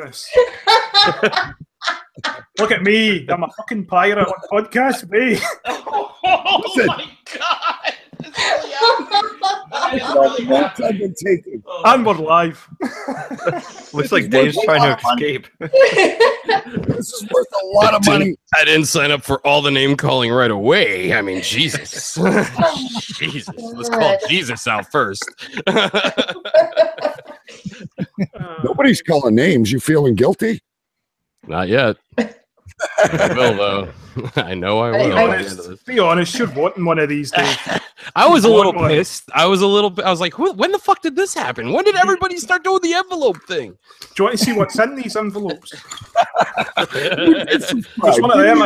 This. Look at me. I'm a fucking pirate on podcast, me. Oh my God. I've been taking. And we're live. Looks like Dave's trying to escape. This is worth a lot of money. I didn't sign up for all the name calling right away. I mean, Jesus. Jesus. Let's call Jesus out first. Nobody's calling names. You feeling guilty? Not yet. I will, though. I know I will. Be honest, you're wanting one of these days. I was a little pissed. I was like, when the fuck did this happen? When did everybody start doing the envelope thing? Do you want to see what's in these envelopes? There's one of them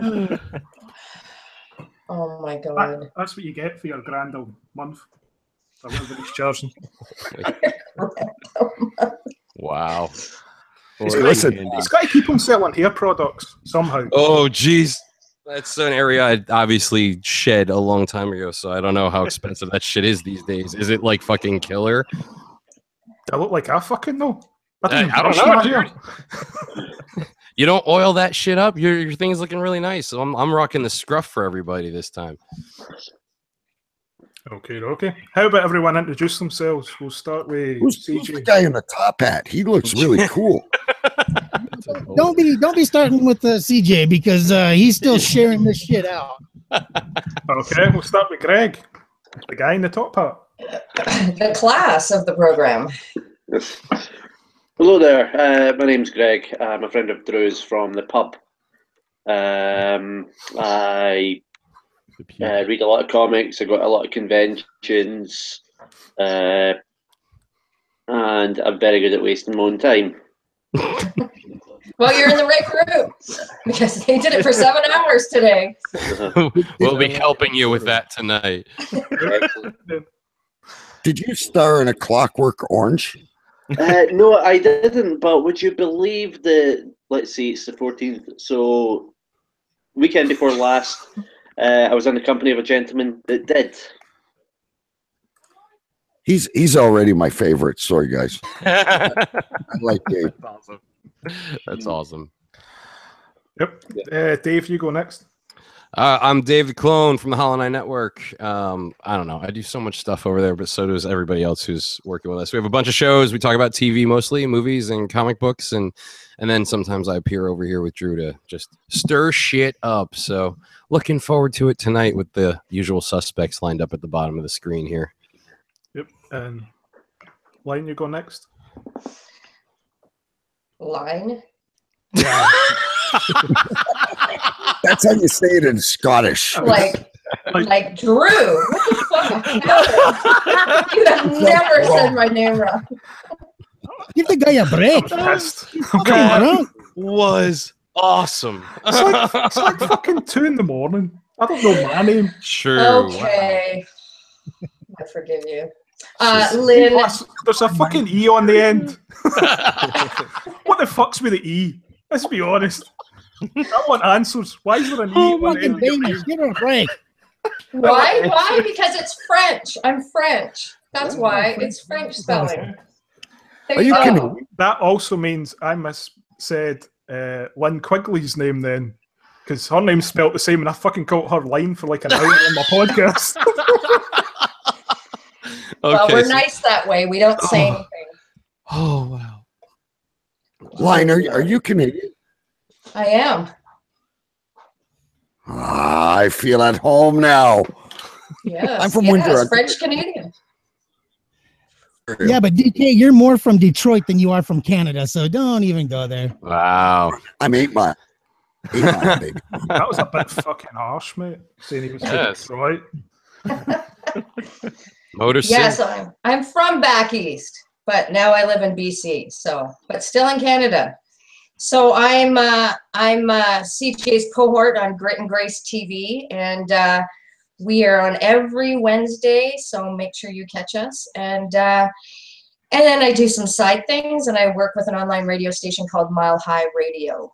in it. Oh my God. That's what you get for your grand old month. Everybody's charging. Wow. He's got to keep on selling hair products somehow. Oh, jeez. That's an area I obviously shed a long time ago, so I don't know how expensive that shit is these days. Is it like fucking killer? I look like I fucking know. I don't know, dude. You don't oil that shit up. Your thing's looking really nice. So I'm rocking the scruff for everybody this time. Okay. How about everyone introduce themselves? We'll start with who's the guy in the top hat? He looks really cool. Don't be starting with CJ because he's still sharing this shit out. Okay, we'll start with Greg, the guy in the top hat. The class of the program. Hello there. My name's Greg. I'm a friend of Drew's from the pub. I read a lot of comics. I go to a lot of conventions, and I'm very good at wasting my own time. Well, you're in the right group because they did it for 7 hours today. We'll be helping you with that tonight. Did you star in A Clockwork Orange? No, I didn't. But would you believe that? Let's see, it's the 14th. So, weekend before last. I was in the company of a gentleman that did. He's already my favorite. Sorry, guys. I like Dave. That's awesome. That's awesome. Yep. Dave, you go next. I'm Dave the Clone from the Hollow Knight Network. I don't know. I do so much stuff over there, but so does everybody else who's working with us. We have a bunch of shows. We talk about TV mostly, movies and comic books, and then sometimes I appear over here with Drew to just stir shit up. So looking forward to it tonight with the usual suspects lined up at the bottom of the screen here. Yep. And Line, you go next. Line? Yeah. That's how you say it in Scottish. Like Drew. What the fuck happened? You have never said my name wrong. Give the guy a break. That was awesome. It's like fucking 2 in the morning. I don't know my name. Sure. Okay. I forgive you. Lynn. There's a fucking E on the end. What the fuck's with the E? Let's be honest. I want answers. Why is there an E on the end? Give her a break. Why? Why? Because it's French. I'm French. That's why. It's French spelling. Are you kidding? That also means I said Lynn Quigley's name then. Because her name's spelled the same and I fucking called her Line for like an hour on my podcast. Well, we're nice that way. We don't say anything. Oh, wow. Line, are you Canadian? I am. I feel at home now. Yes. I'm from Windsor. French Canadian. Yeah, but DK, you're more from Detroit than you are from Canada, so don't even go there. Wow. I'm 8 miles. 8 miles, baby. That was a bit fucking harsh, mate. Saying he was from Detroit. Motor City. Yes, I'm from back east, but now I live in BC. But still in Canada. So I'm CJ's cohort on Grit and Grace TV, and we are on every Wednesday. So make sure you catch us. And then I do some side things, and I work with an online radio station called Mile High Radio.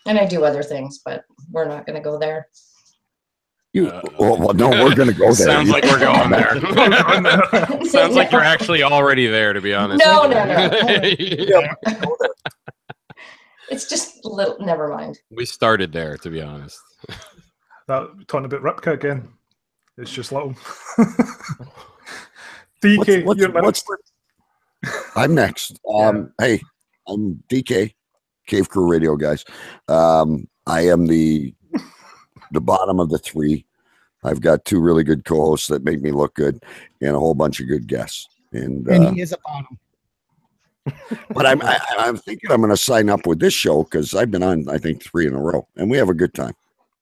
And I do other things, but we're not going to go there. Well, no, we're going to go there. Sounds like we're going there. Sounds like you're actually already there, to be honest. No. Yeah. It's just a little. Never mind. We started there, to be honest. Talking about Ripka again. It's just little. DK, you're next. I'm next. Hey, I'm DK, Cave Crew Radio guys. I am the bottom of the three. I've got two really good co-hosts that make me look good, and a whole bunch of good guests. And he is a bottom. But I'm thinking I'm going to sign up with this show because I've been on, I think, 3 in a row, and we have a good time.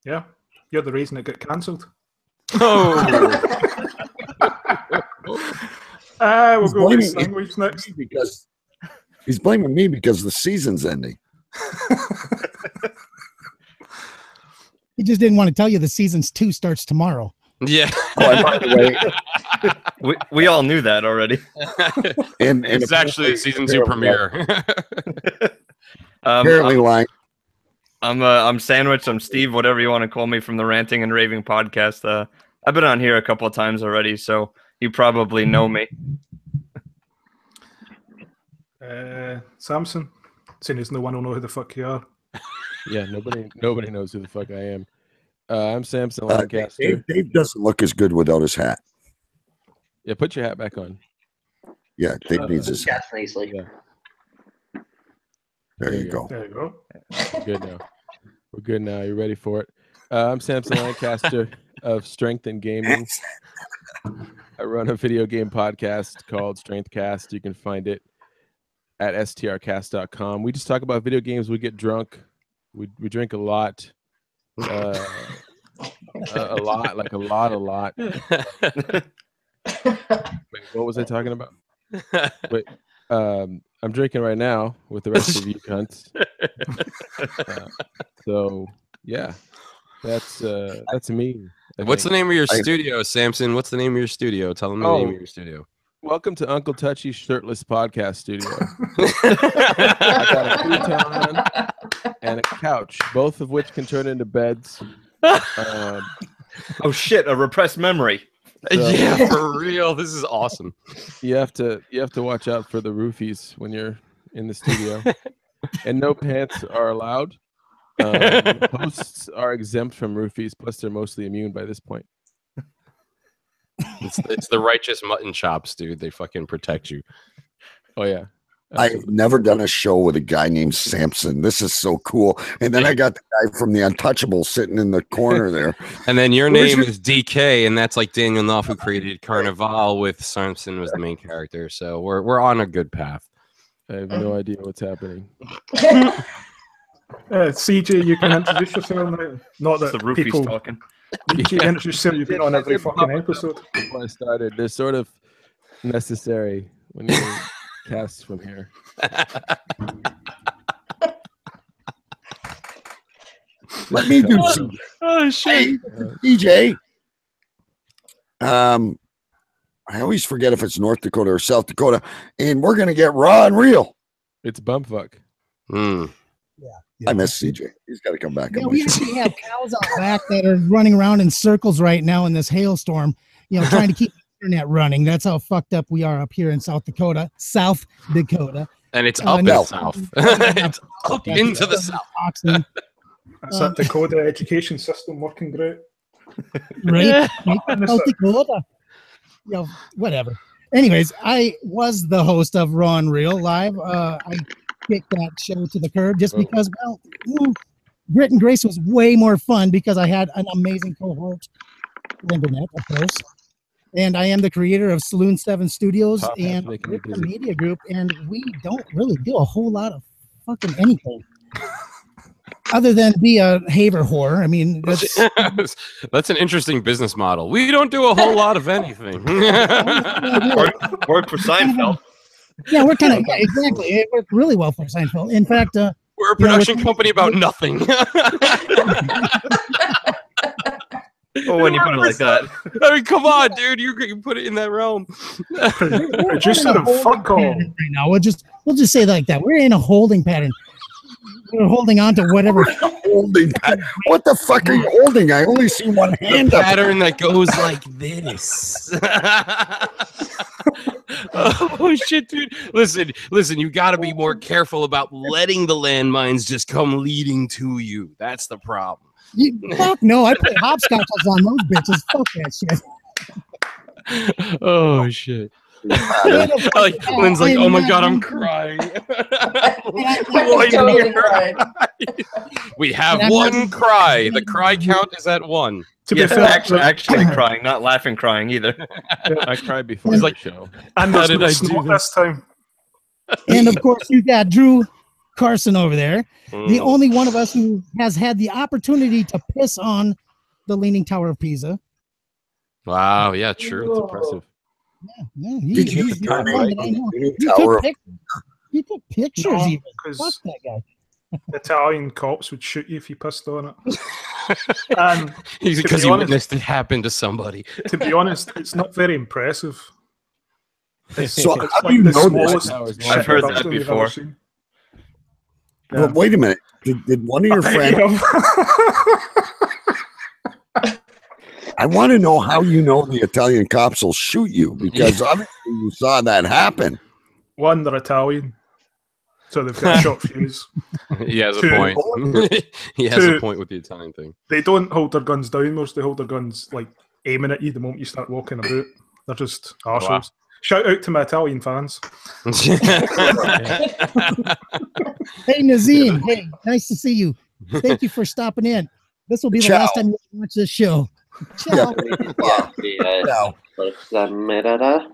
Yeah, you're the reason it got cancelled. Oh. We'll go with sandwich next. Because he's blaming me because the season's ending. He just didn't want to tell you the season's 2 starts tomorrow. Yeah. Oh, and by the way, we all knew that already. and it's actually the season 2 premiere. Apparently lying. I'm Sandwich. I'm Steve, whatever you want to call me, from the Ranting and Raving podcast. I've been on here a couple of times already, so you probably know me. Samson, seeing as no one will know who the fuck you are. Yeah, nobody knows who the fuck I am. I'm Samson Lancaster. Dave doesn't look as good without his hat. Yeah, put your hat back on. Yeah, Dave needs his hat. Nicely. Yeah. There you go. There you go. Good now. We're good now. You ready for it? I'm Samson Lancaster of Strength and Gaming. I run a video game podcast called Strengthcast. You can find it at strcast.com. We just talk about video games. We get drunk. We drink a lot. A lot. Wait, what was I talking about? Wait, I'm drinking right now with the rest of you cunts. So yeah, that's me. What's the name of your studio, Samson? What's the name of your studio? Tell them the name of your studio. Welcome to Uncle Touchy's Shirtless Podcast Studio. I got a futon and a couch, both of which can turn into beds. Oh shit! A repressed memory. So, yeah, for real. This is awesome. You have to watch out for the roofies when you're in the studio, and no pants are allowed. Hosts are exempt from roofies. Plus, they're mostly immune by this point. It's the righteous mutton chops, dude. They fucking protect you. Oh yeah. Absolutely. I've never done a show with a guy named Samson. This is so cool. And then I got the guy from The Untouchables sitting in the corner there. And then your name is DK, and that's like Daniel Knopf, who created Carnival with Samson was the main character. So we're on a good path. I have no idea what's happening. CJ, you can introduce yourself now. Not that the roofies people talking. You can introduce yourself. You've been on every fucking episode. Before I started, they're sort of necessary when you cast from here. Let me do some. Oh shit, DJ. I always forget if it's North Dakota or South Dakota, and we're gonna get raw and real. It's bumfuck. Yeah. I miss CJ. He's got to come back. Yeah, we actually have cows out back that are running around in circles right now in this hailstorm, trying to keep the internet running. That's how fucked up we are up here in South Dakota. And it's up in the south. It's up into the south. That's that Dakota education system working great. Right? South Dakota. Whatever. Anyways, I was the host of Raw and Real Live. I kicked that show to the curb just because, Grit and Grace was way more fun because I had an amazing cohort, Lindernet, of course. And I am the creator of Saloon 7 Studios and the Media Group, and we don't really do a whole lot of fucking anything other than be a haver whore. I mean, that's an interesting business model. We don't do a whole lot of anything. Work for Seinfeld. Yeah, we're kind of exactly. It worked really well for Seinfeld. In fact, we're a production company about nothing. Oh, when you put it like that. I mean, come on, dude. You put it in that realm. Just sort of fuck all. Right now, we'll just say it like that. We're in a holding pattern. We're holding on to whatever. Holding. What the fuck are you holding? I only see one hand up. Pattern that goes like this. Oh shit, dude! Listen. You got to be more careful about letting the landmines just come leading to you. That's the problem. Fuck no! I play hopscotches on those bitches. Fuck that shit. Oh shit! Like Lynn's like, oh my god, I'm crying. Totally cried. We have one cry. The cry count is at 1. To be fair, actually crying, not laughing, crying either. I cried before He's the like, show. and How there's did no I do snot this? this time. And of course, you got Drew Carson over there, the Mm. only one of us who has had the opportunity to piss on the Leaning Tower of Pisa. Wow, yeah, true. Oh. It's impressive. Yeah, Did you he's the turn one right that I know. in the He Tower took of- pictures. He took pictures No, even. 'cause Fuck that guy. Italian cops would shoot you if you pissed on it. And He's to because be you honest- witnessed it happen to somebody. to be honest, it's not very impressive. It's, So it's how do like you the know smallest this? shit I've heard production that you've before. ever seen. Well, wait a minute. Did one of your friends? I want to know how you know the Italian cops will shoot you, because obviously you saw that happen. One, they're Italian, so they've got a short fuse. He has a Two. point. He has a Two. point with the Italian thing. They don't hold their guns downwards. They hold their guns like aiming at you the moment you start walking about. They're just arseholes. Wow. Shout out to my Italian fans. Hey, Nazim. Hey, nice to see you. Thank you for stopping in. This will be the Ciao. last time you watch this show. Ciao. Now,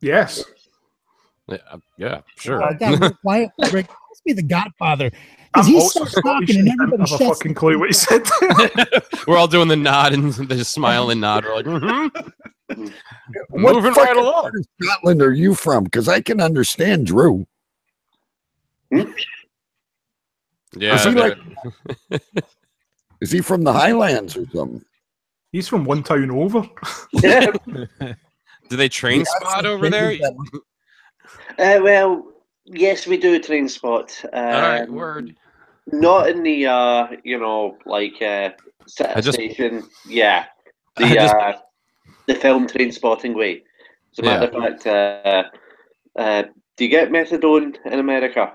Yes. Yeah, sure. Oh, God, why? Rick, must be the Godfather. Because I'm he also starts talking Scottish and and I everybody don't have a shuts fucking the clue what he said. We're all doing the nod and the smile and nod. We're like, what moving right fucking along. part of Scotland are you from? Because I can understand Drew. Yeah, Is he like- they're- Is he from the Highlands or something? He's from one town over. Yeah. do they train Yeah, spot some over there? things that- Well, yes, we do a train spot. All right, word. Not in the station. Yeah, the film train spotting way. As a matter of fact, do you get methadone in America?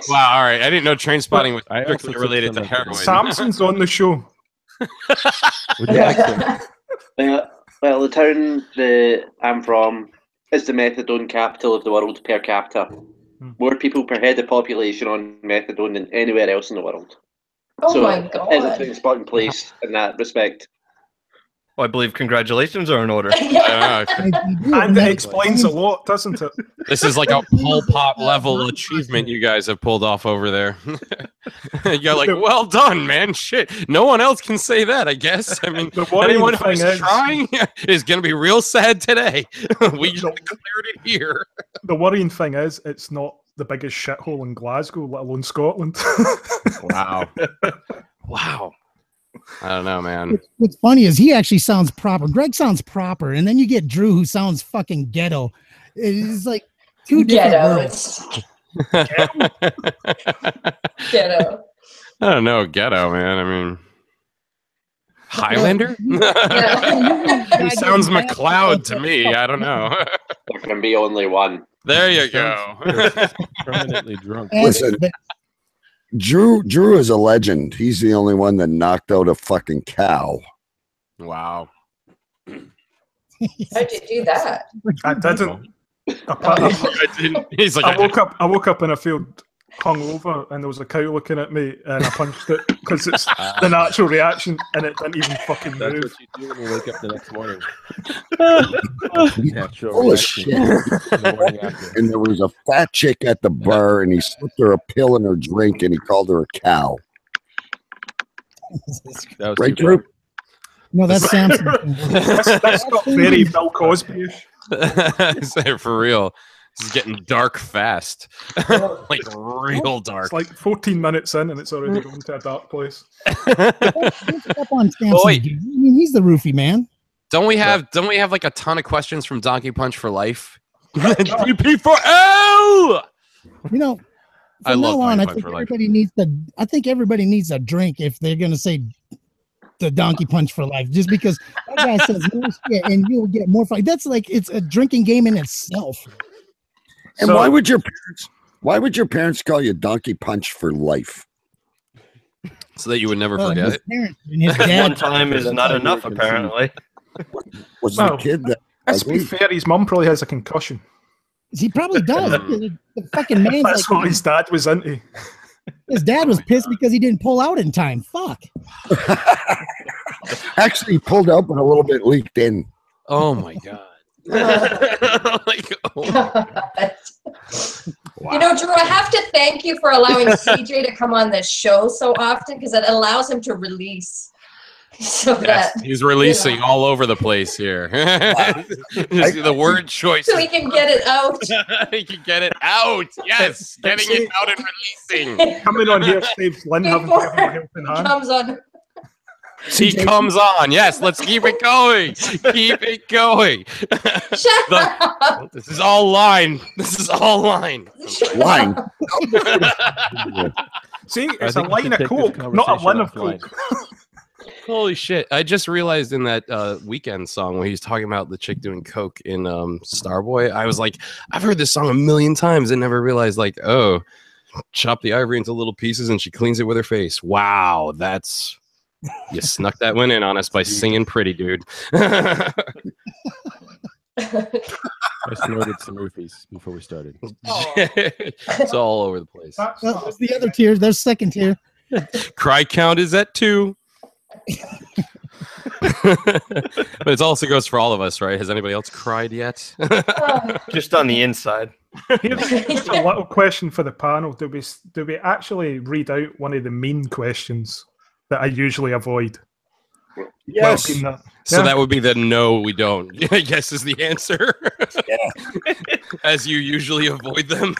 Wow, all right. I didn't know train spotting was I also strictly took related some to of that. heroin. Samson's on the show. Would you like some? Well, the town that I'm from is the methadone capital of the world per capita. More people per head of population on methadone than anywhere else in the world. Oh So my It's a god. train spotting place in that respect. Well, I believe congratulations are in order. Yeah, I do, And that it explains a lot, doesn't it? this is like a Pol Pot level achievement you guys have pulled off over there. You're like, well done, man. Shit, no one else can say that. I guess. I mean, The worrying anyone thing who's is- trying is going to be real sad today. We just declared it here. The worrying thing is, it's not the biggest shithole in Glasgow, let alone Scotland. Wow. Wow. I don't know, man. What's funny is he actually sounds proper. Greg sounds proper, and then you get Drew, who sounds fucking ghetto. It's like two different worlds. Ghetto. I don't know, ghetto, man. I mean, Highlander? Yeah. He sounds McLeod to me. I don't know. There can be only one. There you go. Permanently drunk. And- Listen. but Drew is a legend. He's the only one that knocked out a fucking cow. Wow. How'd you do that? I didn't. I didn't. He's like, I woke up in a field hungover, and there was a cow looking at me, and I punched it because it's the natural reaction, and it didn't even fucking That's move. what you do when you wake up the next morning. Natural Full of reaction shit. the morning after. And there was a fat chick at the bar, and he slipped her a pill in her drink, and he called her a cow. That was Right, too Drew? bad. no, that's Samson. That's got very Bill Cosby-ish. Say for real. This is getting dark fast. Like real dark. It's like 14 minutes in, and it's already going to a dark place. Up on Samson. Boy. Dude. I mean, he's the roofie man. Don't we have like a ton of questions from Donkey Punch for life? DP for L. You know, I from love now on, Donkey I Punch think for life. everybody needs to. I think everybody needs a drink if they're gonna say the Donkey Punch for life. Just because that guy says more shit and you'll get more fun. That's like it's a drinking game in itself. And So- why would your parents call you Donkey Punch for life? So that you would never Well, forget his it. parents and his One dad. time is That's not how you enough, were conceived. apparently. Was Well, the kid that Let's be ugly? fair, his mum probably has a concussion. He probably does. The fucking man's That's like what his dad was into. his dad was pissed because he didn't pull out in time. Fuck. Actually he pulled out but a little bit leaked in. Oh my god. Like, oh You know, Drew, I have to thank you for allowing CJ to come on this show so often because it allows him to release. So yes, that he's releasing all over the place here. The word choice. so he can get it out. He can get it out. Yes, getting it out and releasing. Coming on here saves Lynn having to give him a helping He hand. comes on. He comes on. Yes, let's keep it going. Keep it going. Shut up. This is all line. This is all line. Line. See, I it's a think we line should of take this coke, not a conversation line of offline. coke. Holy shit. I just realized in that Weekend song when he was talking about the chick doing coke in Starboy, I was like, I've heard this song a million times and never realized, like, oh, chop the ivory into little pieces and she cleans it with her face. Wow, that's... You snuck that one in on us by singing pretty, dude. I snorted some roofies before we started. It's all over the place. Well, there's the other tier. There's second tier. Cry count is at 2. But it also goes for all of us, right? Has anybody else cried yet? Just on the inside. Here's a little question for the panel. Do we actually read out one of the mean questions that I usually avoid? Yes. Well, being that- So yeah. that would be the no, we don't. I guess is the answer. Yeah. As you usually avoid them.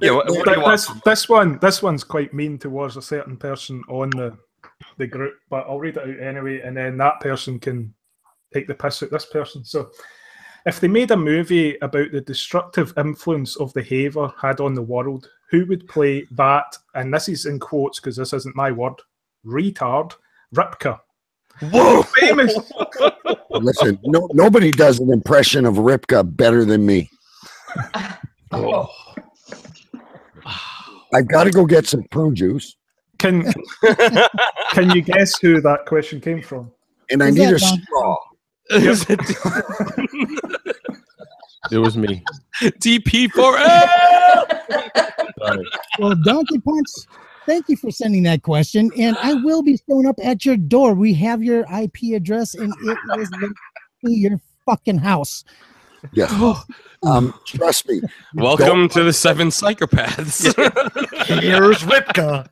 Yeah, what do you want? This one's quite mean towards a certain person on the group, but I'll read it out anyway, and then that person can take the piss at this person. So, if they made a movie about the destructive influence of the Haver had on the world, who would play that? And this is in quotes because this isn't my word. Retard Ripka. Whoa! Famous. Listen, nobody does an impression of Ripka better than me. Oh. I've got to go get some prune juice, Can you guess who that question came from? and I Is need that a Donkey straw. It was me. DP for Sorry. Well, Donkey Punch, thank you for sending that question. And I will be showing up at your door. We have your IP address, and it is linked to your fucking house. Yes. Trust me. Welcome to the 7 psychopaths. Here's Ripka.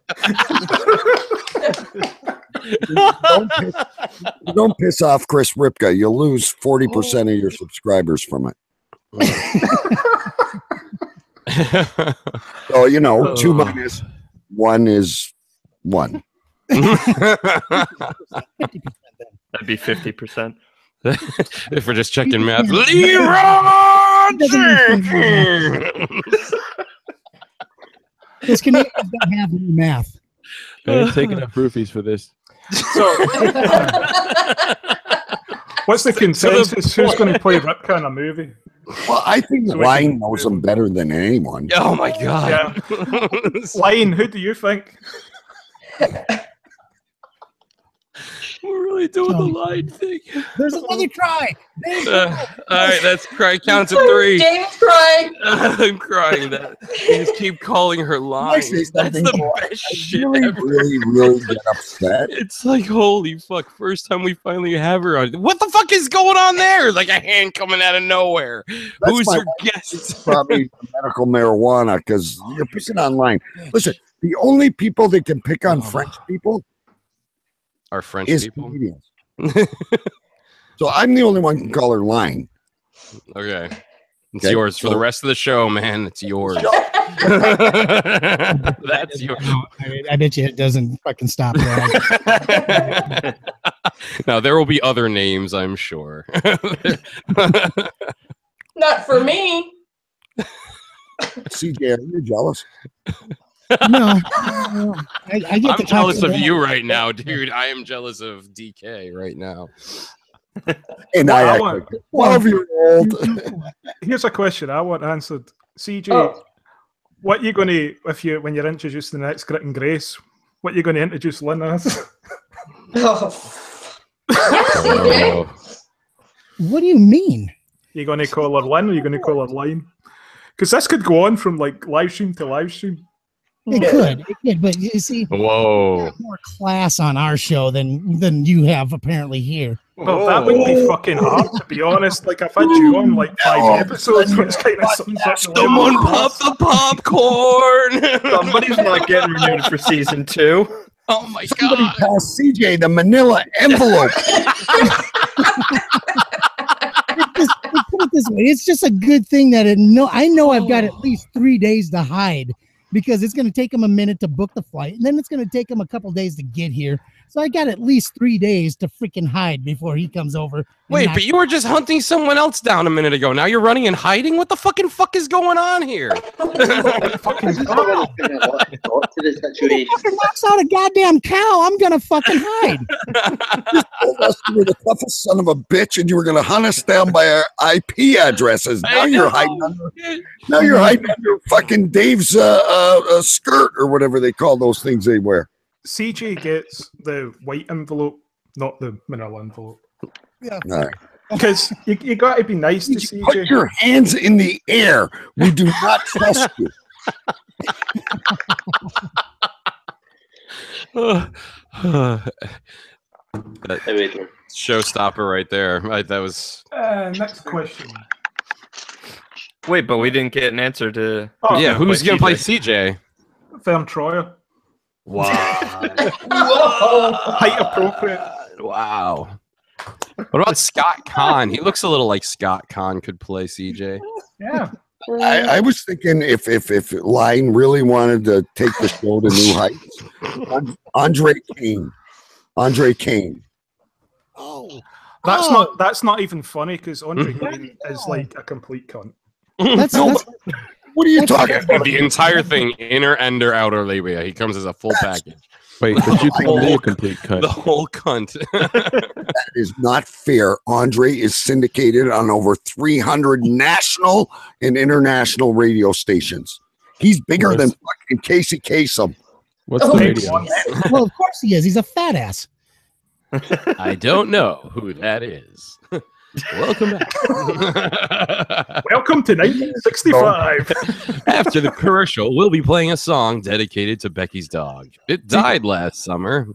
Don't piss off Chris Ripka. You'll lose 40% of your subscribers from it. So, 2 minus 1 is 1. That'd be 50%. If we're just checking math. This Canadians don't have any math. I didn't take enough roofies for this. What's the consensus? Who's going to play Ripka in a movie? Well, I think So we Line can- knows him better than anyone. Oh my god. Yeah. Lion, who do you think? We're really doing the line thing. There's another try. All right, that's cry count to 3. Dave's crying. I'm crying. That you just keep calling her lines. say That's something? the best shit Really, ever. really get upset. It's like, holy fuck, first time we finally have her on. What the fuck is going on there? Like a hand coming out of nowhere. Who's my your wife. guest? Probably medical marijuana because you're pissing online. Listen, the only people that can pick on French people Our French is people. comedians. So I'm the only one who can call her Line. Okay. It's Okay, yours for the so- rest of the show, man. It's yours. That's yours. I bet you it doesn't fucking stop there. Now there will be other names, I'm sure. Not for me. CJ, are you jealous? No, I get I'm to talk jealous to of them. you right now, dude. I am jealous of DK right now. And Well, I I act want- like a 12-year-old. Here's a question I want answered. CJ, Oh. what are you going to, when you're introducing the next Grit and Grace, what are you going to introduce Lynn as? Oh. Okay. What do you mean? You're going to call her Lynn or you're going to call her Line? Because this could go on from like live stream to live stream. It could, but you see, we Whoa. have more class on our show than you have apparently here. Well, that would be fucking hard, to be honest. Like, I've had you on like 5 episodes, which kind of sums up the Someone level. pop the popcorn. Somebody's not getting renewed for season 2. Oh my Somebody god. pass CJ the manila envelope. Put it this way, it's just a good thing that I know I've got at least 3 days to hide because it's going to take them a minute to book the flight, and then it's going to take them a couple days to get here. So I got at least 3 days to freaking hide before he comes over. Wait, but you were just hunting someone else down a minute ago. Now you're running and hiding? What the fucking fuck is going on here? I just don't want to put a lot of thought to the situation. fucking knocks out a goddamn cow, I'm going to fucking hide. Told us you were the toughest son of a bitch, and you were going to hunt us down by our IP addresses. Now you're hiding under. Now you're hiding under fucking Dave's skirt or whatever they call those things they wear. CJ gets the white envelope, not the manila envelope. Yeah. All right. Because you got to be nice to You put CJ. your hands in the air. We do not trust you. That showstopper right there. Right, that was. Next question. Wait, but we didn't get an answer to. Oh, Yeah, who's gonna play CJ? CJ? Fern Troyer. Wow. Height appropriate. Wow. What about Scott Conn? He looks a little like Scott Conn could play CJ. Yeah. I was thinking if Line really wanted to take the show to new heights, Andre Kane. Oh. That's not even funny because Andre Kane is like a complete cunt. That's What are you talking about? The entire thing, inner, ender, outer labia. He comes as a full package. Wait, but you call me a complete cunt. The whole cunt. That is not fair. Andre is syndicated on over 300 national and international radio stations. He's bigger than fucking Casey Kasem. What's the radio? Well, of course he is. He's a fat ass. I don't know who that is. Welcome back. Welcome to 1965. After the commercial, we'll be playing a song dedicated to Becky's dog. It died last summer,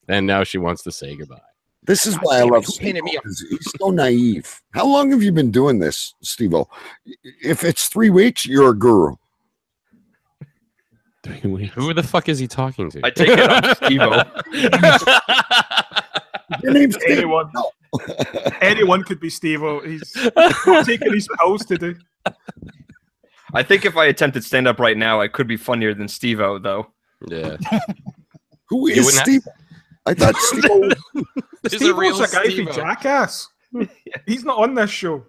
and now she wants to say goodbye. This is why I love Steve. He's so naive. How long have you been doing this, Steve-O? If it's 3 weeks, you're a guru. 3 weeks. Who the fuck is he talking to? I take it off Steve-O. Your name's Steve. Anyone. No. Anyone could be Steve-O. He's taking his pills today. I think if I attempted stand up right now, I could be funnier than Steve-O, though. Yeah. Who You is wouldn't Steve? I thought Steve. Steve-O's a guy from Jackass. He's not on this show.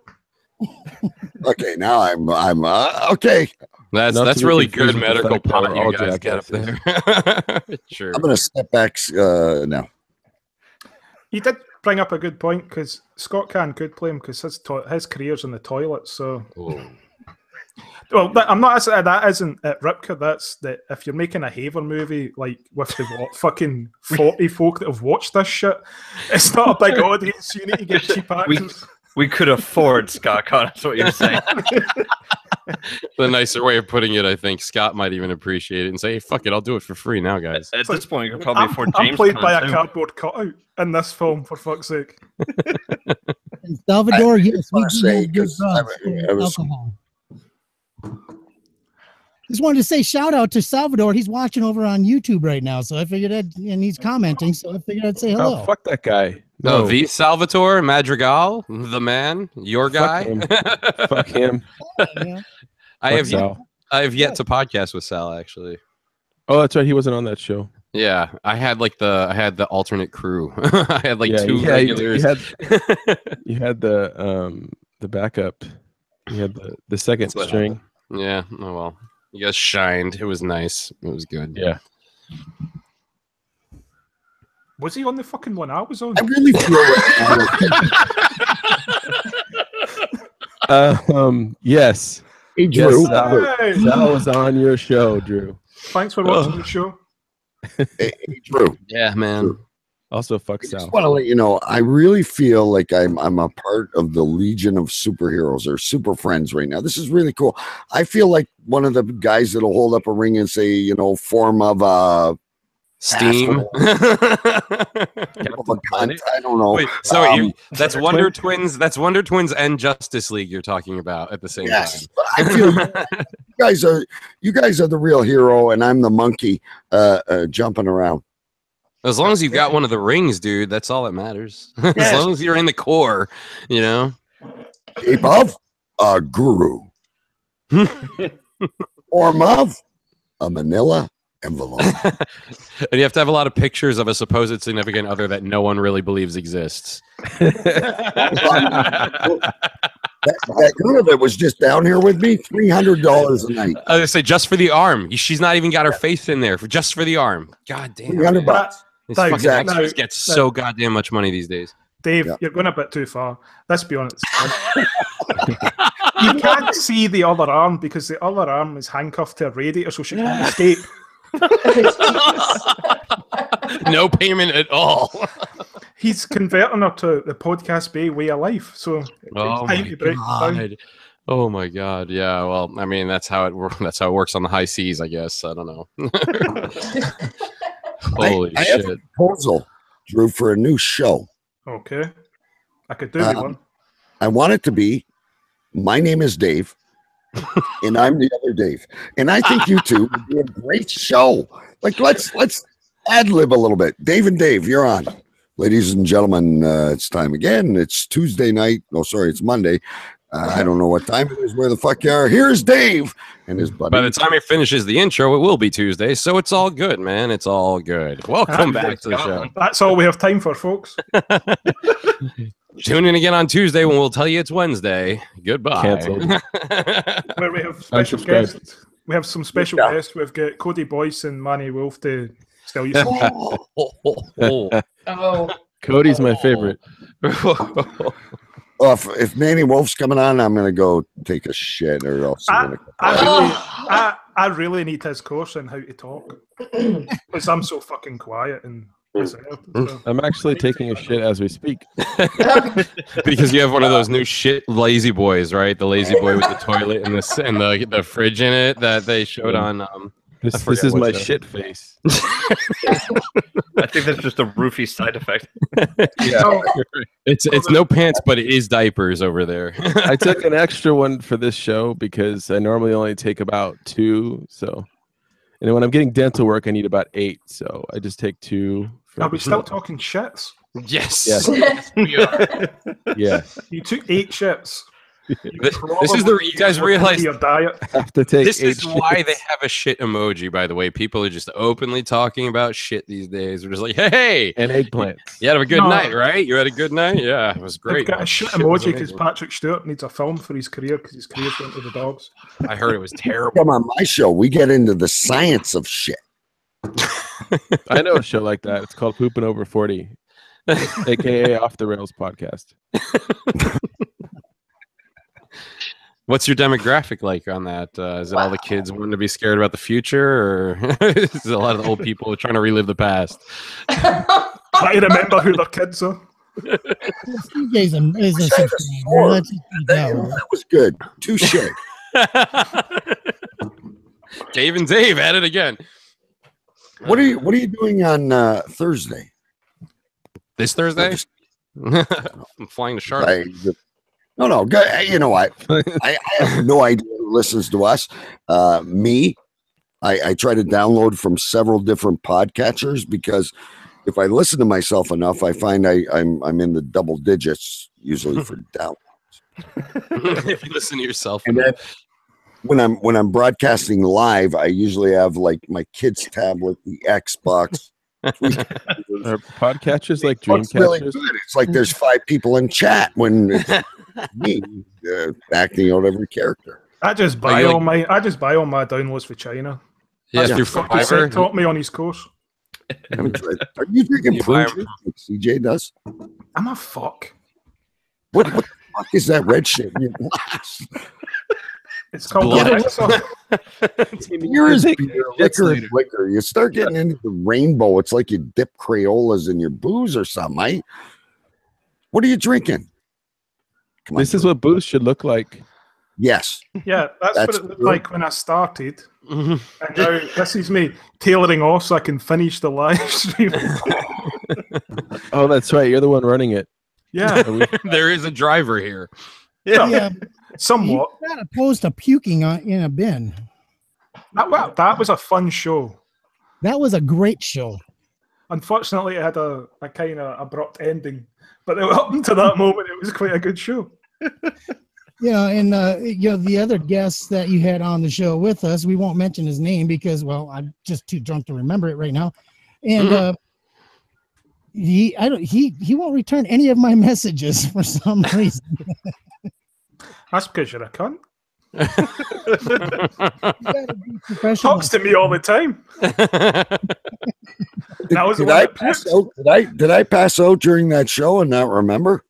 Okay, now I'm okay. That's Not to be really confused good with the medical fact that pot we're all you guys get up jackasses. there. Sure. I'm gonna step back now. You did bring up a good point because Scott Can could play him because his career's in the toilet. So, well, I'm not. That isn't at Ripker. That's that. If you're making a Haver movie like with the fucking 40 folk that have watched this shit, it's not a big audience. You need to get cheap actors. We could afford Scott Conn. That's what you're saying. The nicer way of putting it, I think Scott might even appreciate it and say, hey, fuck it, I'll do it for free now, guys. At this point, you could probably afford I'm James. played Conn, by a too. cardboard cutout in this film, for fuck's sake. In Salvador, yes, we wanna do say, have good 'cause drugs I and was- alcohol. Just wanted to say shout out to Salvador. He's watching over on YouTube right now, so I figured and he's commenting, so I figured I'd say hello. Oh, fuck that guy. No, No, the Salvatore Madrigal, the man, your guy. Fuck him. Yeah. I have Sal. yet to podcast with Sal, actually. Oh, that's right. He wasn't on that show. Yeah, I had the alternate crew. I had like two you regulars. had the backup. You had the second That's what string. Yeah. Oh well. You guys shined. It was nice. It was good. Yeah. Was he on the fucking one I was on? I really feel Yes. Hey, Drew. Hey. That was on your show, Drew. Thanks for watching the show. Hey, Drew. Yeah, man. Also, fuck I Sal. just want to let you know, I really feel like I'm a part of the Legion of Superheroes or Super Friends right now. This is really cool. I feel like one of the guys that'll hold up a ring and say, you know, form of a Steam. I don't know. Wait, so that's Wonder Twins. That's Wonder Twins and Justice League you're talking about at the same time. But I feel you guys are the real hero, and I'm the monkey jumping around. As long as you've got one of the rings, dude, that's all that matters. As long as you're in the core, you know. Shape of a guru. Form of a manila envelope. And you have to have a lot of pictures of a supposed significant other that no one really believes exists. That girl that was just down here with me, $300 a night. I was say just for the arm. She's not even got her face in there just for the arm. God damn. $300. These Dave, fucking extras get so goddamn much money these days. Dave, you're going a bit too far. Let's be honest. You can't see the other arm because the other arm is handcuffed to a radiator, so she can't escape. No payment at all. He's converting her to the podcast bay way of life. So Oh time my to break it down. god. Oh my god. Yeah. Well, I mean, that's how it works on the high seas, I guess. I don't know. Holy I shit. have a proposal, Drew, for a new show. Okay. I could do with one. I want it to be, my name is Dave, and I'm the other Dave. And I think you two would do a great show. Like, let's ad-lib a little bit. Dave and Dave, you're on. Ladies and gentlemen, it's time again. It's Tuesday night. Oh, sorry, it's Monday. I don't know what time it is. Where the fuck you are? Here's Dave and his buddy. By the time he finishes the intro, it will be Tuesday, so it's all good, man. It's all good. Welcome back to the show. That's all we have time for, folks. Tune in again on Tuesday when we'll tell you it's Wednesday. Goodbye. Canceled. Where we have special Unsubscribe. guests. We have some special guests. We've got Cody Boyce and Manny Wolf to tell you something. Oh, Cody's my favorite. Oh, if Manny Wolf's coming on, I'm going to go take a shit or else. I really need his course on how to talk because I'm so fucking quiet and reserved. So. I'm actually taking a shit as we speak. Because you have one of those new shit lazy boys, right? The lazy boy with the toilet and the fridge in it that they showed on. This is my shit face. I think that's just a roofie side effect. Yeah. It's no pants, but it is diapers over there. I took an extra one for this show because I normally only take about 2. So, and when I'm getting dental work, I need about 8. So I just take 2. Are we still talking shits? Yes. Yes. We are. Yeah. You took 8 shits. This is you guys realize your diet. Have to take this 8 is why shits. they have a shit emoji, by the way. People are just openly talking about shit these days. They're just like, hey, and eggplants. you had a good No. night, right? You had a good night? Yeah, it was They've great. got My a shit shit was emoji because amazing. Patrick Stewart needs a film for his career because his career's went to the dogs. I heard it was terrible. Come on my show. We get into the science of shit. I know a show like that. It's called Pooping Over 40, aka Off the Rails Podcast. What's your demographic like on that? Is it all the kids wanting to be scared about the future, or is it a lot of the old people trying to relive the past? Try to remember who their kids are. CJ's is a subscriber. Let's just go. That was good. Touche. Dave and Dave at it again. What are you doing on Thursday? This Thursday? I'm flying to Charlotte. No. You know what? I have no idea who listens to us. Me, I try to download from several different podcatchers because if I listen to myself enough, I find I'm in the double digits usually for downloads. If you listen to yourself. And then when I'm broadcasting live, I usually have like my kid's tablet, the Xbox. Are podcatchers like It's really Dreamcatchers? good. It's like there's 5 people in chat when it's me acting out every character. I just buy all my downloads for China. Yeah, That's through what he said, Fiverr. taught me on his course. Are you drinking prune juice like CJ does? I'm a fuck. What the fuck is that red shit in your glass? It's called blood. Beer is beer, liquor is liquor. You start getting into the rainbow, it's like you dip Crayolas in your booze or something. What are you drinking? This is what booze should look like. Yes. Yeah, that's what it looked like when I started. And now this is me tailoring off so I can finish the live stream. Oh, that's right. You're the one running it. Yeah. There is a driver here. Yeah. Somewhat. You're not opposed to puking in a bin. That was a fun show. That was a great show. Unfortunately, it had a kind of abrupt ending. But up until that moment, it was quite a good show. And the other guest that you had on the show with us, we won't mention his name because, well, I'm just too drunk to remember it right now. And he won't return any of my messages for some reason. That's because you're a cunt. Talks to me all the time. Did I pass out during that show and not remember?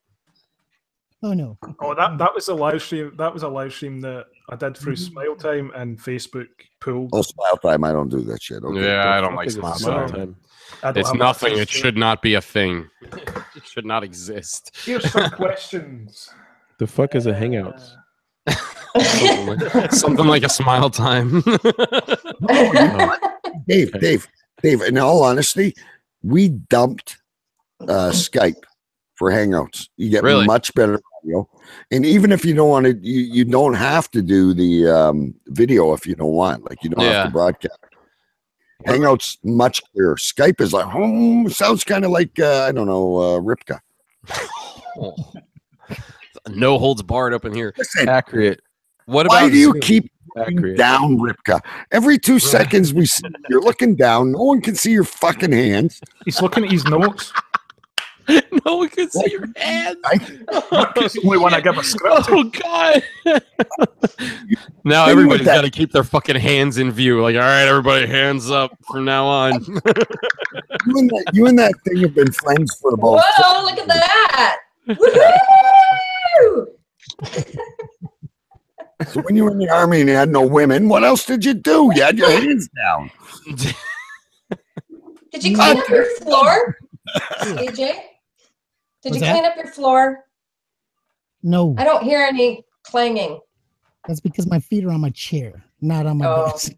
Oh no! Oh, that was a live stream. That was a live stream that I did through Smile Time and Facebook pulled. Oh, Smile Time! I don't do that shit. Okay. Yeah, I don't like Smile Time. It's nothing. It should not be a thing. It should not exist. Here's some questions. The fuck is a Hangouts? Something like a Smile Time. Dave. In all honesty, we dumped Skype for Hangouts. You get much better audio, and even if you don't want to, you don't have to do the video if you don't want. Like you don't have to broadcast. Hangouts much clearer. Skype is like, sounds kind of like I don't know, Ripka. No holds barred up in here. Listen, accurate. What about why do you keep down, Ripka? Every 2 seconds we see you're looking down. No one can see your fucking hands. He's looking at his notes. No one can see your hands. It's only when I give a script. Oh god! Now everybody's got to keep their fucking hands in view. Like, all right, everybody, hands up from now on. you and that thing have been friends for about. Whoa! Look at that! Woo! So when you were in the army and you had no women, what else did you do? You had your hands down. Did you clean up your floor, DJ? Did you clean up your floor? No. I don't hear any clanging. That's because my feet are on my chair, not on my desk.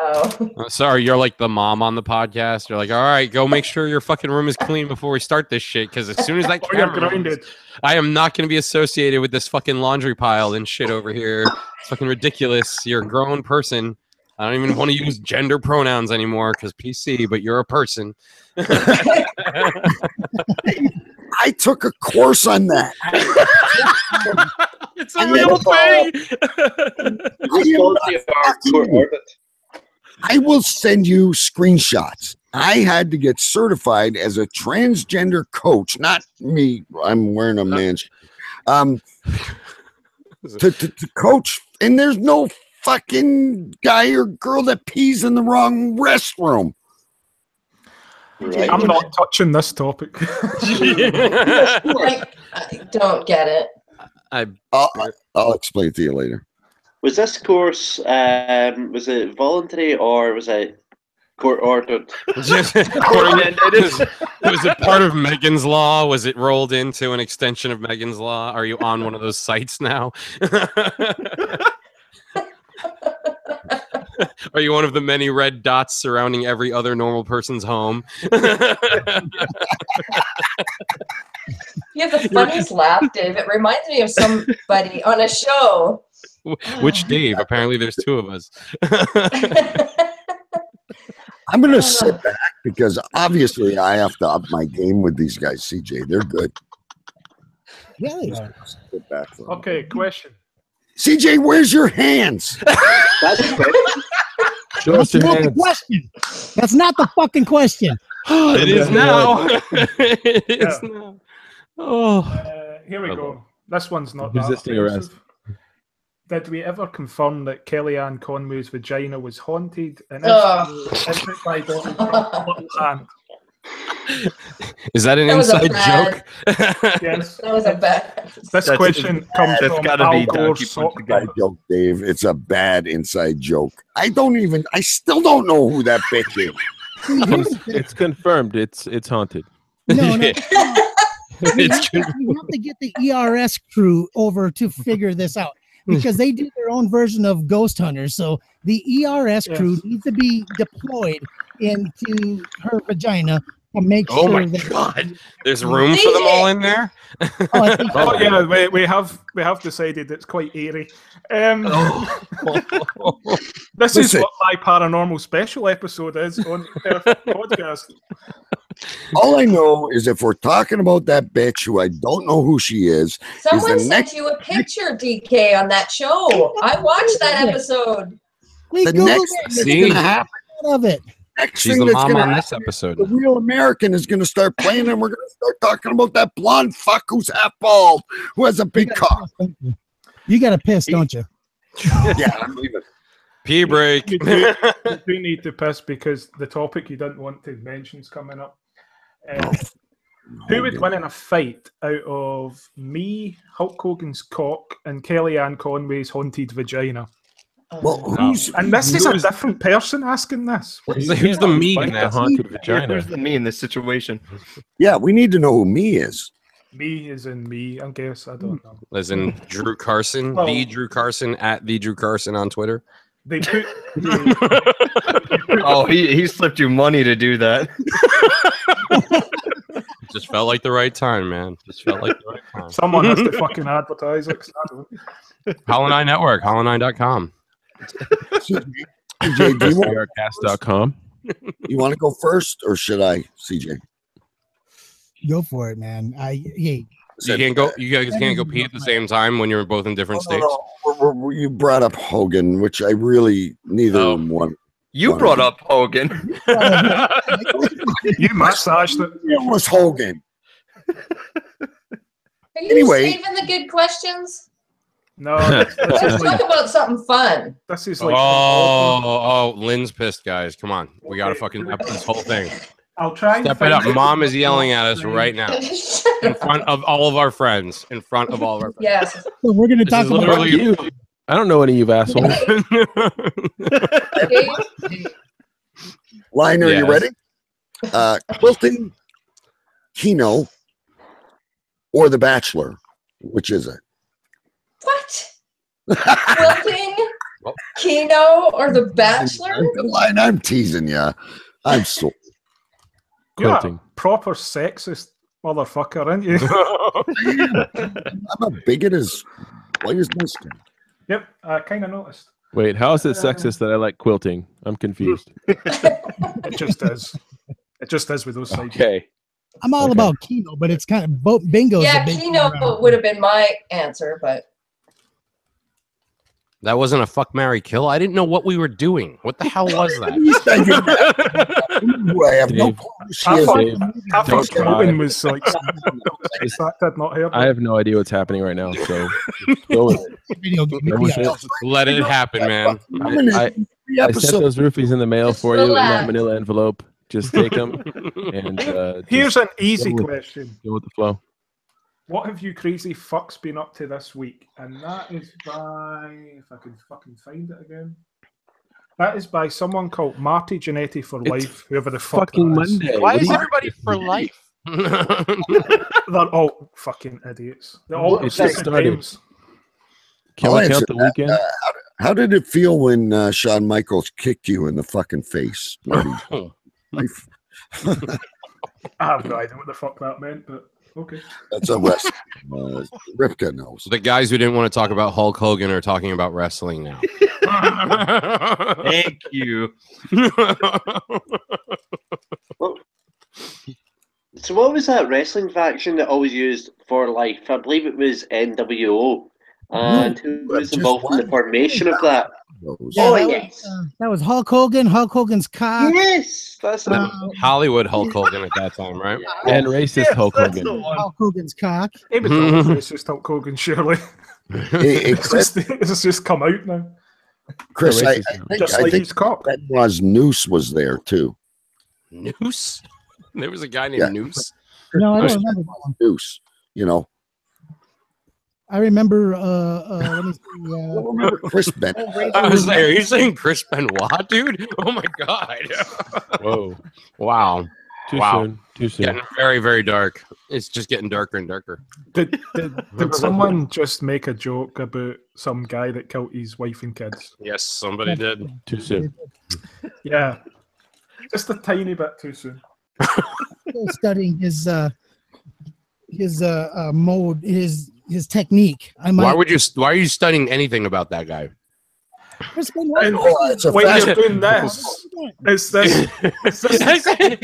Oh. Sorry, you're like the mom on the podcast. You're like, all right, go make sure your fucking room is clean before we start this shit. Because as soon as that camera moves, I am not going to be associated with this fucking laundry pile and shit over here. It's fucking ridiculous. You're a grown person. I don't even want to use gender pronouns anymore because PC, but you're a person. I took a course on that. It's a real thing. I will send you screenshots. I had to get certified as a transgender coach, not me. I'm wearing a man's to coach, and there's no fucking guy or girl that pees in the wrong restroom. Right. I'm not touching this topic. I don't get it. I'll explain to you later. Was this course was it voluntary or was it court ordered? Was it part of Megan's Law? Was it rolled into an extension of Megan's Law? Are you on one of those sites now? Are you one of the many red dots surrounding every other normal person's home? You have the funniest laugh, Dave. It reminds me of somebody on a show. Which Dave? Apparently there's two of us. I'm going to sit back because obviously I have to up my game with these guys, CJ. They're good. Yeah, they are. Sit back for okay, question. CJ, where's your hands? That's not the question. That's not the fucking question. It is now. It is now. Oh, here we go. This one's not resisting arrest. Did we ever confirm that Kellyanne Conway's vagina was haunted? And Ugh. is it by Donald Trump's little hand? Is that an That was a inside joke? Yes. That was a bad. This question comes That's from gotta Al be Gore's Donkey sock Punch Inside joke, Dave. It's a bad inside joke. I still don't know who that bitch is. It's confirmed. It's haunted. No. We It's have to get the ERS crew over to figure this out because they do their own version of Ghost Hunters. So the ERS crew needs to be deployed into her vagina to make Oh sure my that god! There's room for them all in there. I think Oh yeah, we have decided it's quite eerie. This is Listen. what my paranormal special episode is on the Perfect Podcast. All I know is if we're talking about that bitch who I don't know who she is, Someone the sent next- you a picture, DK, on that show. I watched that episode. we the Googled next it, thing See? that's gonna happen, of it. next She's thing the that's mom gonna on happen, this episode. the real American is gonna start playing, and we're gonna start talking about that blonde fuck who's half bald, who has a big cock. You got to piss, don't you? Yeah, I'm leaving. Pee break. You do need to piss because the topic you didn't want to mention is coming up. Who would win in a fight out of me, Hulk Hogan's cock, and Kellyanne Conway's haunted vagina? Well, who's And this is a different person asking this. Who's the me in Like the that? haunted Yeah, vagina. who's the me in this situation? Yeah, we need to know who me is. Me is in me, I guess. I don't know. As in Drew Carson, Well- the Drew Carson at the Drew Carson on Twitter. They put Oh, he slipped you money to do that. Just felt like the right time, man. Just felt like the right time. someone has to fucking advertise it. 'cause I don't. Hollow Nine Network, hollow9.com. CJ, do SBRcast.com. you want to go first, or should I, CJ? Go for it, man. Hey, You can't go. You guys can't go pee at the same time when you're both in different states. You brought up Hogan, which I really neither of them want. You brought up Hogan. You massaged it. It was Hogan. Are you Anyway. saving the good questions? No, this Let's is like, talk about something fun. this is like Lynn's pissed, guys. Come on, we gotta fucking up this whole thing. I'll try and Step it up. find Mom is yelling at us right now in front of all of our friends. In front of all of our friends. Yes. so we're going to This talk is about literally You. I don't know any of you assholes. Liner, you Yes. ready? Quilting, Kino, or The Bachelor? Which is it? What? Quilting, Kino, or The Bachelor? Line, I'm teasing you. I'm so. You're a Quilting. proper sexist motherfucker, aren't you? I'm a bigot as white as my skin. Yep, I kind of noticed. Wait, how is it sexist that I like quilting? I'm confused. It just is. It just is with those sides. Okay. I'm all about Kino, but it's kind of bingo. Yeah, Kino would have been my answer, but That wasn't a fuck, marry, kill. I didn't know what we were doing. What the hell was that? I have no Dave. clue who she I is. thought, Dave, I thought don't cry. Quilting was like that did not help. I have no idea what's happening right now, so go with it. Video game. Go with it. Let it happen, man. I sent those roofies in the mail for you in that manila envelope. Just take them and Here's just an easy go with- question. go with the flow. What have you crazy fucks been up to this week? And that is by, if I can fucking find it again. That is by someone called Marty Jannetty for It's life, whoever the fuck Fucking that is. Monday. Why What is do you- everybody for life? They're all fucking idiots. They're all It just stupid started. names. Can I'll we answer count the that. weekend? How did it feel when Shawn Michaels kicked you in the fucking face? Life. I have no idea what the fuck that meant, but okay. That's a wrestling. Ripka knows. The guys who didn't want to talk about Hulk Hogan are talking about wrestling now. Thank you. So what was that wrestling faction that always used for life? I believe it was NWO. And who was involved in the formation of that? Yeah, Oh, that yes. that was Hulk Hogan. Hulk Hogan's cock. Yes, that's it. Hollywood Hulk Hogan at that time, right? And racist Hulk That's Hogan. the one. Hulk Hogan's cock. It was always racist Hulk Hogan, surely. It's just come out now. Chris, I think his cock. Benoit's noose was there too. Noose? There was a guy named Noose? No, I don't remember that one. Noose, you know. I remember, let me see. Remember Chris Benoit? I was there. Are you saying Chris Benoit, dude? Oh my God. Whoa. Wow. Too soon. Too soon. Getting very, very dark. It's just getting darker and darker. Did someone just make a joke about some guy that killed his wife and kids? Yes, somebody did. Too soon. Yeah. Just a tiny bit too soon. Studying his mode, his technique. Why are you studying anything about that guy? Chris Benoit. When you're doing this, it's this. That's what I'm saying.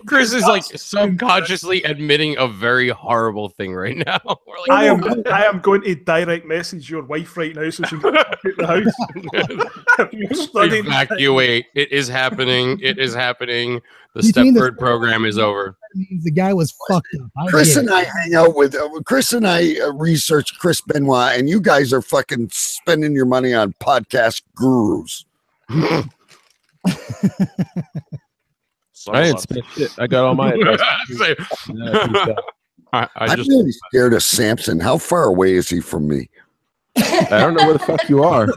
Chris is like subconsciously admitting a very horrible thing right now. I am going to direct message your wife right now so she can get out the house. Evacuate. It is happening. It is happening. The Stepford program is over. The guy was fucked up. Chris and I hang out with Chris and I research Chris Benoit, and you guys are fucking spending your money on podcast gurus. I didn't spend shit. I got all my advice. I'm really scared of Samson. How far away is he from me? I don't know where the fuck you are.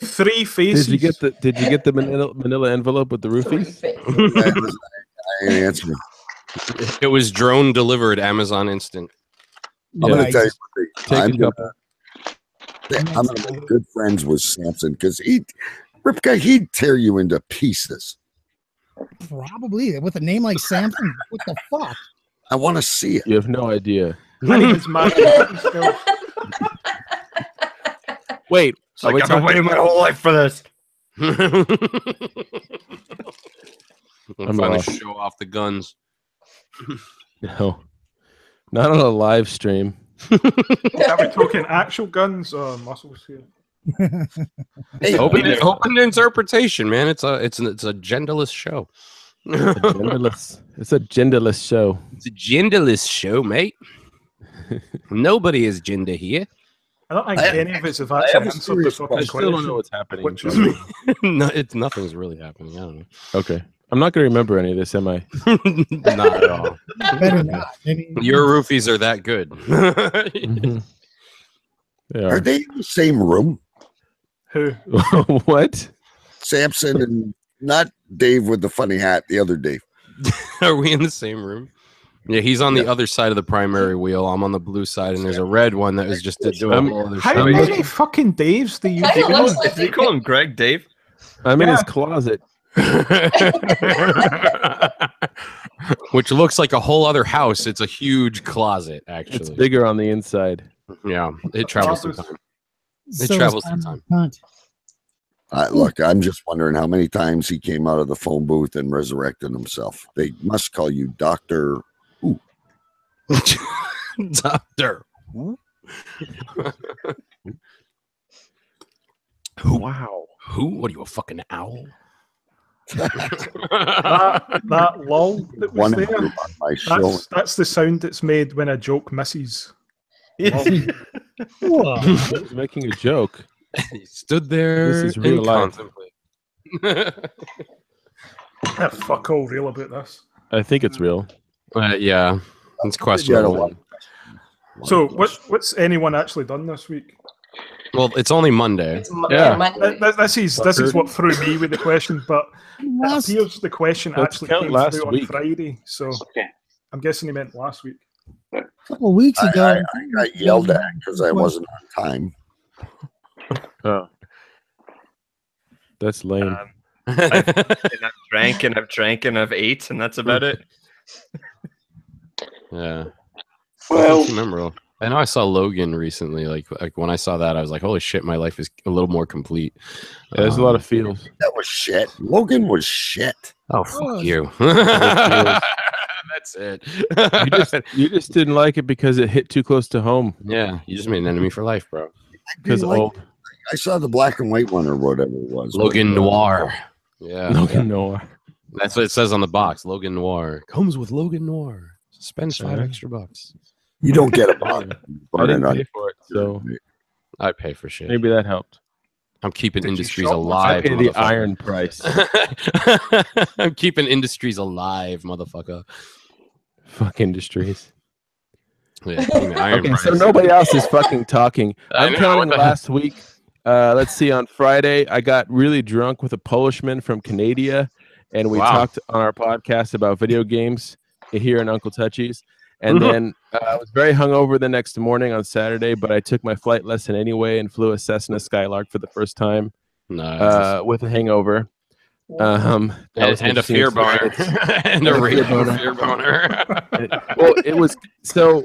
3 faces. Did you get the manila envelope with the roofies? I ain't answering. It was drone delivered, Amazon Instant. I'm gonna tell you I'm gonna make good friends with Samson because he'd tear you into pieces. Probably with a name like Samson. What the fuck? I want to see it. You have no idea. Wait, I've been waiting my whole life for this. I'm trying to show off the guns. No, not on a live stream. Are we talking actual guns or muscles here? Hey, open interpretation, man. It's a genderless show. It's a genderless show. It's a genderless show, mate. Nobody is gender here. I don't think any of us have actually answered the fucking question. I still don't know what's happening. Which is me. Nothing's really happening. I don't know. Okay. I'm not going to remember any of this, am I? Not at all. Better not. Your roofies are that good. Are they in the same room? Who? What? Samson and not Dave with the funny hat, the other Dave. Are we in the same room? Yeah, he's on the other side of the primary wheel. I'm on the blue side, and there's a red one that is just doing all other How show. many fucking Daves do you Did you call him Greg Dave? I'm in his closet. Which looks like a whole other house. It's a huge closet, actually. It's bigger on the inside. Yeah, it travels through time. It travels through time. Look, I'm just wondering how many times he came out of the phone booth and resurrected himself. They must call you Dr. Who. Doctor Who? Wow. Who? What are you, a fucking owl? that lull that was there. That's the sound that's made when a joke misses. He's making a joke. He stood there. This is real life. Fuck all real about this. I think it's real. Yeah, it's questionable. So, what's anyone actually done this week? Well, it's only Monday. Monday. This is what threw me with the question, but it appears the question actually came through on Friday. So I'm guessing he meant last week. A couple weeks ago, I got yelled at because I wasn't on time. Oh, that's lame. I've drank and I've ate, and that's about it. Yeah. Well, memorable. I know I saw Logan recently. Like when I saw that, I was like, "Holy shit, my life is a little more complete." Yeah, there's a lot of feels. That was shit. Logan was shit. Oh, fuck you. That's it. You just didn't like it because it hit too close to home. Yeah, you just made an enemy for life, bro. Because old. I saw the black and white one or whatever it was. Logan Noir. Yeah. Logan Noir. That's what it says on the box. Logan Noir. Comes with Logan Noir. Spend $5 extra. You don't get a bun. I didn't pay for it, so I pay for shit. maybe that helped. I'm keeping industries I alive. pay the motherfucker. iron price. I'm keeping industries alive, motherfucker. Fuck industries. Yeah, iron Okay, so price. nobody else is fucking talking. I I'm know, counting what the last week. Let's see. On Friday, I got really drunk with a Polishman from Canada, and we Wow. talked on our podcast about video games here in Uncle Touchy's. And then I was very hungover the next morning on Saturday, but I took my flight lesson anyway and flew a Cessna Skylark for the first time Nice. with a hangover. That was an And a interesting fear boner. experience. And a raging fear boner. Well, it was so.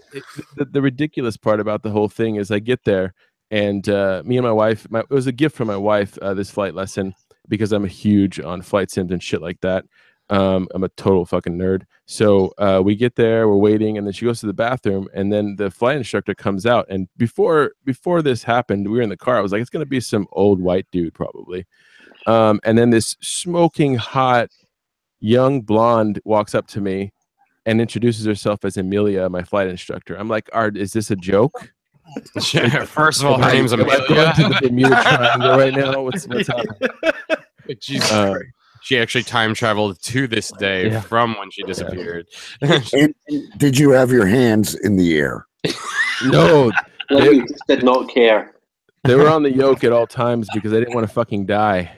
The ridiculous part about the whole thing is I get there and me and my wife. It was a gift from my wife. This flight lesson because I'm a huge on flight sims and shit like that. I'm a total fucking nerd. So we get there, we're waiting, and then she goes to the bathroom, and then the flight instructor comes out. And before this happened, we were in the car. I was like, it's gonna be some old white dude probably. And then this smoking hot young blonde walks up to me and introduces herself as Amelia, my flight instructor. I'm like, is this a joke? First of all, her name's Amelia. I'm going to the Bermuda Triangle right now. What's happening? She actually time traveled to this day from when she disappeared. And did you have your hands in the air? No, They did not care. they were on the yoke at all times because I didn't want to fucking die.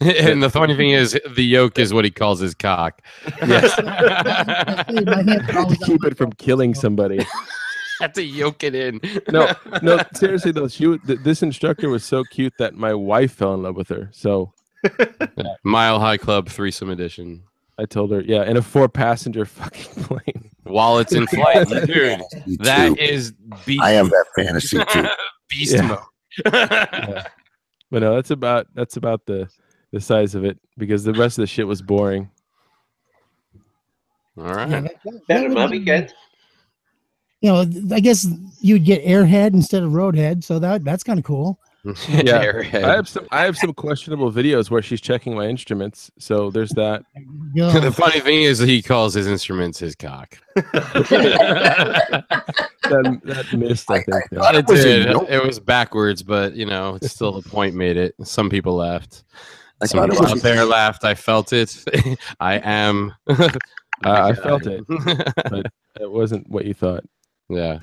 And the funny thing is, the yoke is what he calls his cock. Yes. Keep it from killing somebody. Had to yoke it in. No, seriously though, this instructor was so cute that my wife fell in love with her. So, Mile High Club threesome edition. I told her, yeah, in a 4-passenger fucking plane while it's in flight, dude. That is beast. I have that fantasy too. Beast mode. Yeah. But no, that's about the size of it because the rest of the shit was boring. All right. Yeah, Better my weekend. You know, I guess you'd get airhead instead of roadhead, so that's kind of cool. Yeah, I have some questionable videos where she's checking my instruments, so there's that. The funny thing is he calls his instruments his cock. that missed, I think. It did. It was backwards, but you know, it's still the point made it. Some people laughed. Some people out there laughed. I felt it. I am. I felt it, but it wasn't what you thought. Yeah,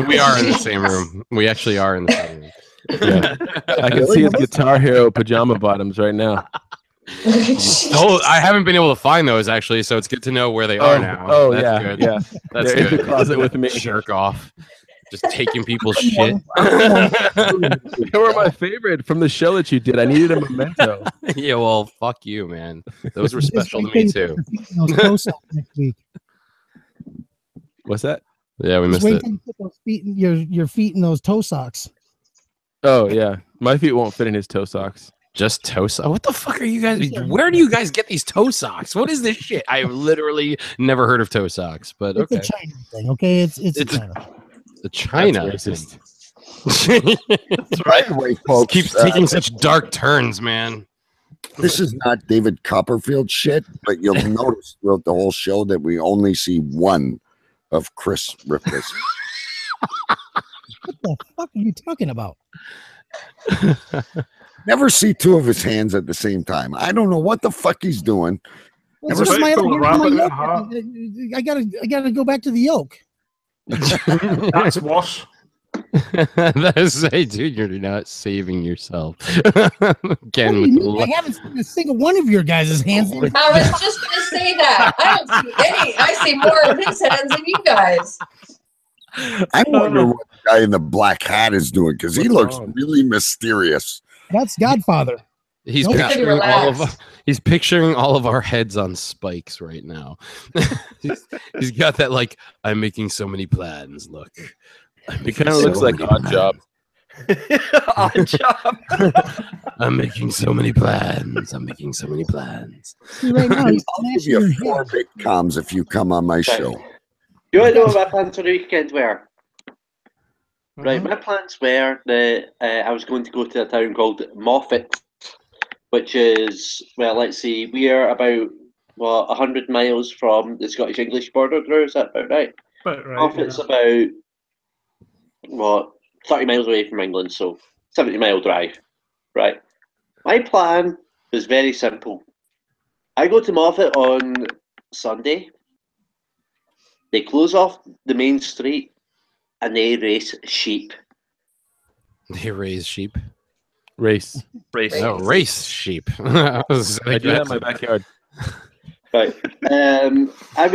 we are in the same room. We actually are in the same room. Yeah. I can see his Guitar Hero pajama bottoms right now. Oh, I haven't been able to find those actually, so it's good to know where they are now. Oh, That's yeah, good. yeah. That's They're good. in the closet with me. Jerk off. Just taking people's shit. They were my favorite from the show that you did. I needed a memento. Yeah, well, fuck you, man. Those were special to me too. Next week. What's that? Yeah, we missed Wait it. till you put those feet, your feet in those toe socks. Oh yeah, my feet won't fit in his toe socks. Just toe socks? What the fuck are you guys? Where do you guys get these toe socks? What is this shit? I've literally never heard of toe socks, but It's okay. a China thing, okay? It's China. The China. That's racist. That's right. Anyway, folks, Keeps taking such dark turns, man. This is not David Copperfield shit, but you'll notice throughout the whole show that we only see one of Chris Ripkus. What the fuck are you talking about? Never see two of his hands at the same time. I don't know what the fuck he's doing. Well, Never it's just my see other Phil hand, my Robert, yoke. I gotta go back to the yoke. That's worse. That is, hey, dude, you're not saving yourself. Again, What do you with the mean? I haven't seen a single one of your guys' hands. I was just going to say that. I don't see any. I see more of his hands than you guys. I wonder what the guy in the black hat is doing because he looks really mysterious. That's Godfather. He's Nope. picturing all of he's picturing all of our heads on spikes right now. he's got that like I'm making so many plans look. He kind of looks like Odd Job. Odd Job. I'm making so many plans. I'm making so many plans. See, right now, he's I'll give smashing you your 4 big comms if you come on my show. Do you want to know what my plans for the weekend were? Right, my plans were that I was going to go to a town called Moffat, which is, well, let's see, we are about 100 miles from the Scottish English border, Drew, is that about right? But right, Moffat's about, what, 30 miles away from England, so 70-mile drive, right? My plan is very simple. I go to Moffat on Sunday. They close off the main street and they race sheep. They raise sheep. Race. Oh, race sheep. I I do that in my backyard. Right. I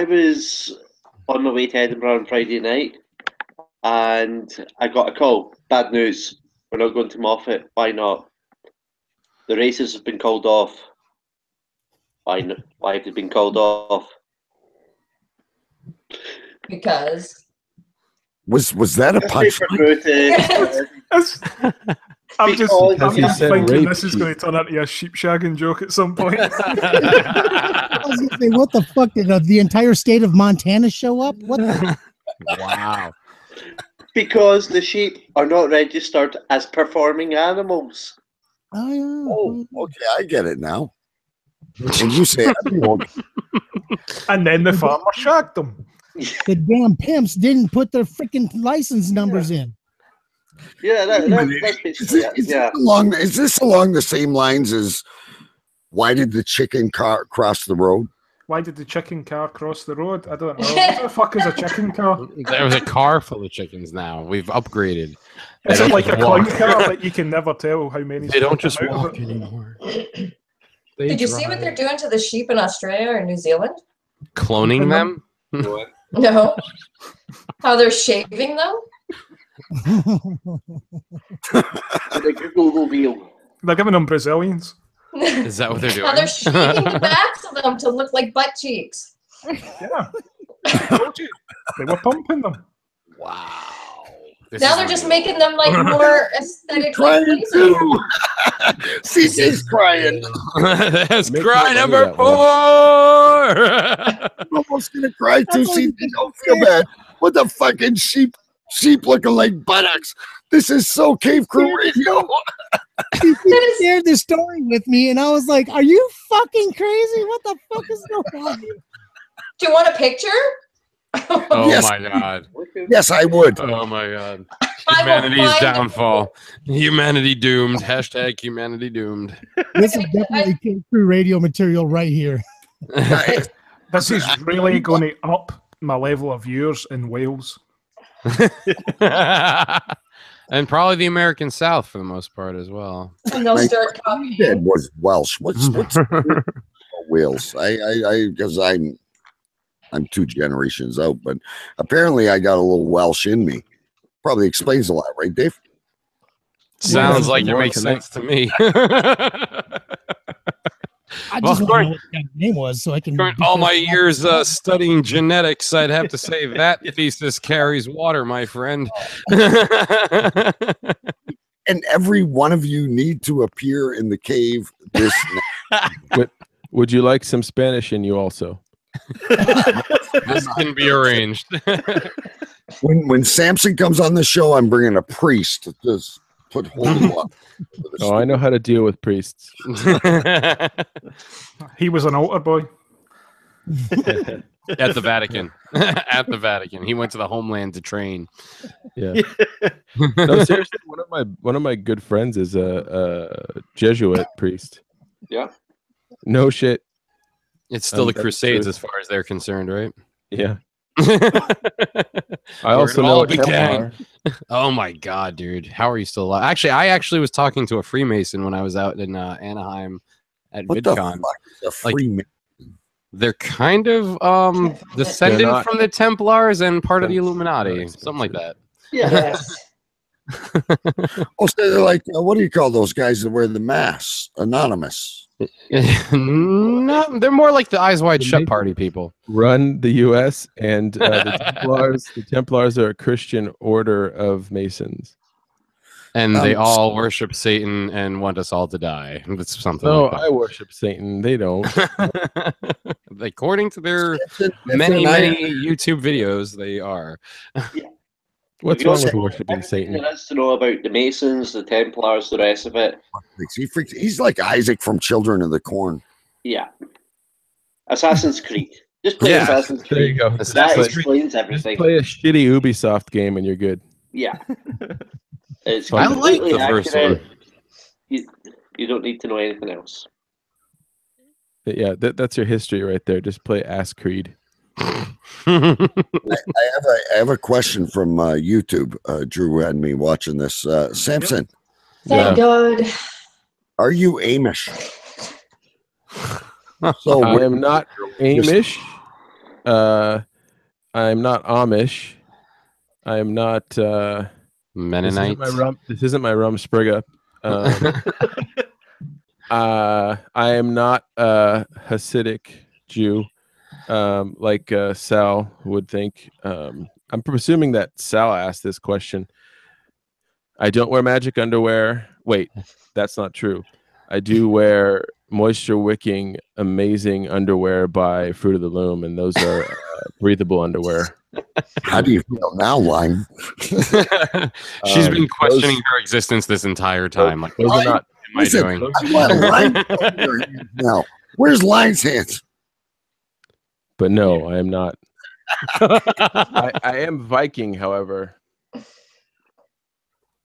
was on my way to Edinburgh on Friday night, and I got a call. Bad news. We're not going to Moffat. Why not? The races have been called off. Why have they been called off? Because Was that a punch? I'm just Because he said thinking rape this is sheep. going to turn into a sheep shagging joke at some point. I was gonna say, what the fuck did the entire state of Montana show up? What? The? Wow. Because the sheep are not registered as performing animals. Oh yeah. Oh, okay, I get it now. And you say everyone. And then the farmer shagged them. The damn pimps didn't put their freaking license numbers in. Yeah, that's basically it. Yeah. Is this along the same lines as why did the chicken car cross the road? Why did the chicken car cross the road? I don't know. What the fuck is a chicken car? There was a car full of chickens now. We've upgraded. Is They it don't like a just clown walk. car that you can never tell how many? They don't just come out of walk it? anymore. did you see what they're doing to the sheep in Australia or New Zealand? Cloning them? No. How they're shaving them? The Google reveal. They're giving them Brazilians. Is that what they're doing? How they're shaving the backs of them to look like butt cheeks. Yeah. I told you. They were pumping them. Wow. Now they're just making them like more aesthetically Crying pleasing. too. CJ's crying. That's Make cry me number wonder 4. I'm almost gonna cry too. That's what CJ, you don't feel bad. What the fucking sheep looking like buttocks? This is so Cave Crew Radio. He shared this story with me, and I was like, "Are you fucking crazy? What the fuck is going on?" Do you want a picture? Oh Yes. my god. Yes, I would. Oh my god. I will Humanity's find- downfall. Humanity doomed. Hashtag humanity doomed. This is definitely Cave Crew Radio material right here. This is really going to up my level of viewers in Wales. And probably the American South for the most part as well. And they'll My start copying. dad was Welsh. What's Wales? I because I'm 2 generations out, but apparently I got a little Welsh in me. Probably explains a lot, right, Dave? Sounds Yeah, like it more makes sense to me. I Well, just want to know what the guy's name was, so I can. During all my years studying genetics, I'd have to say that thesis carries water, my friend. And every one of you need to appear in the cave this Would you like some Spanish in you also? This can be arranged. when Samson comes on the show, I'm bringing a priest to just put holy water. Oh, I know how to deal with priests. He was an altar boy. At the Vatican. At the Vatican. He went to the homeland to train. Yeah. No, seriously, one of my good friends is a Jesuit priest. Yeah. No shit. It's still the That's Crusades true. as far as they're concerned, right? Yeah. I I also know a we can. Templar. Oh my god, dude. How are you still alive? Actually, I was talking to a Freemason when I was out in Anaheim at What the VidCon. fuck is a Like, free They're kind of descendant They're not- from the Templars and part of the That's Illuminati, very something like that. Yes. Oh, so they're like, what do you call those guys that wear the masks? Anonymous. No, they're more like the Eyes Wide The Shut main- party people. Run the U.S. and the Templars. The Templars are a Christian order of Masons. And they Um, all worship Satan and want us all to die. It's something No, like I worship Satan. They don't. that. According to their That's many, an many YouTube videos, they are. What's You wrong also with know worshiping everything Satan? there is to know about the Masons, the Templars, the rest of it. He's like Isaac from Children of the Corn. Yeah. Assassin's Creed. Just play Yeah, Assassin's there you Creed. go. That Assassin's Creed. explains Just everything. play a shitty Ubisoft game and you're good. Yeah. It's I like completely the first accurate. one. You don't need to know anything else. Yeah, that's your history right there. Just play Ass Creed. I have a question from YouTube. Drew had me watching this. Samson, Thank God. are you Amish? So I am not Amish. I'm not Amish. I am not Mennonite. This isn't my Rumspringa. I am not a Hasidic Jew, like Sal would think. I'm presuming that Sal asked this question. I don't wear magic underwear. Wait, that's not true. I do wear moisture wicking amazing underwear by Fruit of the Loom, and those are breathable underwear. How do you feel now, Lime? She's been questioning her existence this entire time. Like, those are not. what am I doing? I want a Lime in your hands now. Where's Lime's hands? But no, I am not. I am Viking, however.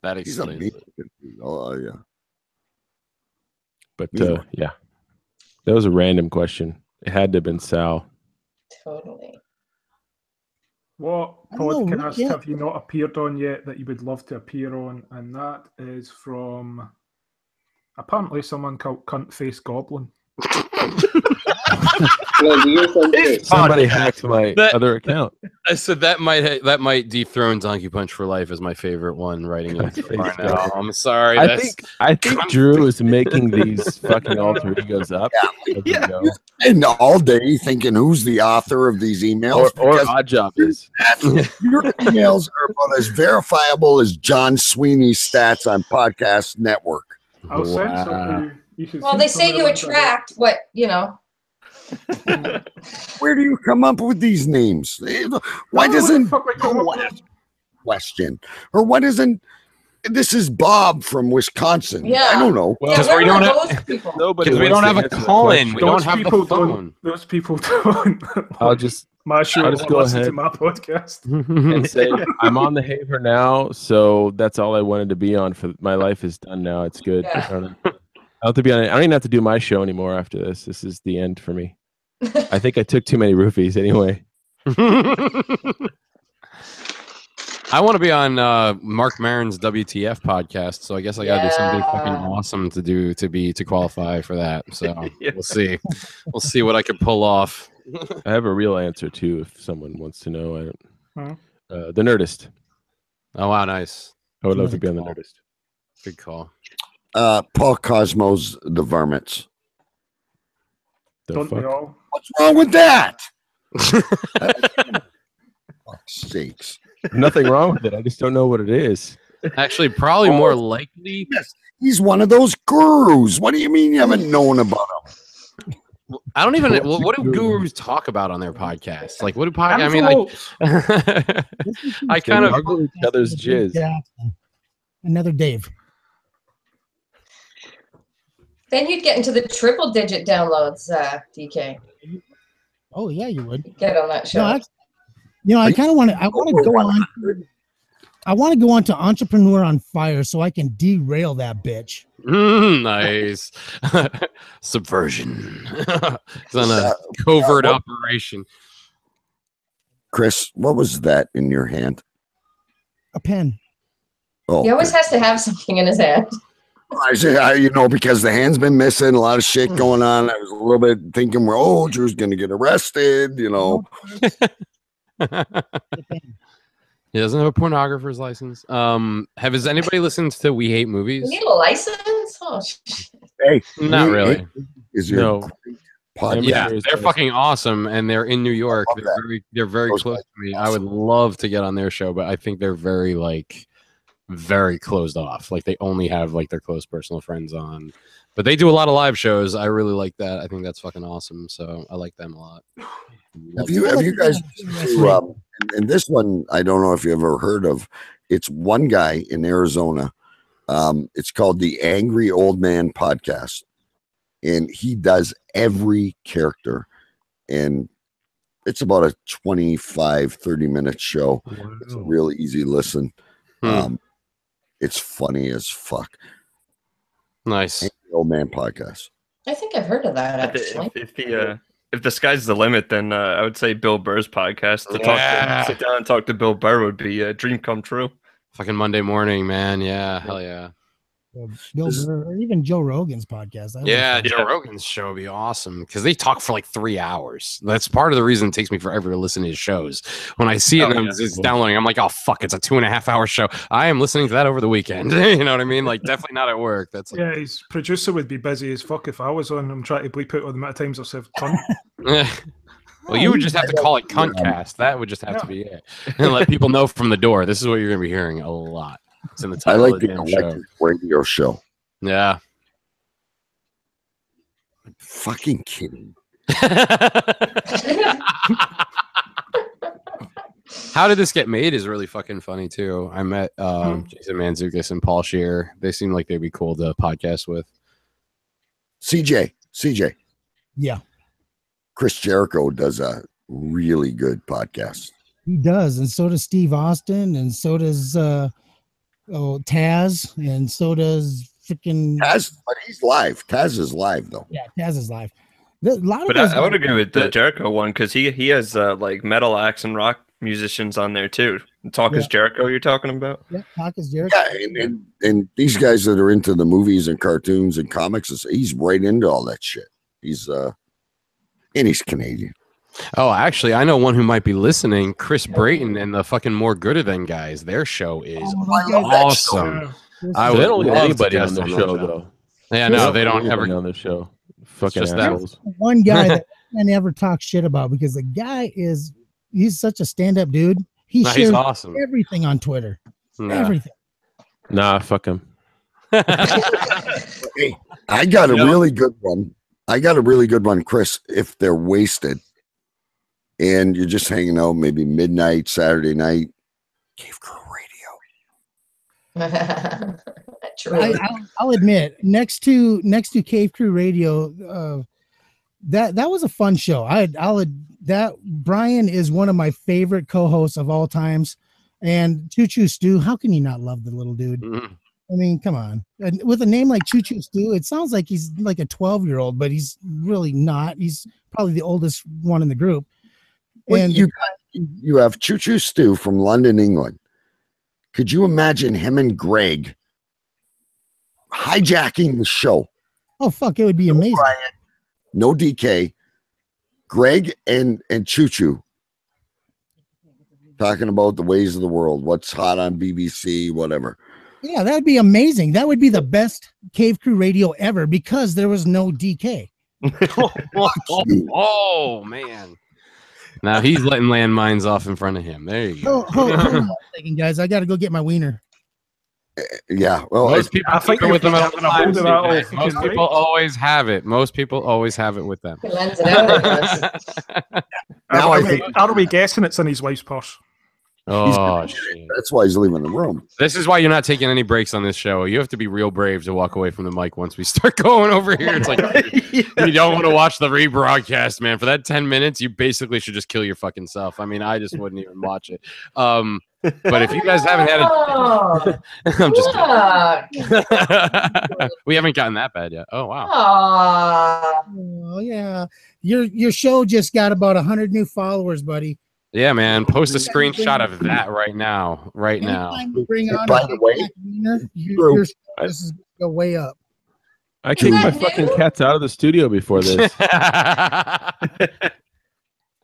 That He's a explains it. Oh yeah. But yeah, that was a random question. It had to have been Sal. Totally. What I don't know, podcast yeah. have you not appeared on yet that you would love to appear on? And that is from apparently someone called Cunt Face Goblin. Somebody hacked my other account. I said that might dethrone Donkey Punch for Life as my favorite one. Writing it right now. I'm sorry. I think Drew is making these fucking alter egos up. Yeah. And all day thinking who's the author of these emails. Or Odd Job is. Your emails are about as verifiable as John Sweeney's stats on Podcast Network. I'll send something. You should Well, see they some say of you the ones I got. attract what, you know. Where do you come up with these names? Why doesn't question? Or why doesn't this is Bob from Wisconsin? Yeah. I don't know. Because where we don't are have those people? Nobody we don't wants have to a answer the call-in. question. We don't have the phone. Those people don't. I'll just my show. I'll just go listen ahead. to my podcast. and say I'm on the Haver now, so that's all I wanted to be on. For my life is done now. It's good. Yeah. I don't have to be on it. I don't even have to do my show anymore after this. This is the end for me. I think I took too many roofies anyway. I want to be on Mark Maron's WTF podcast, so I guess I gotta do something fucking awesome to qualify for that. So we'll see. We'll see what I can pull off. I have a real answer too, if someone wants to know. I don't. The Nerdist. Oh wow, nice. I would love to be on the Nerdist. Good call. Paul Cosmo's The Varmints. Don't we all? What's wrong with that? Fuck's sakes. Nothing wrong with it. I just don't know what it is. Actually, probably more likely. Yes, he's one of those gurus. What do you mean you haven't known about him? I don't even. What do gurus talk about on their podcasts? Like, what do podcasts? I mean, I kind of each other's jizz. Yeah. Another Dave. Then you'd get into the triple digit downloads, DK. Oh yeah, you would get on that show. I kind of want to. I want to go on. I want to go on to Entrepreneur on Fire so I can derail that bitch. Nice. Subversion. It's on a covert operation. Chris, what was that in your hand? A pen. Oh, He always has to have something in his hand. I said, because the hand's been missing, a lot of shit going on. I was a little bit thinking, Drew's going to get arrested, He doesn't have a pornographer's license. Has anybody listened to We Hate Movies? You need a license? Oh, hey, not really. Is your podcast? Yeah, they're fucking awesome, and they're in New York. They're very close to me. Awesome. I would love to get on their show, but I think they're very closed off. Like they only have like their close personal friends on, but they do a lot of live shows. I really like that. I think that's fucking awesome. So I like them a lot. Have you guys and this one I don't know if you ever heard of. It's one guy in Arizona. It's called the Angry Old Man Podcast, and he does every character, and it's about a 25, 30-minute show. It's a real easy listen. It's funny as fuck. Nice. The Old Man Podcast. I think I've heard of that actually. If the sky's the limit, then I would say Bill Burr's podcast. Sit down and talk to Bill Burr would be a dream come true. Fucking Monday morning, man. Yeah, hell yeah. Bill Burr, or even Joe Rogan's podcast. Joe Rogan's show would be awesome because they talk for like 3 hours. That's part of the reason it takes me forever to listen to his shows. When I see it and it's downloading, I'm like, oh fuck, it's a 2.5-hour show. I am listening to that over the weekend. You know what I mean? Like, definitely not at work. That's like, his producer would be busy as fuck if I was on. I'm trying to bleep out all the amount of times I've said cunt. Well, you would just have to call it Cuntcast. That would just have to be it, and let people know from the door. This is what you're going to be hearing a lot. It's in the title. I like the electric radio show. Yeah. Fucking kidding. How did this get made is really fucking funny too. I met Jason Mantzoukas and Paul Scheer. They seem like they'd be cool to podcast with. CJ. Yeah. Chris Jericho does a really good podcast. He does, and so does Steve Austin, and so does Taz, and so does freaking Taz. But he's live. Taz is live though. Yeah, Taz is live. But I would agree with the Jericho one because he has like metal acts and rock musicians on there too. Talk is Jericho you're talking about? Yeah, Talk is Jericho. Yeah, and these guys that are into the movies and cartoons and comics, he's right into all that shit. And he's Canadian. Oh, actually, I know one who might be listening. Chris Brayton and the fucking More Gooder Than guys. Their show is awesome. I would don't get anybody on the show though. Yeah, no, they don't ever on the show. Fucking assholes. One guy that I never talk shit about because the guy he's such a stand-up dude. He's awesome. Everything on Twitter. Everything. Nah, fuck him. Hey, I got a really good one. Chris. If they're wasted and you're just hanging out, maybe midnight, Saturday night, Cave Crew Radio. I'll admit, next to Cave Crew Radio, that was a fun show. Brian is one of my favorite co-hosts of all times, and Choo Choo Stew. How can you not love the little dude? Mm-hmm. I mean, come on. And with a name like Choo Choo Stew, it sounds like he's like a 12-year-old, but he's really not. He's probably the oldest one in the group. Well, and you have Choo Choo Stew from London, England. Could you imagine him and Greg hijacking the show? Oh, fuck. It would be amazing. Brian, no DK. Greg and Choo Choo talking about the ways of the world, what's hot on BBC, whatever. Yeah, that'd be amazing. That would be the best Cave Crew Radio ever because there was no DK. Oh, man. Now he's letting landmines off in front of him. There you go. Hold on a second, guys. I got to go get my wiener. Yeah. Well, most people with them at most people always have it. Most people always have it with them. Now are we guessing it's in his wife's purse? Oh, shit. That's why he's leaving the room. This is why you're not taking any breaks on this show. You have to be real brave to walk away from the mic once we start going over here. It's like you don't want to watch the rebroadcast, man. For that 10 minutes, you basically should just kill your fucking self. I mean, I just wouldn't even watch it. But if you guys haven't had it, I'm just kidding. We haven't gotten that bad yet. Oh wow. Oh yeah, your show just got about 100 new followers, buddy. Yeah, man. Post a screenshot of that right now. Right now. Bring on by the way, your this is go way up. I kicked my fucking cats out of the studio before this.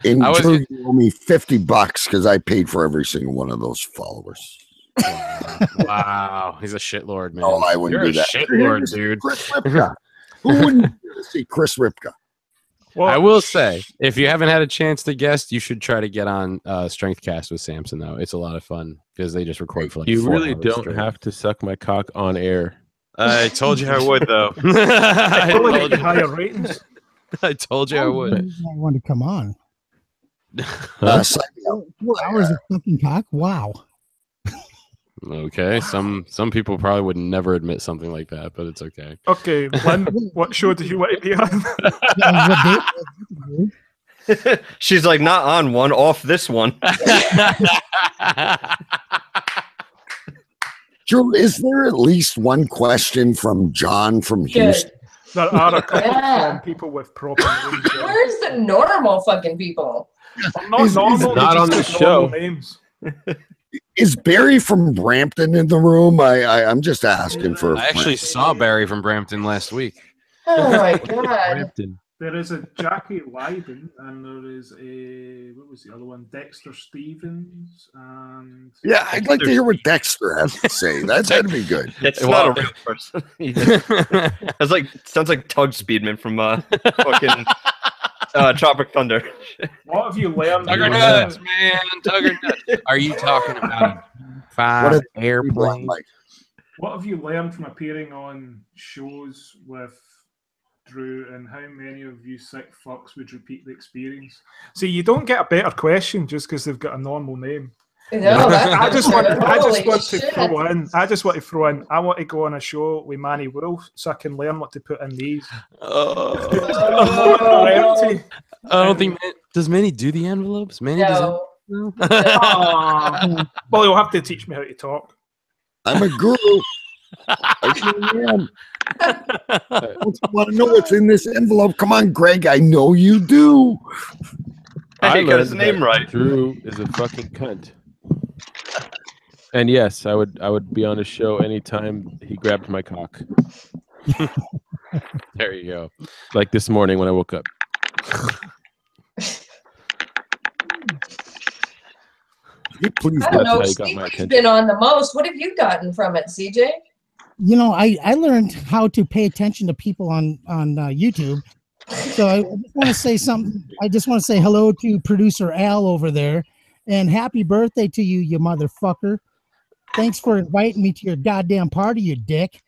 And you owe me $50 because I paid for every single one of those followers. Wow, he's a shitlord, man. Oh, I wouldn't do that. Shitlord, dude. Chris Ripka. Who wouldn't see Chris Ripka? Well, I will say, if you haven't had a chance to guest, you should try to get on Strengthcast with Samson, though. It's a lot of fun because they just record for like you 4 really hours don't straight. have to suck my cock on air. I told you I would, though. I told you higher ratings. I told you I would. I want to come on. 4 hours of fucking cock? Wow. Okay, some people probably would never admit something like that, but it's okay. Okay, Lynn, what show did you want to be on? She's like, not on one, off this one. Drew, is there at least one question from John from Houston? There are a couple Yeah. from people with proper names. Where's the normal fucking people? Not normal, not they on just the got normal show. names. Is Barry from Brampton in the room? I'm just asking for a I actually friend. saw Barry from Brampton last week. Oh my god. Brampton. There is a Jackie Leiden, and there is a, what was the other one? Dexter Stevens, and Yeah, I'd like to hear what Dexter has to say. That'd be good. It's Well- not a real person. It's like sounds like Tug Speedman from fucking Tropic Thunder. what have you learned? Tugger nuts, man. Tugger nuts. Are you talking about a What five if- airplane? Like, What have you learned from appearing on shows with Drew, and how many of you sick fucks would repeat the experience? See, you don't get a better question just because they've got a normal name. No, that's I just want Holy to shit. throw in. I just want to throw in. I want to go on a show with Manny Wolf so I can learn what to put in these. I don't think. Does Manny do the envelopes? Manny No. Aw. Well, you'll have to teach me how to talk. I'm a guru. I really am. Don't you want to know what's in this envelope? Come on, Greg. I know you do. Hey, he got his learned name that right. Drew is a fucking cunt. And yes, I would be on his show anytime he grabbed my cock. There you go. Like this morning when I woke up. Please, I don't know. how you got my Stevie's attention. been on the most. What have you gotten from it, CJ? You know, I learned how to pay attention to people on YouTube. So I just want to say something. I just want to say hello to producer Al over there, and happy birthday to you, you motherfucker. Thanks for inviting me to your goddamn party, you dick.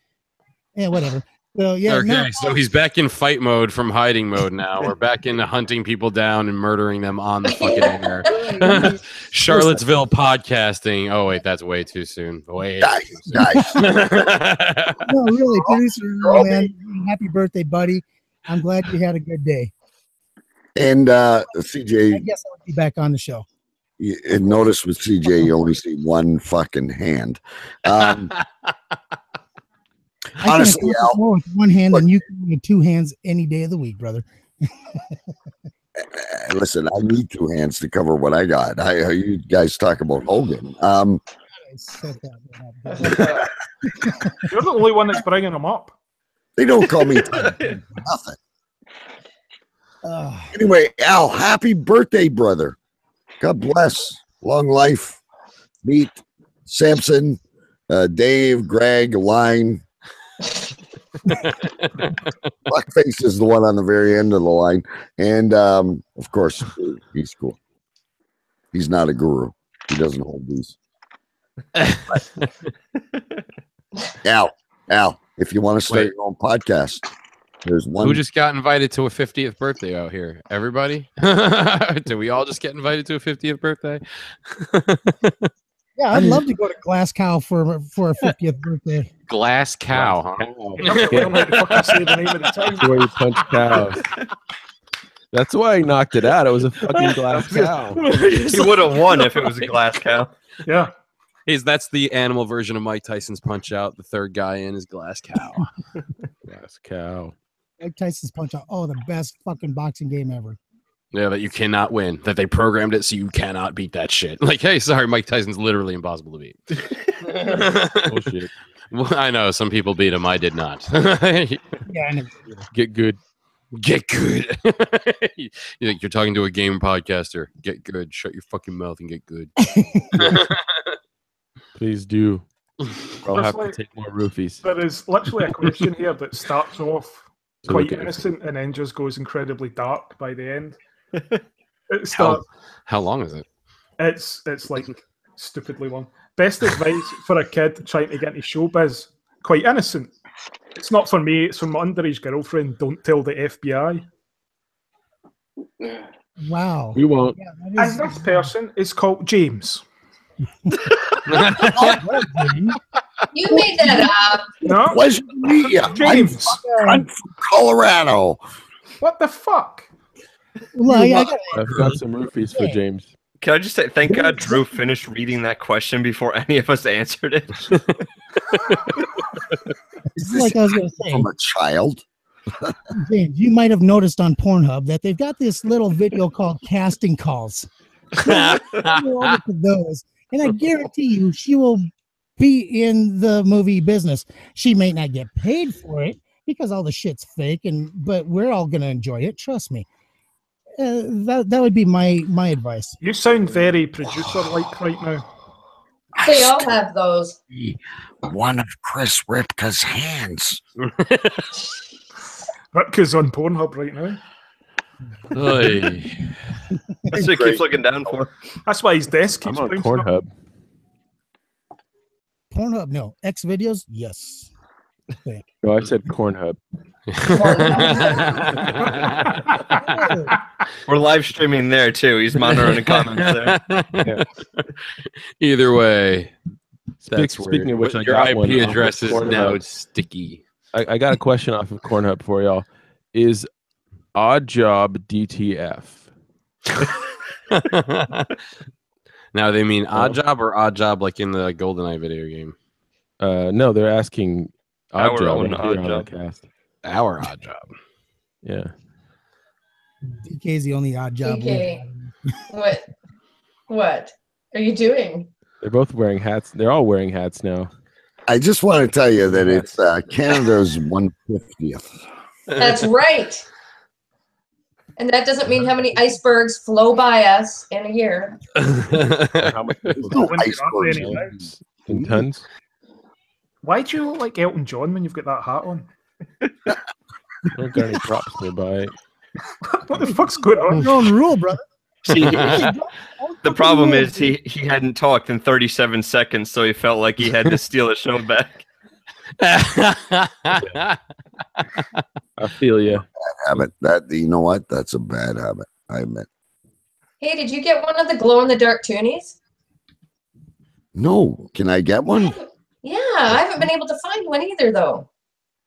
Yeah, whatever. So yeah, Okay, no, so he's back in fight mode from hiding mode now. We're back into hunting people down and murdering them on the fucking air. Charlottesville podcasting. Oh wait, that's way too soon. Way too soon. Guys, no, really, producer Al, man. Happy birthday, buddy. I'm glad you had a good day. and I CJ, guess I'll be back on the show. you notice with CJ, you only see one fucking hand. I Honestly, can Al, more with one hand than you can with two hands any day of the week, brother. listen, I need two hands to cover what I got. You guys talk about Hogan. I said that. You're the only one that's bringing them up. They don't call me nothing. Uh, Anyway, Al, happy birthday, brother. God bless. Long life. Meet Samson, Dave, Greg, Line. Blackface is the one on the very end of the line. And of course, he's cool. He's not a guru. He doesn't hold these. Al, if you want to start Wait. your own podcast, there's one. Who just got invited to a 50th birthday out here? Everybody? Did we all just get invited to a 50th birthday? yeah, I'd love to go to Glass Cow for a 50th birthday. Glass cow, huh? I'm like, fucking say the name of the town. Where you punch cows. That's why I knocked it out. It was a fucking glass cow. He would have won if it was a glass cow. Yeah. That's the animal version of Mike Tyson's Punch Out. The third guy in is Glass Cow. Glass cow. Mike Tyson's Punch Out. Oh, the best fucking boxing game ever. Yeah, that you cannot win. That they programmed it so you cannot beat that shit. Like, hey, sorry, Mike Tyson's literally impossible to beat. Bullshit. Well, I know some people beat him. I did not. Yeah, I know. Get good. Get good. You're talking to a game podcaster. Get good. Shut your fucking mouth and get good. Please do. I'll have to Personally, take more roofies. There is literally a question here that starts off So quite we can- innocent and then just goes incredibly dark by the end. It starts. How long is it? It's like stupidly long. Best advice for a kid trying to get into showbiz. Quite innocent. It's not for me. It's from my underage girlfriend. Don't tell the FBI. Wow. We won't. Yeah, And that this person is called James. You made that up. No, Pleasure to meet you. James. I'm from Colorado. What the fuck? Well, I got I've got some roofies for James. Can I just say, thank God Drew finished reading that question before any of us answered it. like I was going to say, From a child. James, you might have noticed on Pornhub that they've got this little video called casting calls. Go over to those, and I guarantee you she will be in the movie business. She may not get paid for it because all the shit's fake, but we're all going to enjoy it. Trust me. That would be my advice. You sound very producer-like right now. They all have those. One of Chris Ripka's hands. Ripka's on Pornhub right now. That's what he keeps looking down for. That's why his desk keeps I'm on bouncing up. Pornhub. Pornhub, no. X videos, yes. Okay. No, I said Cornhub. We're live streaming there too. He's monitoring the comments there. Either way, Speaking of which, I your got IP one off of address is Pornhub. now sticky. I got a question off of Cornhub for y'all. Is Odd Job DTF? Now they mean Odd Job or Odd Job like in the GoldenEye video game? No, they're asking Odd Our Job. own here Odd on the Job. cast. Our Odd Job. Yeah. DK's the only odd job. DK. What are you doing? They're both wearing hats. They're all wearing hats now. I just want to tell you that it's Canada's 150th. That's right. And that doesn't mean how many icebergs flow by us in a year. How much No Wouldn't be that icebergs. many now. in tons? Why do you look like Elton John when you've got that hat on? I don't got any props nearby. What the fuck's going on? Your own rule, brother. See, the problem is he hadn't talked in 37 seconds, so he felt like he had to steal his show back. I feel you. Habit. You know what? That's a bad habit. I admit. Hey, did you get one of the glow-in-the-dark toonies? No, can I get one? Yeah, I haven't been able to find one either, though.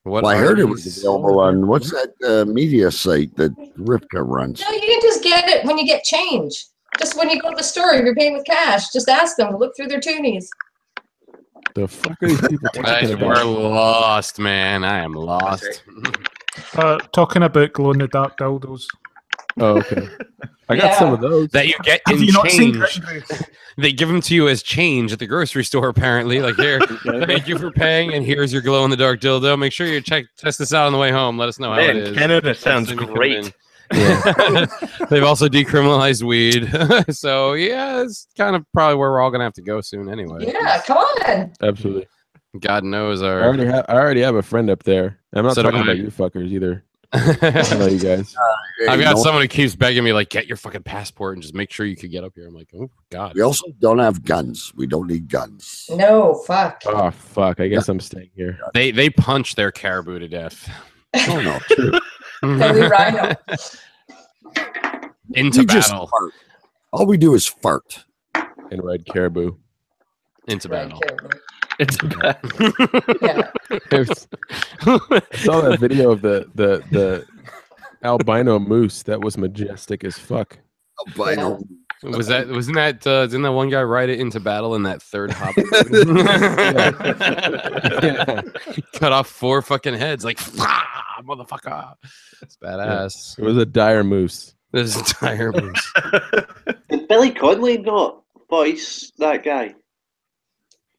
What Well, I are heard it these? was available on what's that media site that Ripka runs? No, you can just get it when you get change. Just when you go to the store, if you're paying with cash, just ask them to look through their toonies. The fuck are these people talking We're about? lost, man. I am lost. Talking about glow-in-the-dark dildos. Oh, okay. I got some of those. That you get Have in you not seen change. Grit and Grace? They give them to you as change at the grocery store, apparently. Like, here, thank you for paying, and here's your glow-in-the-dark dildo. Make sure you test this out on the way home. Let us know how Man, it is. Canada sounds Next time you come great. in. Yeah. They've also decriminalized weed. So, yeah, it's kind of probably where we're all going to have to go soon anyway. Yeah, come on. Absolutely. God knows I our... already have a friend up there. I'm not So do talking about I. you fuckers either. I know you guys. I've got no, someone who keeps begging me, like, get your fucking passport and just make sure you could get up here. I'm like, oh, God. we also don't have guns. We don't need guns. No, fuck. Oh fuck! I guess I'm staying here. They punch their caribou to death. Oh no, true. Baby rhino. Into We just battle. fart. All we do is fart. In red caribou. Into Red battle. caribou. It's bad. Yeah. I saw that video of the albino moose. That was majestic as fuck. Albino. Wasn't that didn't that one guy ride it into battle in that third Hobbit movie? Cut off 4 fucking heads, like motherfucker. It's badass. It was a dire moose. This entire moose. Did Billy Connolly not voice that guy?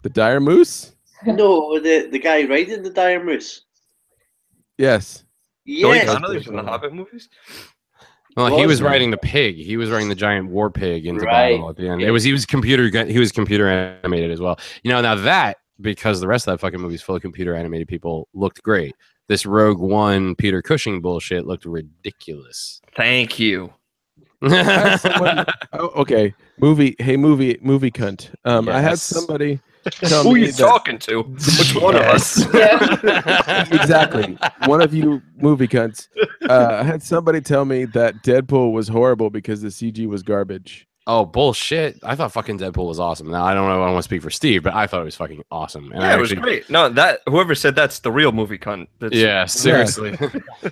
The dire moose? No, the guy riding the dire moose. Yes. Billy Yes. Connolly from the Hobbit movies? Well, he was Was he? riding the pig. He was riding the giant war pig into Right. battle at the end. He was computer animated as well. You know, now that, because the rest of that fucking movie's full of computer animated people, looked great. This Rogue One Peter Cushing bullshit looked ridiculous. Thank you. Okay. Movie cunt. I had Yes. somebody tell Who are me you that- talking to? Which one of us? Yeah. Exactly. One of you movie cunts. I had somebody tell me that Deadpool was horrible because the CG was garbage. Oh, bullshit. I thought fucking Deadpool was awesome. Now, I don't know. I don't want to speak for Steve, but I thought it was fucking awesome. And Yeah, it was great. No, that whoever said that's the real movie cunt. Yeah, seriously.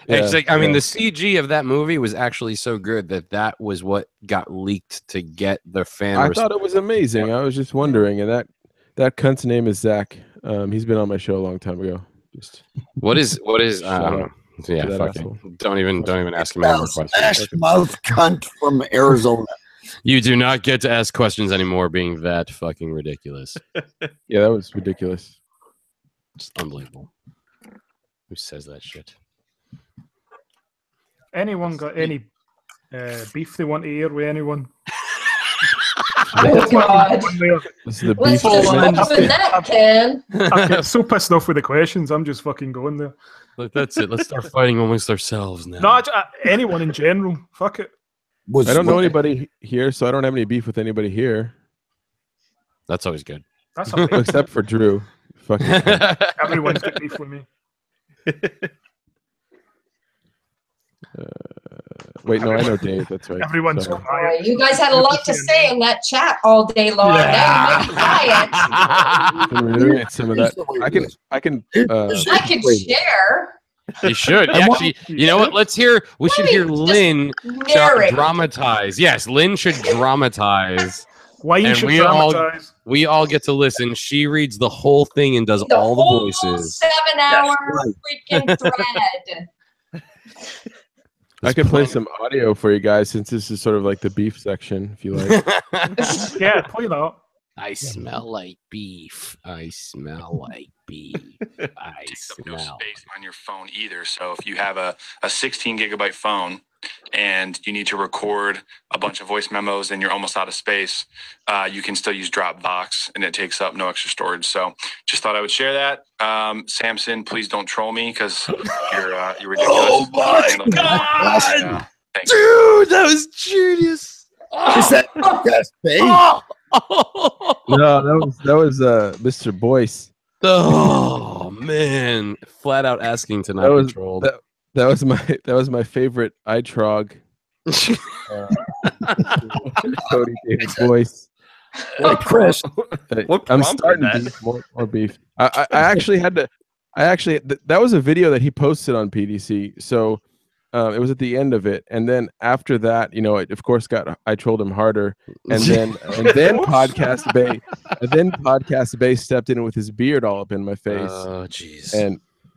It's like, I mean, yeah. the CG of that movie was actually so good that was what got leaked to get the fan. I thought it was amazing. I was just wondering, and that cunt's name is Zach. He's been on my show a long time ago. Just what is I don't know. Yeah, that fucking asshole. don't even ask him any more questions. Smash mouth cunt from Arizona. You do not get to ask questions anymore, being that fucking ridiculous. Yeah, that was ridiculous. It's unbelievable. Who says that shit? Anyone got any beef they want to air with anyone? Oh God! This is the Let's beef. just segment. open that can. I get so pissed off with the questions. I'm just fucking going there. Like, that's it. Let's start fighting amongst ourselves now. No, anyone in general. Fuck it. I don't know anybody here, so I don't have any beef with anybody here. That's always good. That's amazing. Except for Drew. Fucking Everyone's got beef with me. wait, no, I know Dave. That's right. Everyone's Sorry. quiet. You guys had a lot to say in that chat all day long. Now you may be quiet. Can we reiterate some of that? I can. I can share. You should. Actually, you know what? We should hear Lynn narrate. dramatize. Yes, Lynn should dramatize. Why you And should we all get to listen. She reads the whole thing and does all the whole voices. 7-hour freaking thread. I can play some audio for you guys since this is sort of like the beef section, if you like. Yeah, play that. I smell like beef. I smell like beef. I Takes up no smell. space on your phone either. So if you have a 16 gigabyte phone and you need to record a bunch of voice memos and you're almost out of space, you can still use Dropbox and it takes up no extra storage. So just thought I would share that. Samson, please don't troll me because you're ridiculous. Oh my God. God. Thanks. Dude, that was genius. Is that podcast face? No, that was Mr. Boyce. Oh man, flat out asking to not That was be trolled. that was my favorite iTrog. Cody David Boyce. Hey, Chris. I'm starting to beef more beef. I actually had to. That was a video that he posted on PDC. So it was at the end of it, and then after that, it of course I trolled him harder, and then Podcast Bay stepped in with his beard all up in my face. Oh jeez.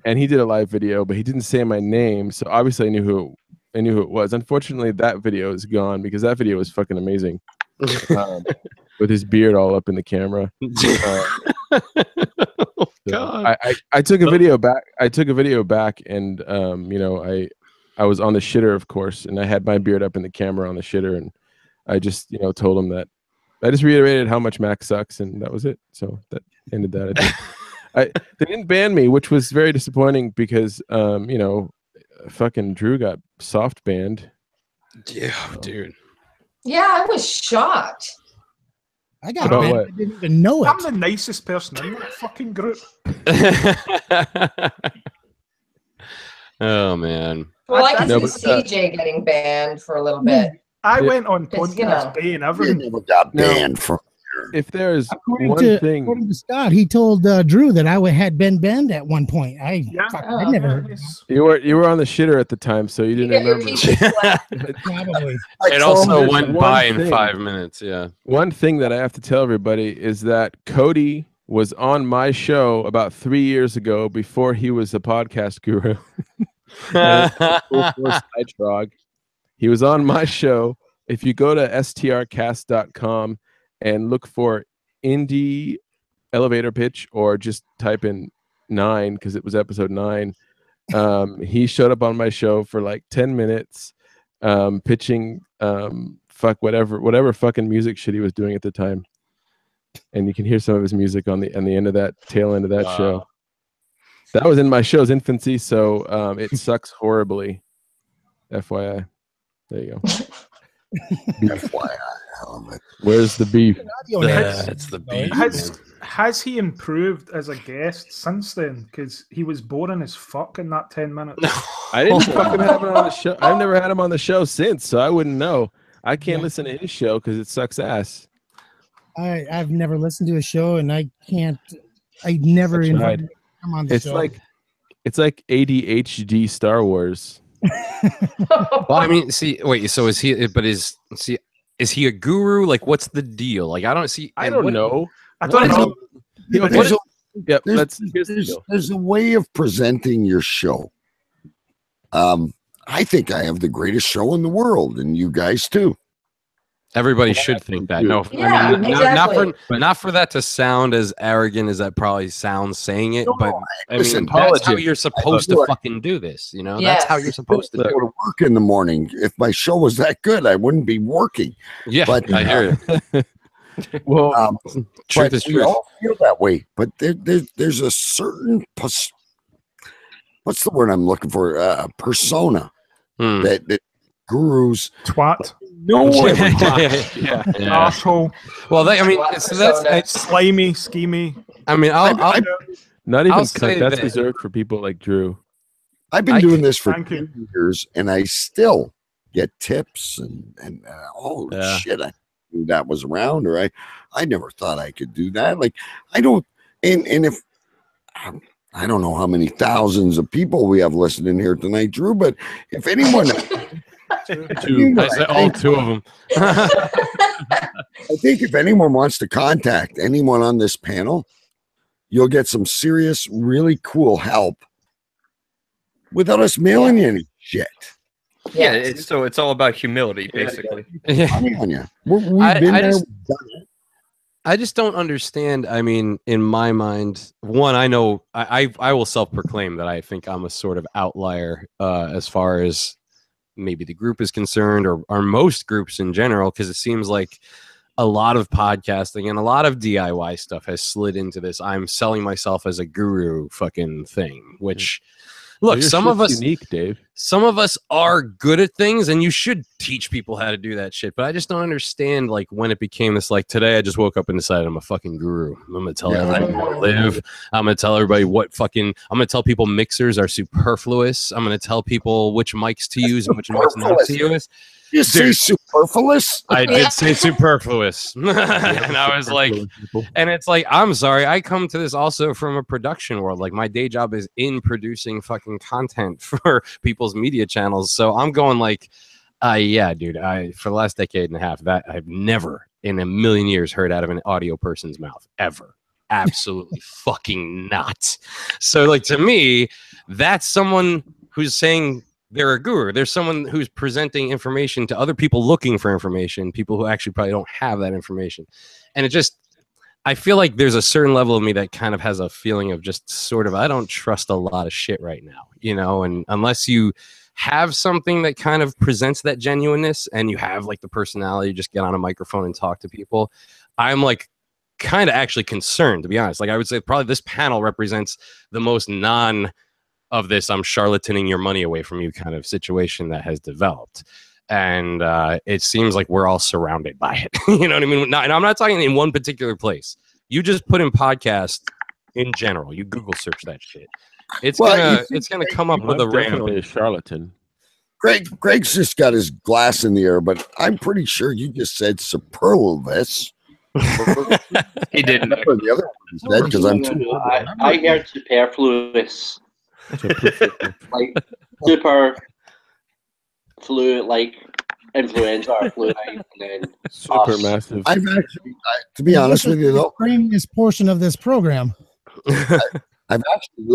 And he did a live video, but he didn't say my name, so obviously I knew who it was. Unfortunately, that video is gone because that video was fucking amazing. With his beard all up in the camera. God. I took a video back. And I was on the shitter, of course, and I had my beard up in the camera on the shitter, and I just told him that I just reiterated how much Mac sucks, and that was it. So that ended that. They didn't ban me, which was very disappointing because fucking Drew got soft banned. Yeah, dude. Yeah, I was shocked. I got About banned. what? I didn't even know it. I'm the nicest person in that fucking group. Oh man. Well, I can No, see but, CJ getting banned for a little bit. I Yeah. went on 'Cause, Podcast Bay and everything. Never got banned from. If there's According one to thing, Scott, he told Drew that I had been banned at one point. I never heard of that. you were on the shitter at the time, so you didn't get your remember. pieces left. Probably. It also there's went one by in thing. 5 minutes. Yeah. One thing that I have to tell everybody is that Cody was on my show about 3 years ago before he was a podcast guru. Full force iTrog. He was on my show. If you go to strcast.com and look for indie elevator pitch or just type in 9 because it was episode 9, he showed up on my show for like 10 minutes pitching whatever fucking music shit he was doing at the time, and you can hear some of his music on the end of that tail end of that show. That was in my show's infancy, so it sucks horribly. FYI. There you go. FYI. Where's the beef? That's the beef. Has he improved as a guest since then? Because he was boring as fuck in that 10 minutes. I didn't fucking have him on the show. I've never had him on the show since, so I wouldn't know. I can't listen to his show because it sucks ass. I've never listened to a show, and I can't. I never invited him to come on the show. It's like ADHD Star Wars. Well, I mean, see, wait. So is he? But is he a guru? Like, what's the deal? Like, I don't see. I don't know. I don't know. There's a way of presenting your show. I think I have the greatest show in the world, and you guys too. Everybody should think that. No, Yeah, I mean, exactly. not for that to sound as arrogant as that probably sounds saying it, but I listen, mean, that's how you're supposed to fucking do this. You know, that's how you're supposed to do go to work in the morning. If my show was that good, I wouldn't be working. Yeah, but I hear you. Well, truth is we truth. all feel that way, but there's a certain what's the word I'm looking for? Persona that gurus twat. No one. Yeah. Asshole. Well, I mean, so that's slimy, schemy. I mean, I'll not even I'll say that's that- reserved for people like Drew. I've been doing this for Thank you. 2 years, and I still get tips and holy shit, I knew that was around, or I never thought I could do that. Like I don't, and if I don't know how many thousands of people we have listening here tonight, Drew, but if anyone. I said all two of them. I think if anyone wants to contact anyone on this panel, you'll get some serious, really cool help without us mailing you any shit. Yeah, it's all about humility, basically. Money on you. We've been there. We've done it. I just don't understand. I mean, in my mind, one, I know I will self-proclaim that I think I'm a sort of outlier as far as maybe the group is concerned, or most groups in general, because it seems like a lot of podcasting and a lot of DIY stuff has slid into this I'm selling myself as a guru fucking thing, which look, some of us unique, Dave. Some of us are good at things, and you should teach people how to do that shit. But I just don't understand, like, when it became this, like, today I just woke up and decided I'm a fucking guru. I'm gonna tell everybody how to live. I'm gonna tell everybody I'm gonna tell people mixers are superfluous. I'm gonna tell people which mics to use and which mics not to use. You say superfluous? I did say superfluous. And I was like, and it's like, I'm sorry, I come to this also from a production world. Like, my day job is in producing fucking content for people's media channels. So I'm going like, yeah, dude, for the last decade and a half, that I've never in a million years heard out of an audio person's mouth ever. Absolutely fucking not. So, like, to me, that's someone who's saying they're a guru. There's someone who's presenting information to other people looking for information, people who actually probably don't have that information. And it just, I feel like there's a certain level of me that kind of has a feeling of just sort of, I don't trust a lot of shit right now, you know, and unless you have something that kind of presents that genuineness and you have like the personality, just get on a microphone and talk to people. I'm like kind of actually concerned, to be honest. Like, I would say probably this panel represents the most of this I'm charlataning your money away from you kind of situation that has developed. And it seems like we're all surrounded by it. You know what I mean? And I'm not talking in one particular place. You just put in podcast in general. You Google search that shit. It's gonna come up with a definitely a charlatan. Greg's just got his glass in the air, but I'm pretty sure you just said superfluous. He didn't. The other one said, because I'm too. I heard superfluous. Like super flu, like influenza or flu, and then super massive. I've actually, to be honest with you, though, this portion of this program. I've actually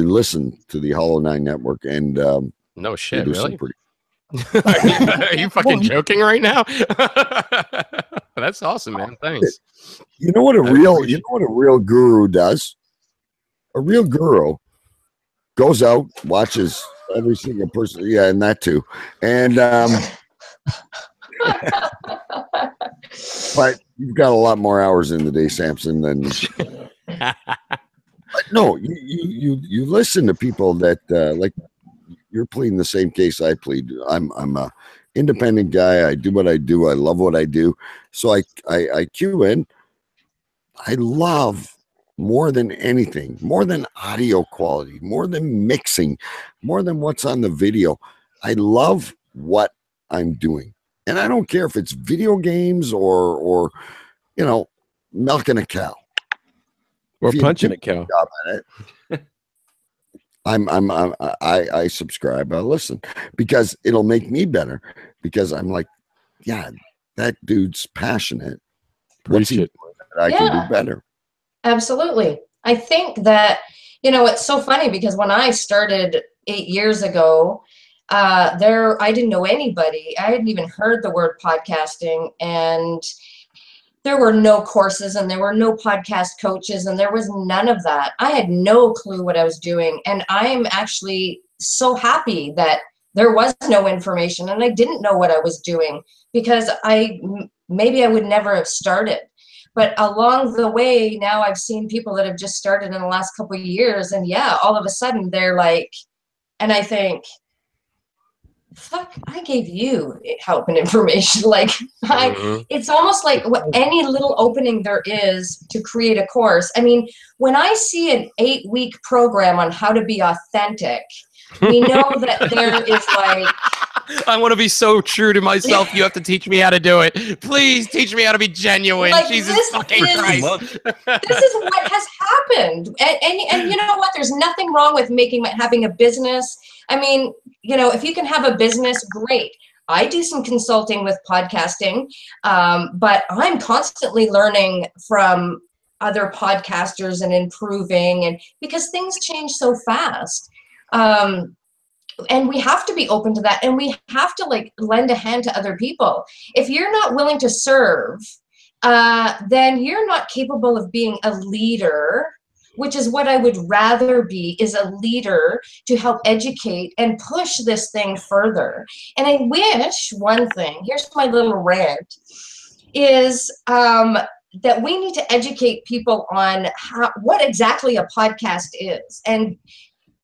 listened to the Hollow 9 Network, and no shit, really? Are you fucking joking right now? That's awesome, man. Thanks. You know what a real guru does? A real guru goes out, watches every single person. Yeah, and that too. And but you've got a lot more hours in the day, Samson, than. But no, you listen to people that like you're pleading the same case I plead. I'm a independent guy. I do what I do. I love what I do. So I cue in. I love more than anything, more than audio quality, more than mixing, more than what's on the video. I love what I'm doing. And I don't care if it's video games or you know, milking a cow Or If you punching do a cow. job at it, I subscribe. I listen because it'll make me better. Because I'm like, yeah, that dude's passionate. What's he Preach it. doing that I can do better? Absolutely. I think that, you know, it's so funny because when I started 8 years ago, I didn't know anybody. I hadn't even heard the word podcasting, and there were no courses and there were no podcast coaches and there was none of that. I had no clue what I was doing. And I'm actually so happy that there was no information and I didn't know what I was doing, because maybe I would never have started. But along the way, now I've seen people that have just started in the last couple of years, and yeah, all of a sudden they're like, and I think, fuck, I gave you help and information. Like, it's almost like any little opening there is to create a course. I mean, when I see an 8-week program on how to be authentic, we know that there is like, I want to be so true to myself. You have to teach me how to do it. Please teach me how to be genuine. like, Jesus fucking Christ. This is what has happened. And you know what? There's nothing wrong with having a business. I mean, you know, if you can have a business, great. I do some consulting with podcasting, but I'm constantly learning from other podcasters and improving, and because things change so fast. And we have to be open to that, and we have to like lend a hand to other people. If you're not willing to serve, then you're not capable of being a leader, which is what I would rather be, is a leader to help educate and push this thing further. And I wish one thing, here's my little rant, is that we need to educate people on what exactly a podcast is,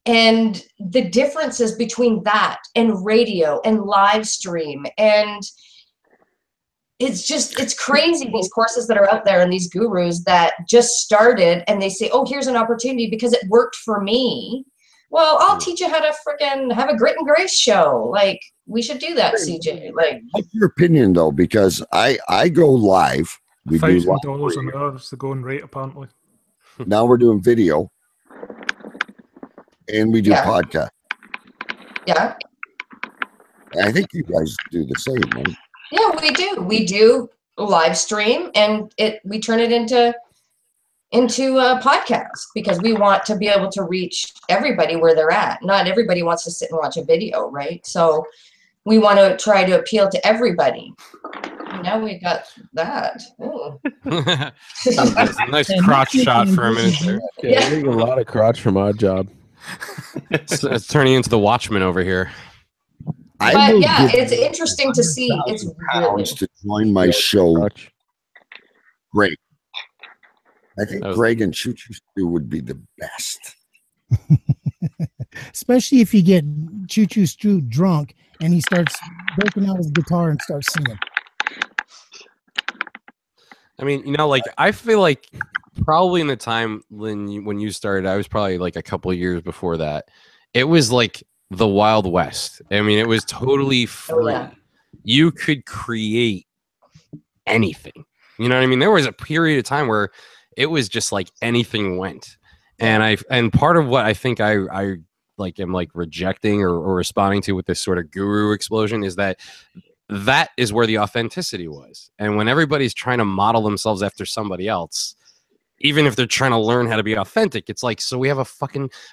and the differences between that and radio and live stream. And it's crazy, these courses that are out there and these gurus that just started and they say, oh, here's an opportunity because it worked for me. Well, I'll teach you how to freaking have a Grit and Grace show. Like, we should do that, CJ. Like, What's your opinion though? Because I go live. We do live $1,000 an hour is the going rate, apparently. Now we're doing video. And we do podcast. Yeah. I think you guys do the same, right? Yeah, we do. We do live stream, and we turn it into a podcast because we want to be able to reach everybody where they're at. Not everybody wants to sit and watch a video, right? So we want to try to appeal to everybody. Now we got that. Nice crotch shot for a minute there. Yeah, we're getting a lot of crotch from our job. It's turning into the Watchmen over here. But yeah, it's interesting to see. It's really to join my show. Great. I think Greg and Choo Choo Stew would be the best. Especially if you get Choo Choo Stew drunk and he starts breaking out his guitar and starts singing. I mean, you know, like, I feel like probably in the time when you started, I was probably like a couple of years before that. It was like the Wild West. I mean, it was totally free. Oh, yeah. You could create anything. You know what I mean? There was a period of time where it was just like anything went. And part of what I think I like am like rejecting or responding to with this sort of guru explosion is that is where the authenticity was. And when everybody's trying to model themselves after somebody else, even if they're trying to learn how to be authentic, it's like, so we have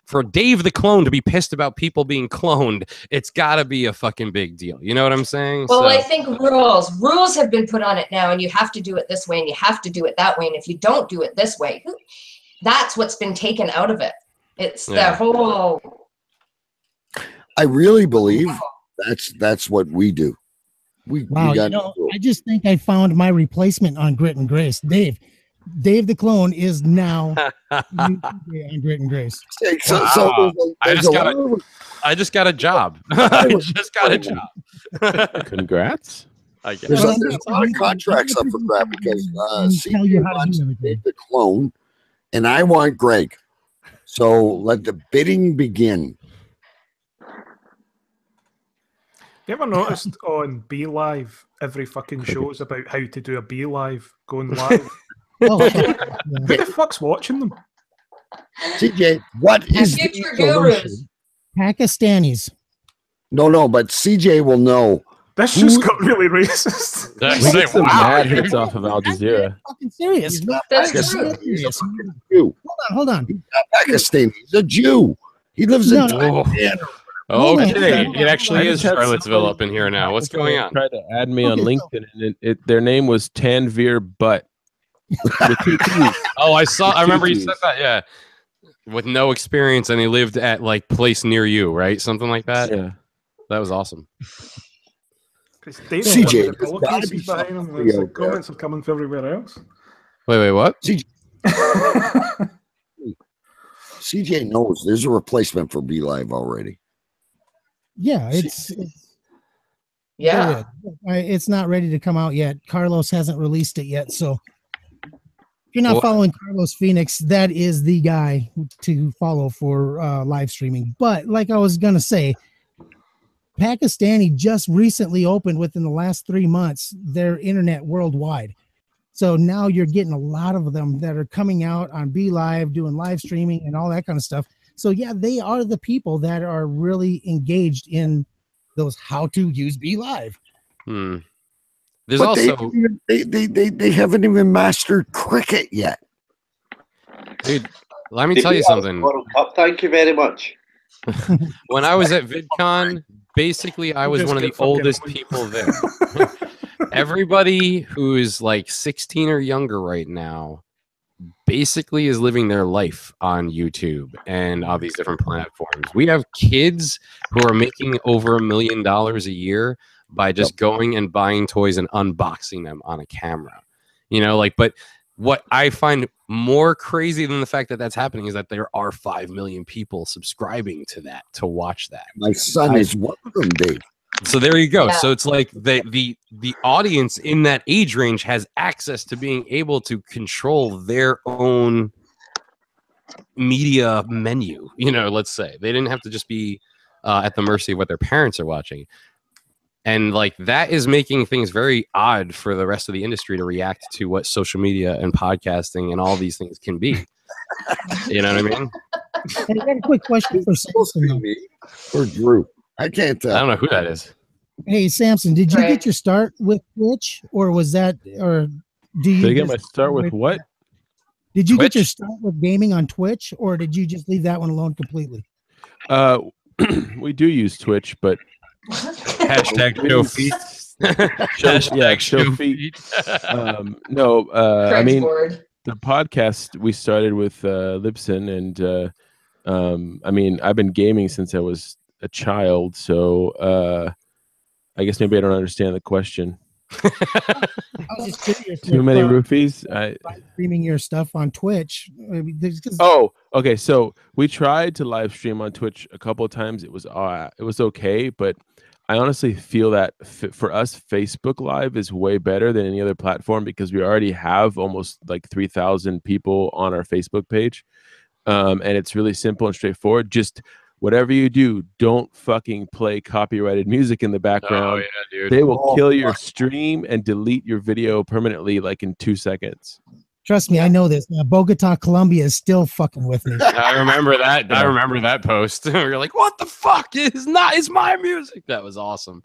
for Dave the clone to be pissed about people being cloned, it's got to be a fucking big deal. You know what I'm saying? Well, I think rules have been put on it now, and you have to do it this way and you have to do it that way. And if you don't do it this way, that's what's been taken out of it. It's the whole. I really believe that's what we do. Wow, I just think I found my replacement on Grit and Grace. Dave the clone is now on Grit and Grace. I just got a job. I just got a job. Congrats. I guess. There's a lot of contracts up for grab because CJ wants Dave the clone, and I want Greg. So let the bidding begin. You ever noticed on Be Live, every fucking show is about how to do a Be Live going live? Oh, Who the fuck's watching them? CJ, what is the Future solution? gurus. Pakistanis. No, but CJ will know. This just got really racist. We get some mad hits off of Al Jazeera. Fucking serious. He's not That's Pakistani. true. He's a fucking Jew. Hold on. He's not Pakistani. He's a Jew. He lives in No. Thailand. Hold on. Okay, it I actually is just had Charlottesville somebody- up in here now. What's going on? Tried to add me on Okay, LinkedIn, and their name was Tanvir Butt. With 2 T's. Oh, I remember you Tutus. said that. Yeah, with no experience, and he lived at like place near you, right? Something like that. Yeah. That was awesome. CJ, the there's gotta be pillowcases behind him. something There's out like comments are coming from everywhere else. Wait, what? CJ knows there's a replacement for Be Live already. Yeah, it's Yeah. it's not ready to come out yet. Carlos hasn't released it yet, so if you're not Well- following Carlos Phoenix, that is the guy to follow for live streaming. But like I was gonna say, Pakistani just recently opened within the last 3 months their internet worldwide. So now you're getting a lot of them that are coming out on Be Live, doing live streaming and all that kind of stuff. So yeah, they are the people that are really engaged in those how to use Be Live. There's But also, they haven't even mastered cricket yet. dude. Let me tell you something. World Cup, thank you very much. When I was at VidCon, basically I was just one of the get fucking oldest annoyed. people there. Everybody who is like 16 or younger right now basically is living their life on YouTube and all these different platforms. We have kids who are making over $1 million a year by just going and buying toys and unboxing them on a camera. You know, like, but what I find more crazy than the fact that that's happening is that there are 5 million people subscribing to that, to watch that. My son is one of them, Dave. So there you go. Yeah. So it's like the audience in that age range has access to being able to control their own media menu. You know, let's say they didn't have to just be at the mercy of what their parents are watching. And like that is making things very odd for the rest of the industry to react to what social media and podcasting and all these things can be. You know what I mean? Hey, I got a quick question for Samson. though. Me or Drew? I can't I tell. don't know who that is. Hey, Samson, did you Right. get your start with Twitch, or was that, or do you? Did I get just- my start with what? Did you get your Twitch? start with gaming on Twitch, or did you just leave that one alone completely? We do use Twitch, but Hashtag show feet. yeah, show feet. No, I mean Craigslist. the podcast we started with Libsyn, and I mean I've been gaming since I was a child, so I guess maybe I don't understand the question. I was just curious. Too if, many roofies? live streaming your stuff on Twitch. I mean, Oh, okay. So we tried to live stream on Twitch a couple of times. It was okay, but I honestly feel that for us, Facebook Live is way better than any other platform because we already have almost like 3,000 people on our Facebook page, and it's really simple and straightforward. Just whatever you do, don't fucking play copyrighted music in the background. Oh, yeah, dude. They will kill your stream and delete your video permanently, like in 2 seconds. trust me, I know this. Bogota, Colombia is still fucking with me. I remember that. I remember that post. You're like, "What the fuck? It's my music." That was awesome.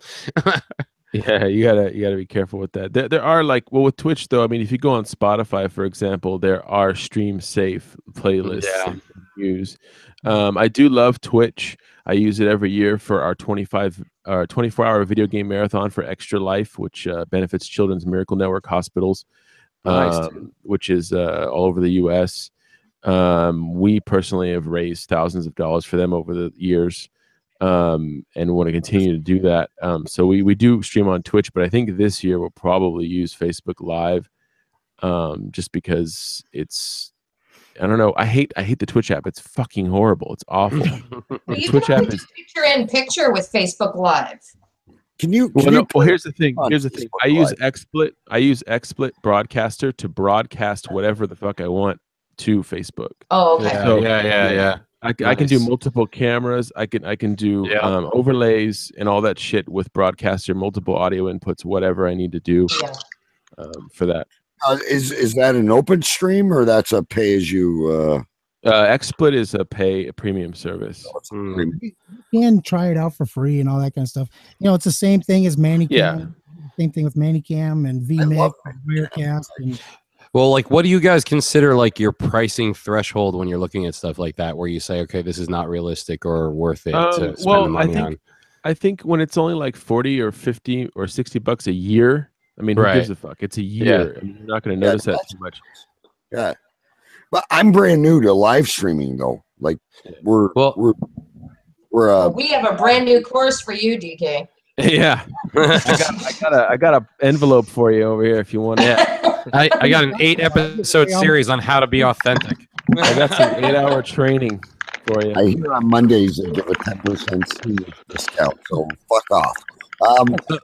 Yeah, you gotta be careful with that. There are like, well, with Twitch though. I mean, if you go on Spotify, for example, there are stream safe playlists Yeah. that you can use. I do love Twitch. I use it every year for our 24-hour video game marathon for Extra Life, which benefits Children's Miracle Network hospitals, Nice, which is all over the U.S. We personally have raised thousands of dollars for them over the years, and want to continue to do that. So we do stream on Twitch, but I think this year we'll probably use Facebook Live, just because it's, I don't know. I hate the Twitch app. It's fucking horrible. It's awful. But you Twitch can app only is. do picture in picture with Facebook Live. Can you? Well, Can you well, here's the thing. on Here's the thing. Facebook I use Live? XSplit. I use XSplit Broadcaster to broadcast whatever the fuck I want to Facebook. Oh, okay. So, yeah. I can do Nice. multiple cameras. I can do Yeah. overlays and all that shit with Broadcaster, multiple audio inputs, whatever I need to do Yeah. for that. Is that an open stream or that's a pay as you? XSplit is a premium service. You can try it out for free and all that kind of stuff. You know, it's the same thing as Manicam. Yeah. Same thing with Manicam and VMix and Wirecast. And Well, like, what do you guys consider like your pricing threshold when you're looking at stuff like that, where you say, okay, this is not realistic or worth it to spend the money on? I think when it's only like 40 or 50 or 60 bucks a year, I mean, who gives a fuck? It's a year. I mean, you're not going to notice that too much. Yeah. But I'm brand new to live streaming though. Like we're We have a brand new course for you, DK. Yeah. I got a envelope for you over here if you want it. I got an 8-episode series on how to be authentic. I got some 8-hour training for you. I hear on Mondays they give a 10% senior discount, so fuck off.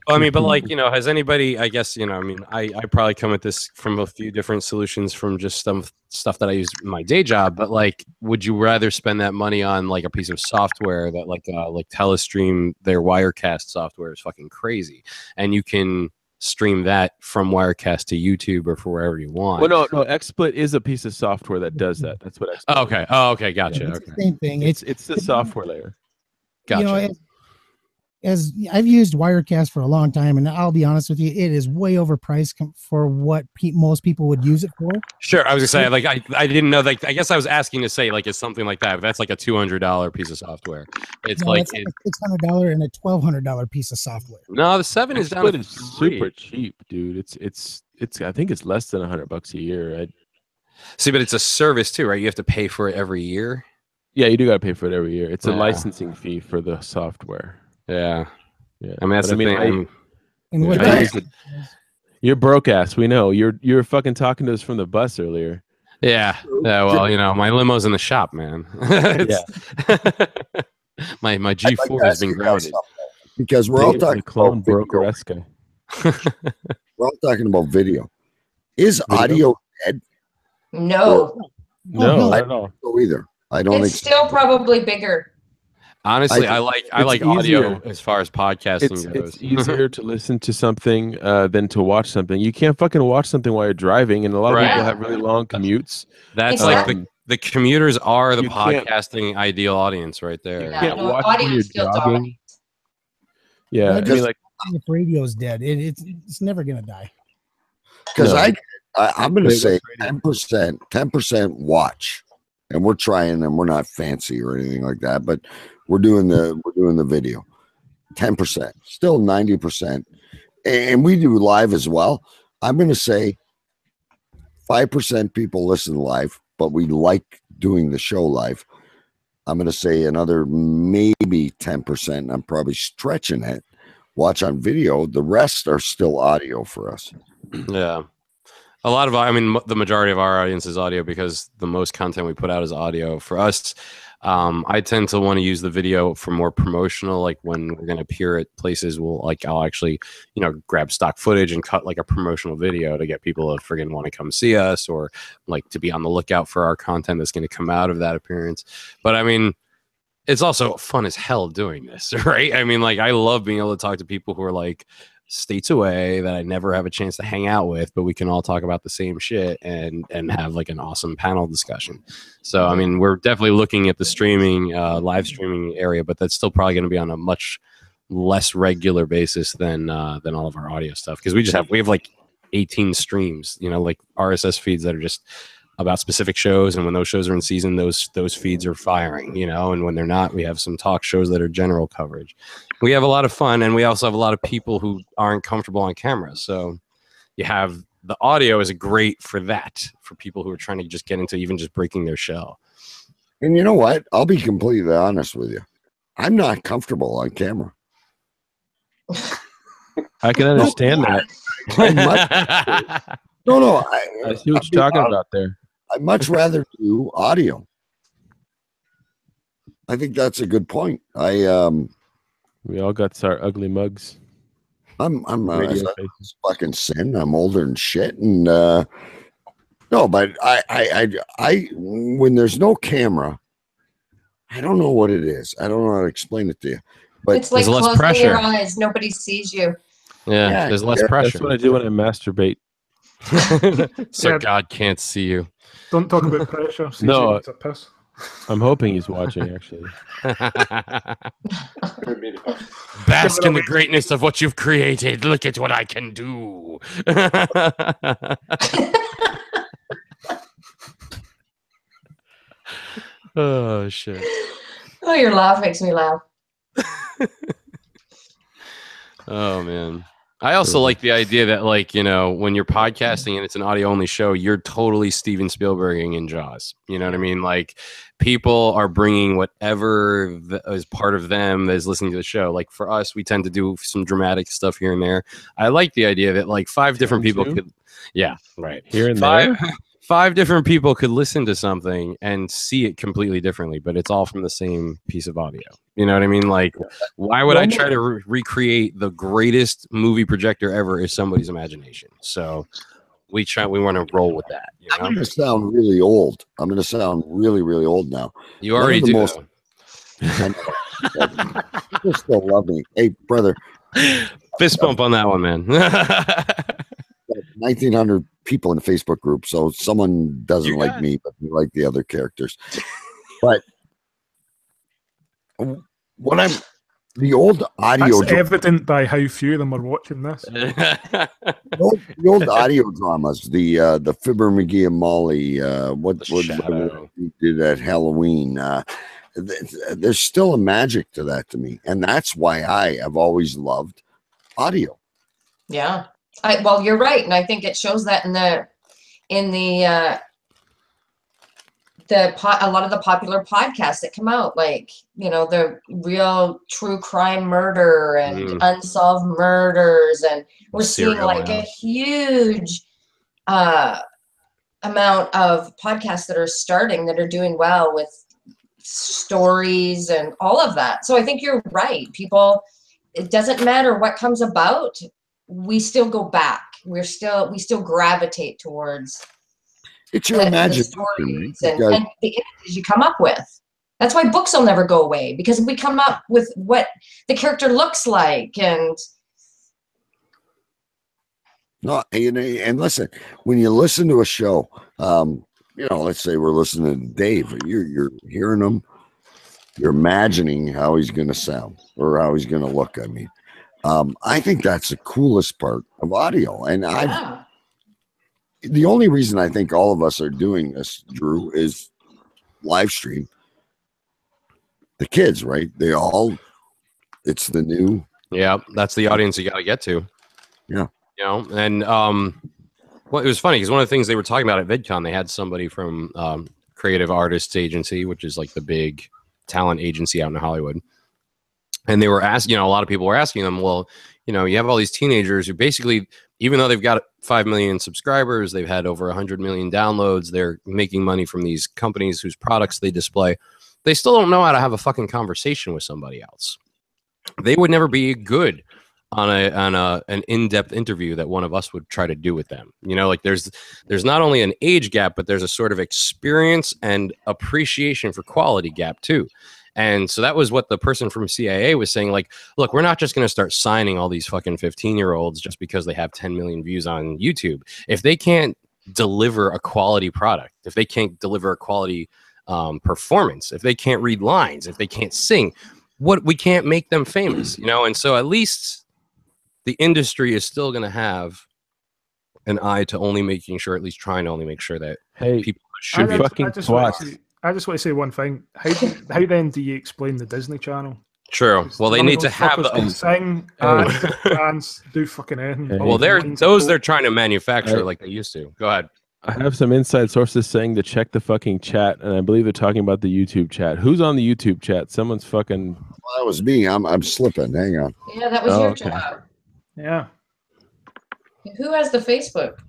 I mean, but like, you know, has anybody, I guess, you know, I mean, I probably come at this from a few different solutions from just some stuff that I use in my day job, but like, would you rather spend that money on like a piece of software that like Telestream, their Wirecast software is fucking crazy, and you can stream that from Wirecast to YouTube or for wherever you want? Well, no, XSplit is a piece of software that does that. That's what XSplit is. Okay, gotcha. It's the same thing. It's the software layer. Gotcha. You know, as I've used Wirecast for a long time, and I'll be honest with you, it is way overpriced for what most people would use it for. Sure, I was gonna say, like, I didn't know, like, I guess I was asking to say, like, it's something like that. But that's like a $200 piece of software. It's like a $600 and a $1,200 piece of software. No, the 7 is down. It's super cheap, dude. It's I think it's less than $100 a year. See, but it's a service too, right? You have to pay for it every year. Yeah, you do gotta pay for it every year. It's a licensing fee for the software. Yeah. I mean, that's the thing. You're broke ass. We know. You're fucking talking to us from the bus earlier. Yeah. Well, you know, my limo's in the shop, man. my G4 has been grounded. Because we're all talking about broker. We're all talking about video. Is audio dead? No. No, I don't know either. I don't. It's still probably bigger. Honestly, I like audio as far as podcasting goes. It's easier to listen to something than to watch something. You can't fucking watch something while you're driving, and a lot of people have really long commutes. That's like the commuters are the podcasting ideal audience right there. You can't watch when you're jogging. Yeah, I mean, like, if radio's dead, it's never gonna die. Because I'm gonna say 10% watch, and we're trying, and we're not fancy or anything like that, but we're doing the video. 10%, still 90%, and we do live as well. I'm gonna say 5% people listen live, but we like doing the show live. I'm gonna say another maybe 10%. I'm probably stretching it. Watch on video. The rest are still audio for us. Yeah. A lot of, I mean, the majority of our audience is audio because the most content we put out is audio. For us, I tend to want to use the video for more promotional, like when we're going to appear at places, I'll actually, you know, grab stock footage and cut like a promotional video to get people to friggin' want to come see us, or like to be on the lookout for our content that's going to come out of that appearance. But I mean, it's also fun as hell doing this, right? I mean, like, I love being able to talk to people who are like states away that I never have a chance to hang out with, but we can all talk about the same shit and have like an awesome panel discussion. So, I mean, we're definitely looking at the streaming, live streaming area, but that's still probably going to be on a much less regular basis than all of our audio stuff. Because we have like 18 streams, you know, like RSS feeds that are just about specific shows, and when those shows are in season, those feeds are firing, you know, and when they're not, we have some talk shows that are general coverage. We have a lot of fun, and we also have a lot of people who aren't comfortable on camera. So you have the audio is great for that, for people who are trying to just get into even just breaking their shell. And you know what? I'll be completely honest with you. I'm not comfortable on camera. I can understand that. I see what you're talking about there. I'd much rather do audio. I think that's a good point. We all got our ugly mugs. I'm fucking sin. I'm older and shit, and No, but I when there's no camera, I don't know what it is. I don't know how to explain it to you. But It's like there's less closing your pressure. eyes. Nobody sees you. Yeah, there's less yeah, pressure. That's what I do when I masturbate. So Yeah. God can't see you. Don't talk about pressure. CJ No. wants a piss. I'm hoping he's watching, actually. Bask in the greatness of what you've created. Look at what I can do. Oh shit. Oh, your laugh makes me laugh. Oh man. I also like the idea that, like, you know, when you're podcasting and it's an audio only show, you're totally Steven Spielberging in Jaws. You know what I mean? Like, people are bringing whatever is part of them that is listening to the show. Like, for us, we tend to do some dramatic stuff here and there. I like the idea that, like, 5 different people could, yeah, right, here and there. 5 different people could listen to something and see it completely differently, but it's all from the same piece of audio. You know what I mean? Like, why would I try to recreate the greatest movie projector ever is somebody's imagination? So we want to roll with that. You know? I'm going to sound really old. I'm going to sound really, really old now. You already do. You still love me. Hey, brother. Fist bump on that one, man. 1,900 people in the Facebook group, so someone doesn't like me, but they like the other characters. But the old audio. That's evident by how few of them are watching this. The old audio dramas, the Fibber McGee and Molly, what we did at Halloween. There's still a magic to that to me, and that's why I have always loved audio. Yeah. Well, you're right, and I think it shows that in a lot of the popular podcasts that come out, like, you know, the real true crime murder and unsolved murders, and we're seeing like a huge amount of podcasts that are starting that are doing well with stories and all of that. So I think you're right. People, it doesn't matter what comes about. We still go back. We still gravitate towards it's your imagination stories and the images you come up with. That's why books will never go away, because we come up with what the character looks like. And no, and listen, when you listen to a show, you know, let's say we're listening to Dave, you're hearing him, you're imagining how he's going to sound or how he's going to look. I mean, I think that's the coolest part of audio. And the only reason I think all of us are doing this, Drew, is live stream. The kids, right? It's the new. Yeah, that's the audience you got to get to. Yeah. You know, and well, it was funny because one of the things they were talking about at VidCon, they had somebody from Creative Artists Agency, which is like the big talent agency out in Hollywood. And they were asking, you know, a lot of people were asking them, well, you know, you have all these teenagers who basically, even though they've got 5 million subscribers, they've had over 100 million downloads, they're making money from these companies whose products they display. They still don't know how to have a fucking conversation with somebody else. They would never be good on an in-depth interview that one of us would try to do with them. You know, like there's not only an age gap, but there's a sort of experience and appreciation for quality gap too. And so that was what the person from CIA was saying. Like, look, we're not just going to start signing all these fucking 15-year-olds just because they have 10 million views on YouTube. If they can't deliver a quality product, if they can't deliver a quality performance, if they can't read lines, if they can't sing, we can't make them famous, you know? And so at least the industry is still going to have an eye to only making sure, at least trying to only make sure that people should be fucking twats. I just want to say one thing. How then do you explain the Disney Channel? True. Well, they need to have the sing, dance, do fucking anything. Well, they're trying to manufacture like they used to. Go ahead. I have some inside sources saying to check the fucking chat, and I believe they're talking about the YouTube chat. Who's on the YouTube chat? Someone's fucking. Well, that was me. I'm slipping. Hang on. Yeah, that was your job. Yeah. Who has the Facebook?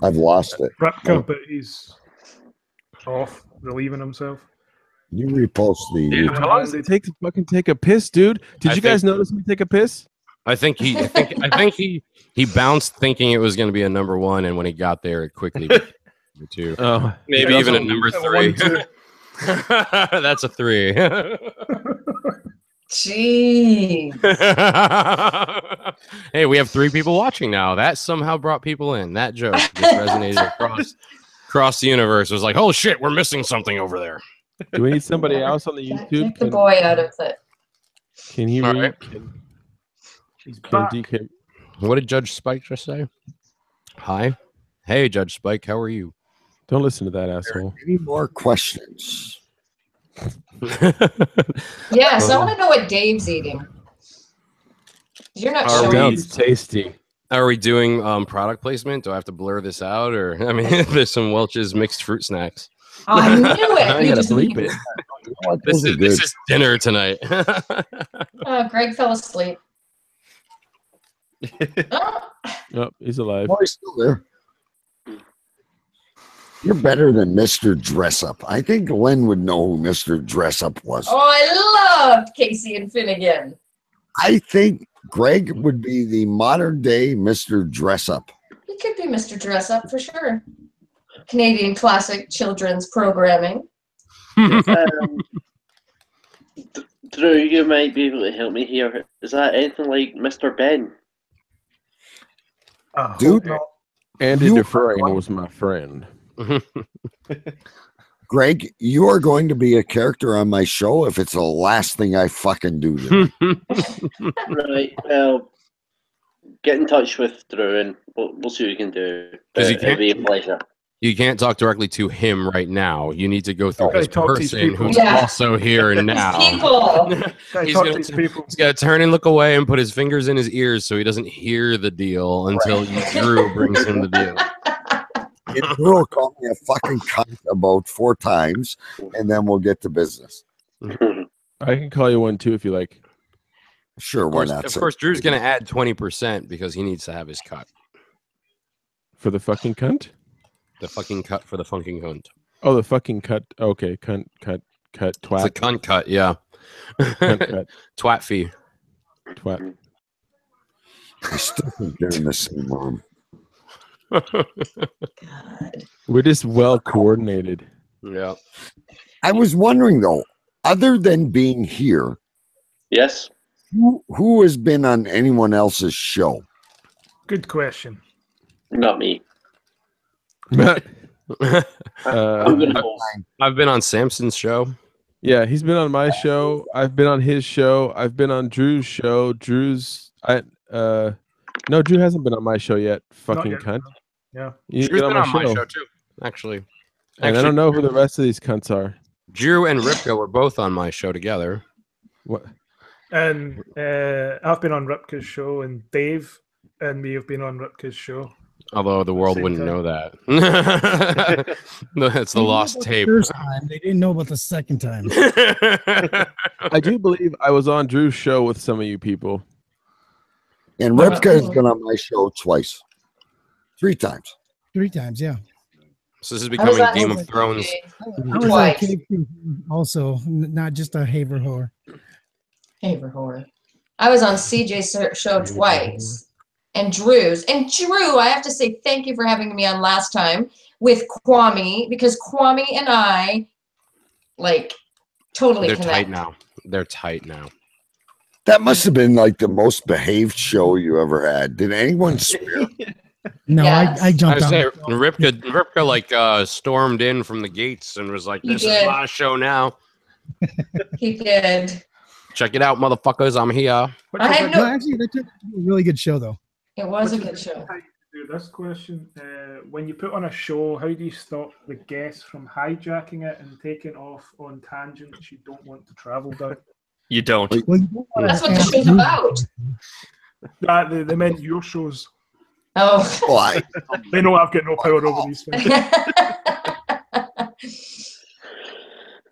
I've lost it. Ripka, but he's off, relieving himself. You repost the. How long does it take to fucking take a piss, dude? Did you guys notice me take a piss? I think he bounced thinking it was going to be a number one, and when he got there, it quickly 2. Oh, Maybe even a number 3. 1, 2. That's a 3. Jeez. Hey, we have 3 people watching now. That somehow brought people in. That joke just resonated across the universe. It was like, oh shit, we're missing something over there. do we need somebody else on the Can't YouTube? take the boy out of it. Can he All read? right. He's Can back. DK? What did Judge Spike just say? Hi. Hey, Judge Spike, how are you? Don't listen to that asshole. Any more questions? Yes, I want to know what Dave's eating. You're not Are showing. we- Sounds tasty. Are we doing product placement? Do I have to blur this out? Or, I mean, there's some Welch's mixed fruit snacks. I knew I it. You gotta just bleep it. This is dinner tonight. Oh, Greg fell asleep. Oh, Oh, he's alive. Oh, he's still there. You're better than Mr. Dress Up. I think Glenn would know who Mr. Dress Up was. oh, I loved Casey and Finnegan. I think Greg would be the modern day Mr. Dress Up. He could be Mr. Dress Up for sure. Canadian classic children's programming. Drew, you might be able to help me here. Is that anything like Mr. Ben? Dude, Andy You- Dufresne was my friend. Greg, you are going to be a character on my show if it's the last thing I fucking do. To you. Right. Well, get in touch with Drew and we'll see what we can do. 'Cause you It'll can't- be a pleasure. You can't talk directly to him right now. You need to go through Okay, his talk to his person people. who's Yeah. also here now. People. He's Talk gonna- to these people. He's got to turn and look away and put his fingers in his ears so he doesn't hear the deal until Drew brings him the deal. And Drew will call me a fucking cunt about 4 times, and then we'll get to business. I can call you one too if you like. Sure, Of why course, not? of sir? course, Drew's going to add 20% because he needs to have his cut. For the fucking cunt? The fucking cut for the fucking cunt. Oh, the fucking cut. Okay, cunt, cut, It's a twat, cunt cut, yeah. cunt, cut, Twat fee. twat. I still think they're in the same room. God. We're just well coordinated. Yeah. I was wondering though, other than being here, Yes. who has been on anyone else's show? Good question. Not me. Uh, I'm gonna go. I've been on Samson's show. yeah, he's been on my show. I've been on his show. I've been on Drew's show. No, Drew hasn't been on my show yet. Fucking yet, cunt. Yeah. You Drew's get been on on my show. too, actually. And I don't know who the rest of these cunts are. Drew and Ripka were both on my show together. What? And I've been on Ripka's show, and Dave and me have been on Ripka's show. Although the world Same wouldn't time. know that. That's the lost tape. First time, they didn't know about the second time. I do believe I was on Drew's show with some of you people. And Ripka has been on my show twice. 3 times. 3 times, yeah. So this is I was becoming on Game of Thrones. I was Twice. a cave crew also, not just a haver whore. Haver whore. I was on CJ's show twice. And Drew's. And Drew, I have to say thank you for having me on last time with Kwame, because Kwame and I, like, totally They're connect. tight now. They're tight now. That must have been like the most behaved show you ever had. Did anyone swear? No, Yes. I I jumped say on. Ripka like stormed in from the gates and was like, He "This is did. my show now. He did. Check it out, motherfuckers. I'm here." Which I is had a No, no. actually, that turned out to be a really good show, though. It was a Which good is show. how you do this question. When you put on a show, how do you stop the guests from hijacking it and taking off on tangents you don't want to travel down? You don't. Well, you don't wanna That's what the have show's Drew- about. They meant your shows. Oh. Why? They know I've got no power over these things.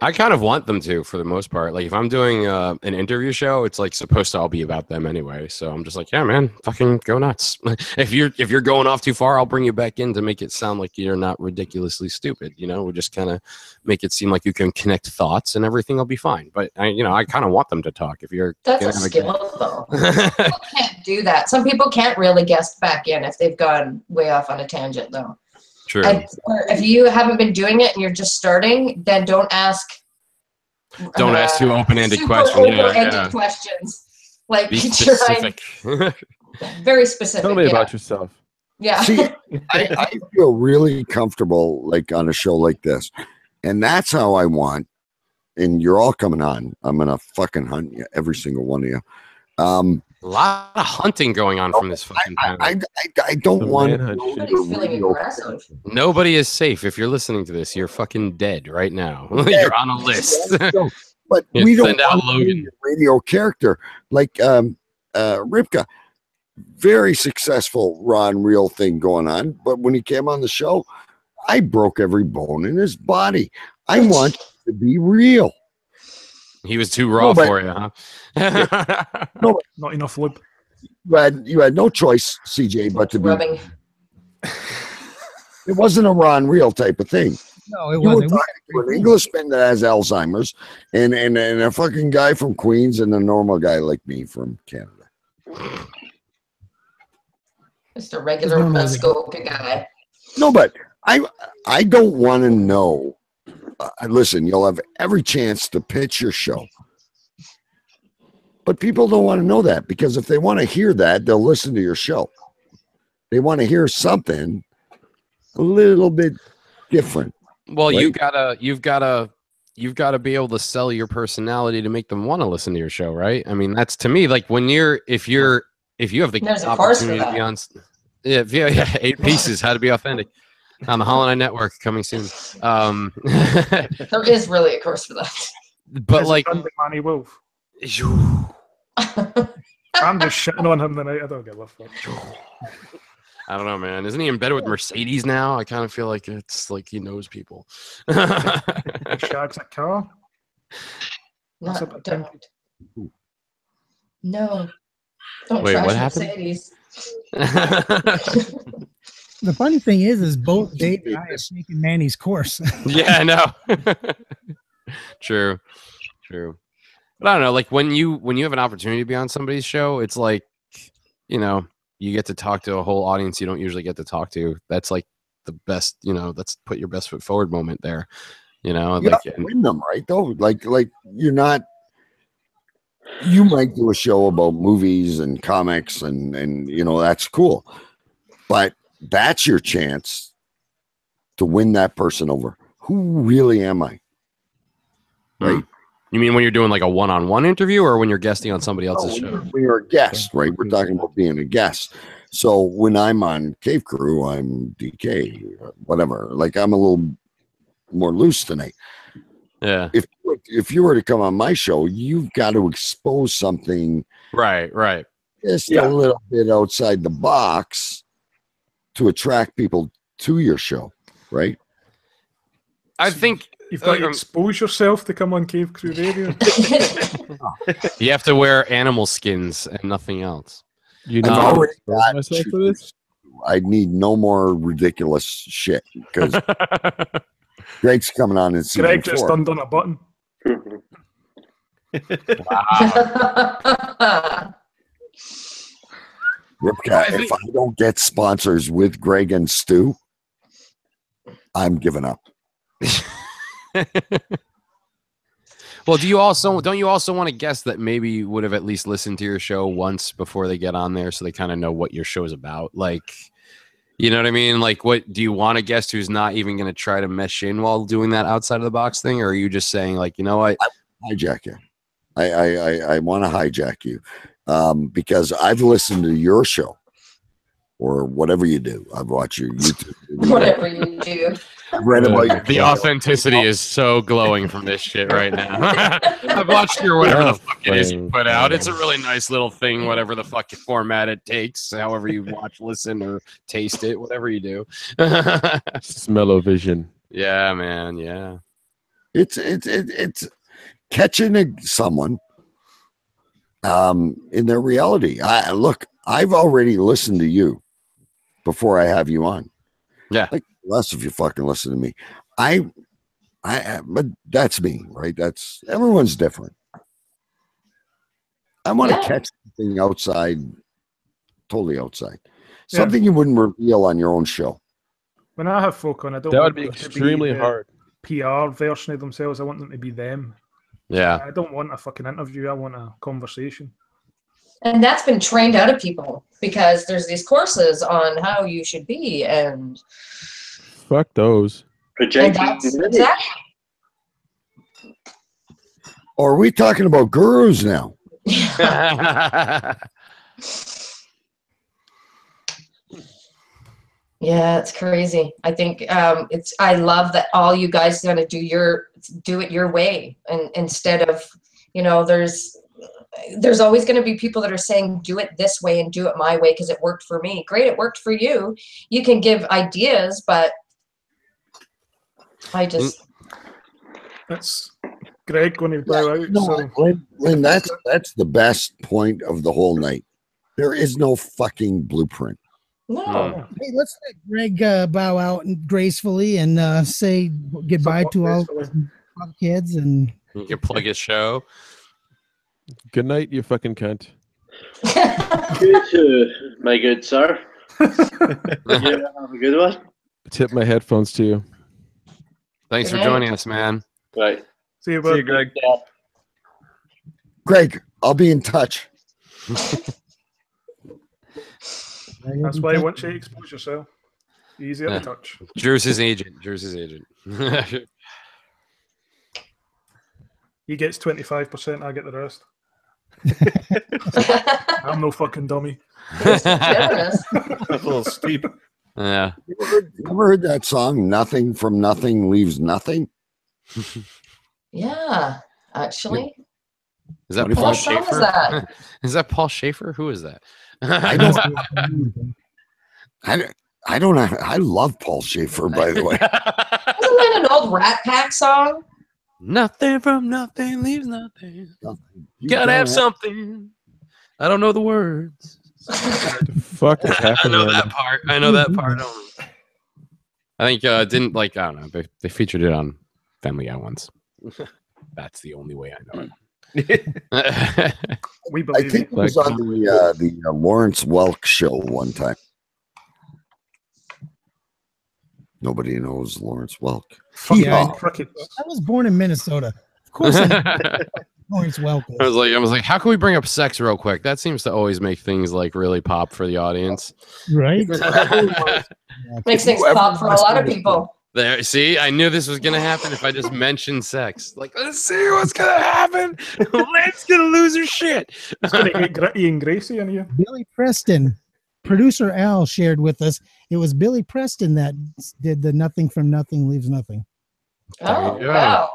I kind of want them to, for the most part. Like, if I'm doing an interview show, it's like supposed to all be about them anyway. So I'm just like, yeah, man, fucking go nuts. If you're going off too far, I'll bring you back in to make it sound like you're not ridiculously stupid. You know, we'll just kind of make it seem like you can connect thoughts and everything will be fine. But I kind of want them to talk. If you're That's gonna a have skill, though. People can't do that. Some people can't really guest back in if they've gone way off on a tangent, though. True. Or if you haven't been doing it and you're just starting, then don't ask. Don't ask too open-ended questions. Open-ended questions. Like, be specific. Very specific. Tell me about yourself. Yeah. See, I feel really comfortable like on a show like this, and that's how I want. And you're all coming on. I'm gonna fucking hunt you, every single one of you. A lot of hunting going on from this fucking panel. I don't want to. Nobody's feeling aggressive. Nobody is safe. If you're listening to this, you're fucking dead right now. You're on a list. But Yeah, we don't send out want to be a radio character like Ripka. Very successful Ron Real thing going on, but when he came on the show, I broke every bone in his body. I want to be real. He was too raw for you, huh? No, not enough lube. You had no choice, CJ, but to be. Rubbing. It wasn't a Ron Real type of thing. No, it You were wasn't. talking to an Englishman that has Alzheimer's, and a fucking guy from Queens, and a normal guy like me from Canada. Just a regular Muskoka guy. No, but I don't want to know. Listen, you'll have every chance to pitch your show, but people don't want to know that, because if they want to hear that, they'll listen to your show. They want to hear something a little bit different. Well, right? you've gotta be able to sell your personality to make them want to listen to your show, right? I mean, that's to me like if you have the There's a course for opportunity to that. be on. Yeah, 8 pieces, how to be authentic on the Hollow Knight Network coming soon. There is really a course for that. But like, Manny Wolf. I'm just shitting on him tonight. I don't give a fuck. I don't know, man. Isn't he in bed with Mercedes now? I kind of feel like it's like he knows people. Shags a car. No, That's a bit don't. No. Don't Wait, trash what happened? Mercedes. The funny thing is both Dave and I have taken Manny's course. Yeah, I know. True. But I don't know, like when you have an opportunity to be on somebody's show, it's like, you get to talk to a whole audience you don't usually get to talk to. That's like the best, let's put your best foot forward moment there. You have to win them, right? Though, like you're not. You might do a show about movies and comics, and that's cool, but that's your chance to win that person over. Who really am I? Right? You mean when you're doing like a one-on-one interview, or when you're guesting on somebody else's show? When you're a guest, right? We're talking about being a guest. So when I'm on Cave Crew, I'm DK, whatever. Like I'm a little more loose tonight. Yeah. If you were to come on my show, you've got to expose something, right? Just a little bit outside the box to attract people to your show, right? I think you've got to expose yourself to come on Cave Crew Radio. You have to wear animal skins and nothing else. I've already got myself for this. I need no more ridiculous shit, because Greg's coming on in season Greg just 4. undone a button. Ripka, if I don't get sponsors with Greg and Stu, I'm giving up. Well, don't you also want to guess that maybe you would have at least listened to your show once before they get on there, so they kind of know what your show's about? Like, you know what I mean? Like, what do you want a guest who's not even going to try to mesh in while doing that outside of the box thing? Or are you just saying, like, you know what? I hijack you. I want to hijack you because I've listened to your show or whatever you do. I've watched your YouTube. Whatever you do. I've read about your The authenticity is so glowing from this shit right now. I've watched your whatever the fuck it is you put out. It's a really nice little thing, whatever the fuck format it takes, however you watch, listen, or taste it, whatever you do. Smell-o-vision. Yeah, man. Yeah. It's catching someone in their reality. Look, I've already listened to you before I have you on. Yeah. Like, less if you fucking listen to me. But that's me, right? That's everyone's different. I want to catch something outside, totally outside. Something you wouldn't reveal on your own show. When I have folk on, I don't That want would be them to extremely the hard. PR version of themselves. I want them to be them. Yeah. I don't want a fucking interview. I want a conversation. And that's been trained out of people because there's these courses on how you should be, and Fuck those. that's exactly. Or are we talking about gurus now? Yeah, it's crazy. I think I love that all you guys gonna do it your way, and instead of, there's always going to be people that are saying do it this way and do it my way because it worked for me. Great, it worked for you. You can give ideas, but that's Greg going to bow out. No, So Lynn, that's the best point of the whole night. There is no fucking blueprint. no. Hey, let's let Greg bow out and gracefully and say goodbye to all kids. And You can plug his show. Good night, you fucking cunt. You too, my good sir. You have a good one. Tip my headphones to you. Thanks Good for night. joining us, man. Right. see you, See you, bud. Greg. Greg, I'll be in touch. That's why once you expose yourself, easier Yeah. to touch. Drew's his agent. He gets 25%. I get the rest. I'm no fucking dummy. It's generous. That's a little steep. Yeah. You ever heard that song, Nothing from Nothing Leaves Nothing? Yeah, actually. Is that 25. Paul What song is Schaefer? that? Is that Paul Schaefer? Who is that? I don't know. I love Paul Schaefer, by the way. Isn't that an old Rat Pack song? Nothing from nothing leaves nothing. You Gotta have something. I don't know the words. Fuck is I happening? know right that now? part. I know that part only. I think I don't know. They featured it on Family Guy once. That's the only way I know it. We I believe think it you. was on the Lawrence Welk show one time. Nobody knows Lawrence Welk. Fucking Yeah, crickets. I was born in Minnesota. Of course, I know Lawrence Welk. I was like, how can we bring up sex real quick? That seems to always make things like really pop for the audience. Right? Makes things pop for a lot of people. There, see, I knew this was gonna happen if I just mentioned sex. Like, let's see what's gonna happen. Lynn's gonna lose her shit. It's going to get Gritty and Gracie in here. Billy Preston, producer Al shared with us. It was Billy Preston that did the Nothing from Nothing Leaves Nothing. Oh, you go. wow.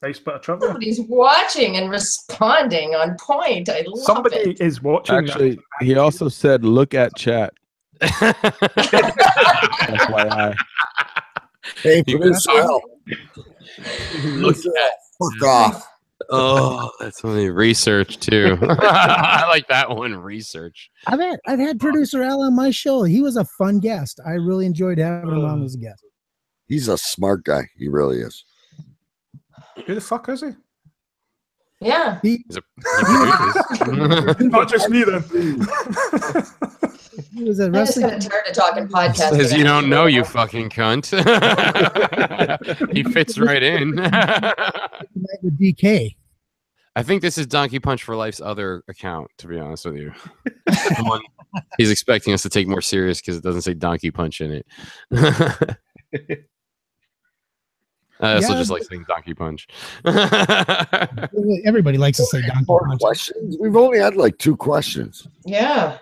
Nice bit of trivia. Somebody's watching and responding on point. I love Somebody it. is watching. Actually, he also said, "Look at chat." FYI. Hey, You producer can- Al. Look at Fuck off. Oh, that's funny. Research too. I like that one. Research. I've had producer Al on my show. He was a fun guest. I really enjoyed having him on as a guest. He's a smart guy. He really is. Who the fuck is he? Yeah. He produces. Not just me then. He was a I'm just wrestling. kind of tired of talking podcasting. Says you don't know, you fucking cunt. He fits right in. With DK. I think this is Donkey Punch for Life's other account, to be honest with you. The one he's expecting us to take more serious because it doesn't say Donkey Punch in it. I also just like saying Donkey Punch. Everybody likes to say Donkey More Punch. questions? We've only had like 2 questions. Yeah.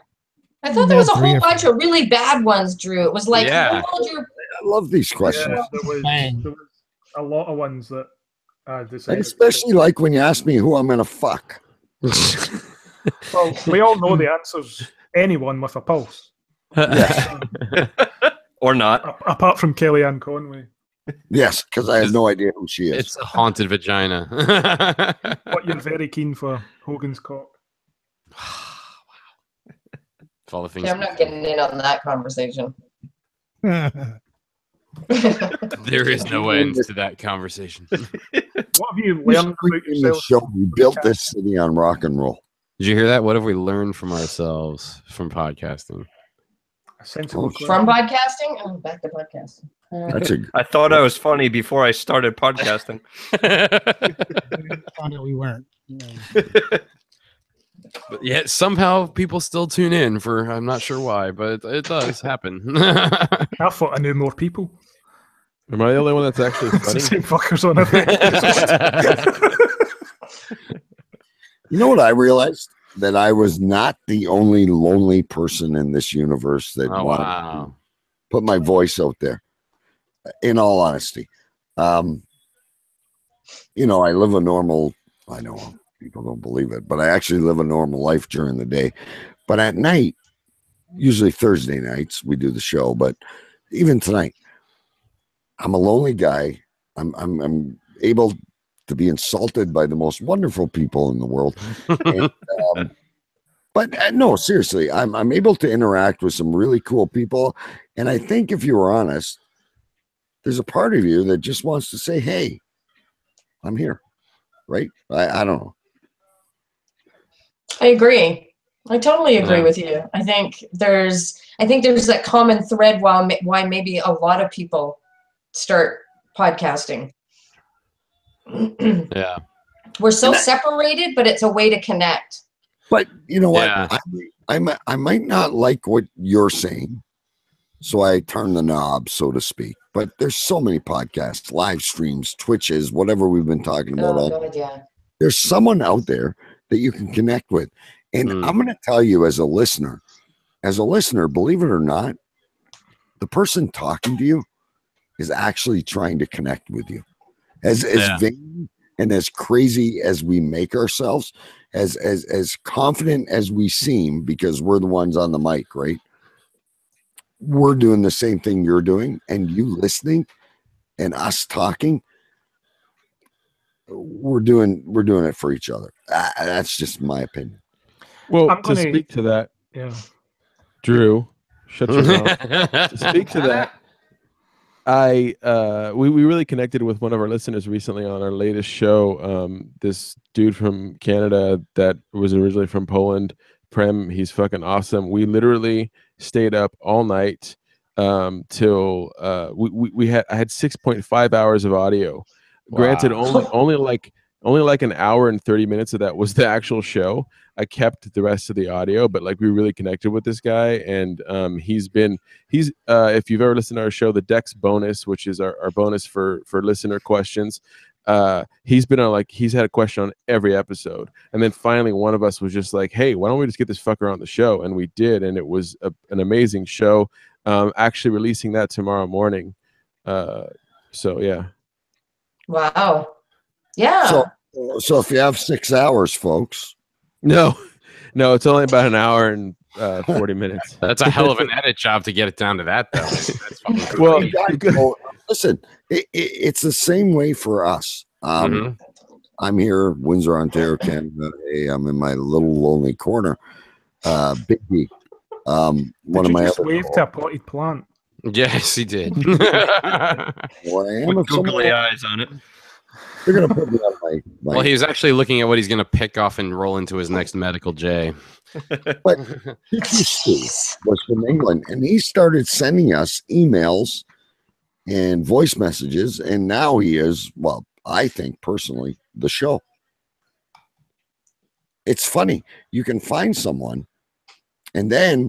I thought there was a Three whole or bunch of really bad ones, Drew. It was like, Yeah. who told you? I love these questions. Yeah, there Bang. was a lot of ones that I I decided. especially like when you ask me who I'm going to fuck. Well, we all know the answers. Anyone with a pulse, Or not. apart from Kellyanne Conway. Yes, because I have no idea who she is. It's a haunted vagina. But you're very keen for Hogan's cock. Of all the things Yeah, I'm not getting in on that conversation. there is no end to that conversation. What have you learned about In the yourself? show, we built this city on rock and roll. Did you hear that? What have we learned from ourselves from podcasting? A sensible From podcasting? Oh, back to podcasting. I thought I was funny before I started podcasting. Found out we weren't. But yet somehow people still tune in for I'm not sure why, but it does happen. I thought I knew more people. Am I the only one that's actually It's the funny? same fuckers on every episode. You know what I realized? That I was not the only lonely person in this universe that wanted to put my voice out there. In all honesty, you know, I live a normal. I know people don't believe it, but I actually live a normal life during the day. But at night, usually Thursday nights, we do the show. But even tonight, I'm a lonely guy. I'm able to be insulted by the most wonderful people in the world. And, but no, seriously, I'm able to interact with some really cool people. And I think if you were honest, there's a part of you that just wants to say, hey, I'm here. Right? I don't know. I agree. I totally agree with you. I think there's that common thread why maybe a lot of people start podcasting. Yeah. We're so separated, but it's a way to connect. But you know what? I might not like what you're saying, so I turn the knob, so to speak. But there's so many podcasts, live streams, Twitches, whatever we've been talking about. There's someone out there that you can connect with. And I'm going to tell you as a listener, believe it or not, the person talking to you is actually trying to connect with you. As vain and as crazy as we make ourselves, as confident as we seem, because we're the ones on the mic, right? We're doing the same thing you're doing, and you listening and us talking, we're doing it for each other. That's just my opinion. Well, to speak to that, Drew, shut your mouth. To speak to that, we really connected with one of our listeners recently on our latest show. This dude from Canada that was originally from Poland, Prem. He's fucking awesome. We literally stayed up all night till I had 6.5 hours of audio. Wow. Granted, only like an hour and 30 minutes of that was the actual show. I kept the rest of the audio, but like we really connected with this guy, and he's if you've ever listened to our show, the Dex bonus, which is our bonus for listener questions, he's been on, like, he's had a question on every episode, and then finally one of us was just like, hey, why don't we just get this fucker on the show? And we did, and it was an amazing show. Actually releasing that tomorrow morning. So yeah. Wow. Yeah. So if you have 6 hours, folks. No, it's only about an hour and 40 minutes. That's a hell of an edit job to get it down to that, though. That's fucking well, listen, it's the same way for us. I'm here, Windsor, Ontario, Canada. Hey, I'm in my little lonely corner. Big D. One of my other waved to a potted plant. Yes, he did. Well, I am with googly eyes on it. They're gonna put me on my well, he was actually looking at what he's gonna pick off and roll into his next medical J. But Steve was from England, and he started sending us emails and voice messages, and now he is, well, I think personally, the show. It's funny. You can find someone, and then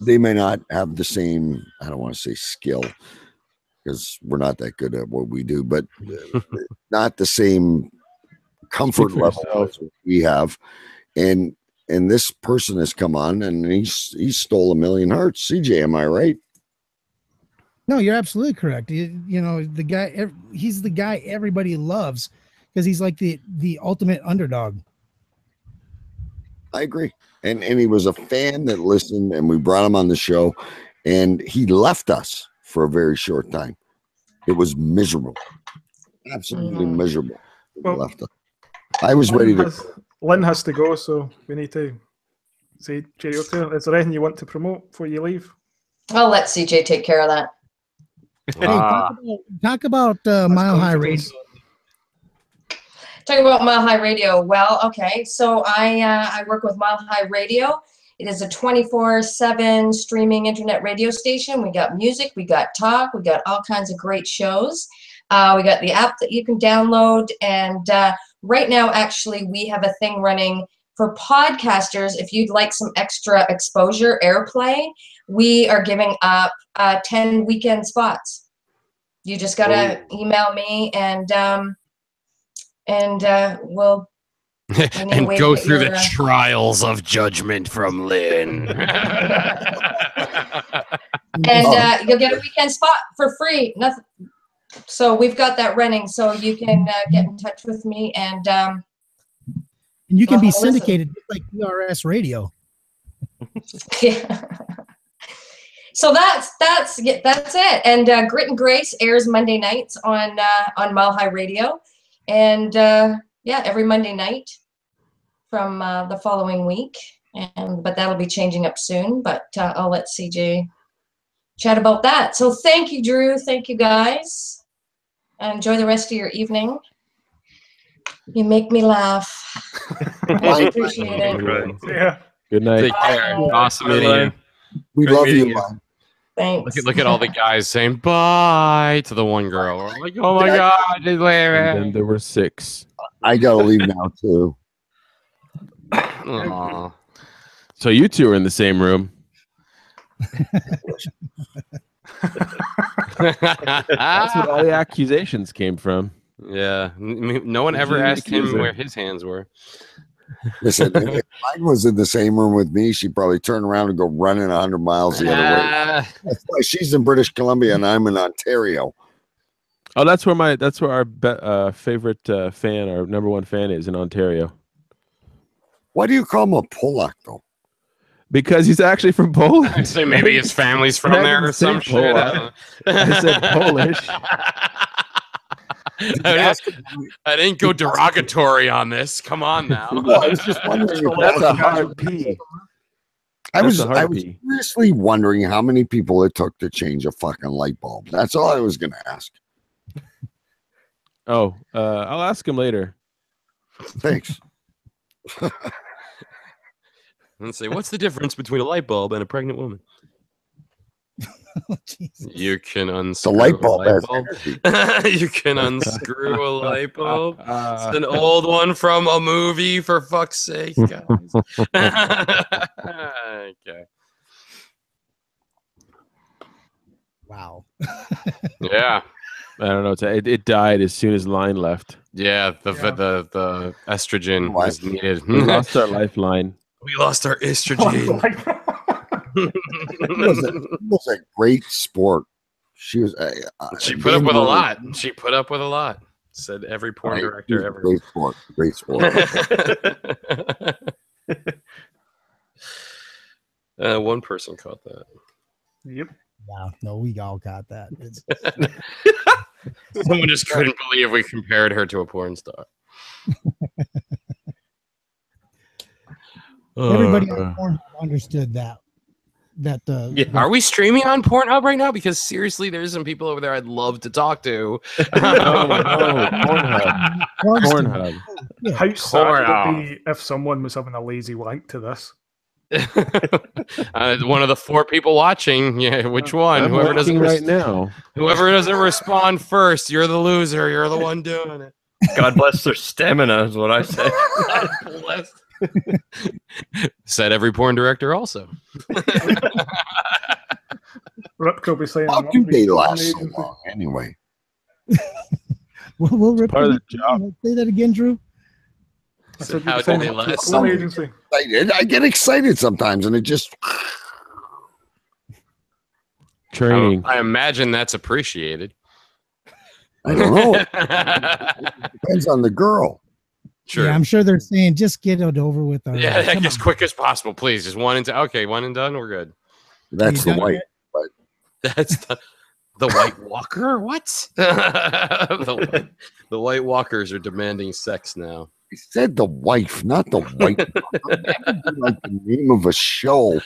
they may not have the same, I don't want to say skill, because we're not that good at what we do, but not the same comfort level as we have. And this person has come on, and he stole 1 million hearts. CJ, am I right? No, you're absolutely correct. You know, the guy, he's the guy everybody loves because he's like the ultimate underdog. I agree. And he was a fan that listened, and we brought him on the show, and he left us for a very short time. It was miserable. Absolutely miserable. Well, left us. I was ready to. Lynn has to go, so we need to say cheerio to her. Is there anything you want to promote before you leave? I'll let CJ take care of that. Hey, talk about Mile High Radio. Talk about Mile High Radio. Well, okay, so I work with Mile High Radio, It is a 24/7 streaming internet radio station. We got music, we got talk, we got all kinds of great shows. We got the app that you can download. And right now, actually, we have a thing running for podcasters. If you'd like some extra exposure, airplay, we are giving up 10 weekend spots. You just got to email me and we'll and go through the trials of judgment from Lynn. And you'll get a weekend spot for free. Nothing. So we've got that running. So you can get in touch with me and you can be syndicated like ERS radio. Yeah. So that's it. And Grit and Grace airs Monday nights on Mile High Radio, and every Monday night from the following week. But that'll be changing up soon. But I'll let CJ chat about that. So thank you, Drew. Thank you, guys. Enjoy the rest of your evening. You make me laugh. I appreciate it. Yeah. Good night. Take care. Awesome meeting you. We love you, man. Thanks. Look at all the guys saying bye to the one girl. We're like, oh my God. And then there were 6. I gotta leave now too. Aw. So you two are in the same room. That's what all the accusations came from. Yeah. No one ever asked him where his hands were. Listen, if mine was in the same room with me, she'd probably turn around and go running 100 miles the other way. That's why she's in British Columbia and I'm in Ontario. Oh, that's where our favorite fan, our number 1 fan, is in Ontario. Why do you call him a Polak though? Because he's actually from Poland. I'd say maybe his family's from there or some shit. I said Polish. I didn't go derogatory on this. Come on now. Well, I was just wondering if that's a hard P. I was seriously wondering how many people it took to change a fucking light bulb. That's all I was going to ask. Oh, I'll ask him later. Thanks. Let's say, what's the difference between a light bulb and a pregnant woman? Oh, you can unscrew the light bulb. You can unscrew a light bulb. It's an old one from a movie, for fuck's sake, guys. Okay. Wow. Yeah. I don't know. It died as soon as line left. Yeah, the estrogen was needed. We lost our lifeline. We lost our estrogen. It was a great sport. She was. She put up with a lot. She put up with a lot. Said every porn director ever. Great sport. Great sport. One person caught that. Yep. No, we all got that. Someone just couldn't believe we compared her to a porn star. Everybody on Pornhub understood that. Are we streaming on Pornhub right now? Because seriously, there's some people over there I'd love to talk to. Pornhub. Pornhub. Yeah. How sad would it be if someone was having a lazy wank to this? One of the 4 people watching. Yeah, which one? Whoever doesn't Whoever doesn't respond first, you're the loser. You're the one doing it. God bless their stamina is what I say. God bless. Said every porn director also. Ripco will be saying, how do they last so long anyway? We'll rip part of the job. Say that again, Drew. How do they last? I get excited sometimes, and it just training. I imagine that's appreciated. I don't know. Depends on the girl. Sure. Yeah, I'm sure they're saying just get it over with. As quick as possible, please. Just one and done. Okay, one and done. We're good. That's the white. That's the White Walker. What? the White Walkers are demanding sex now. He said the wife, not the white. Like the name of a show.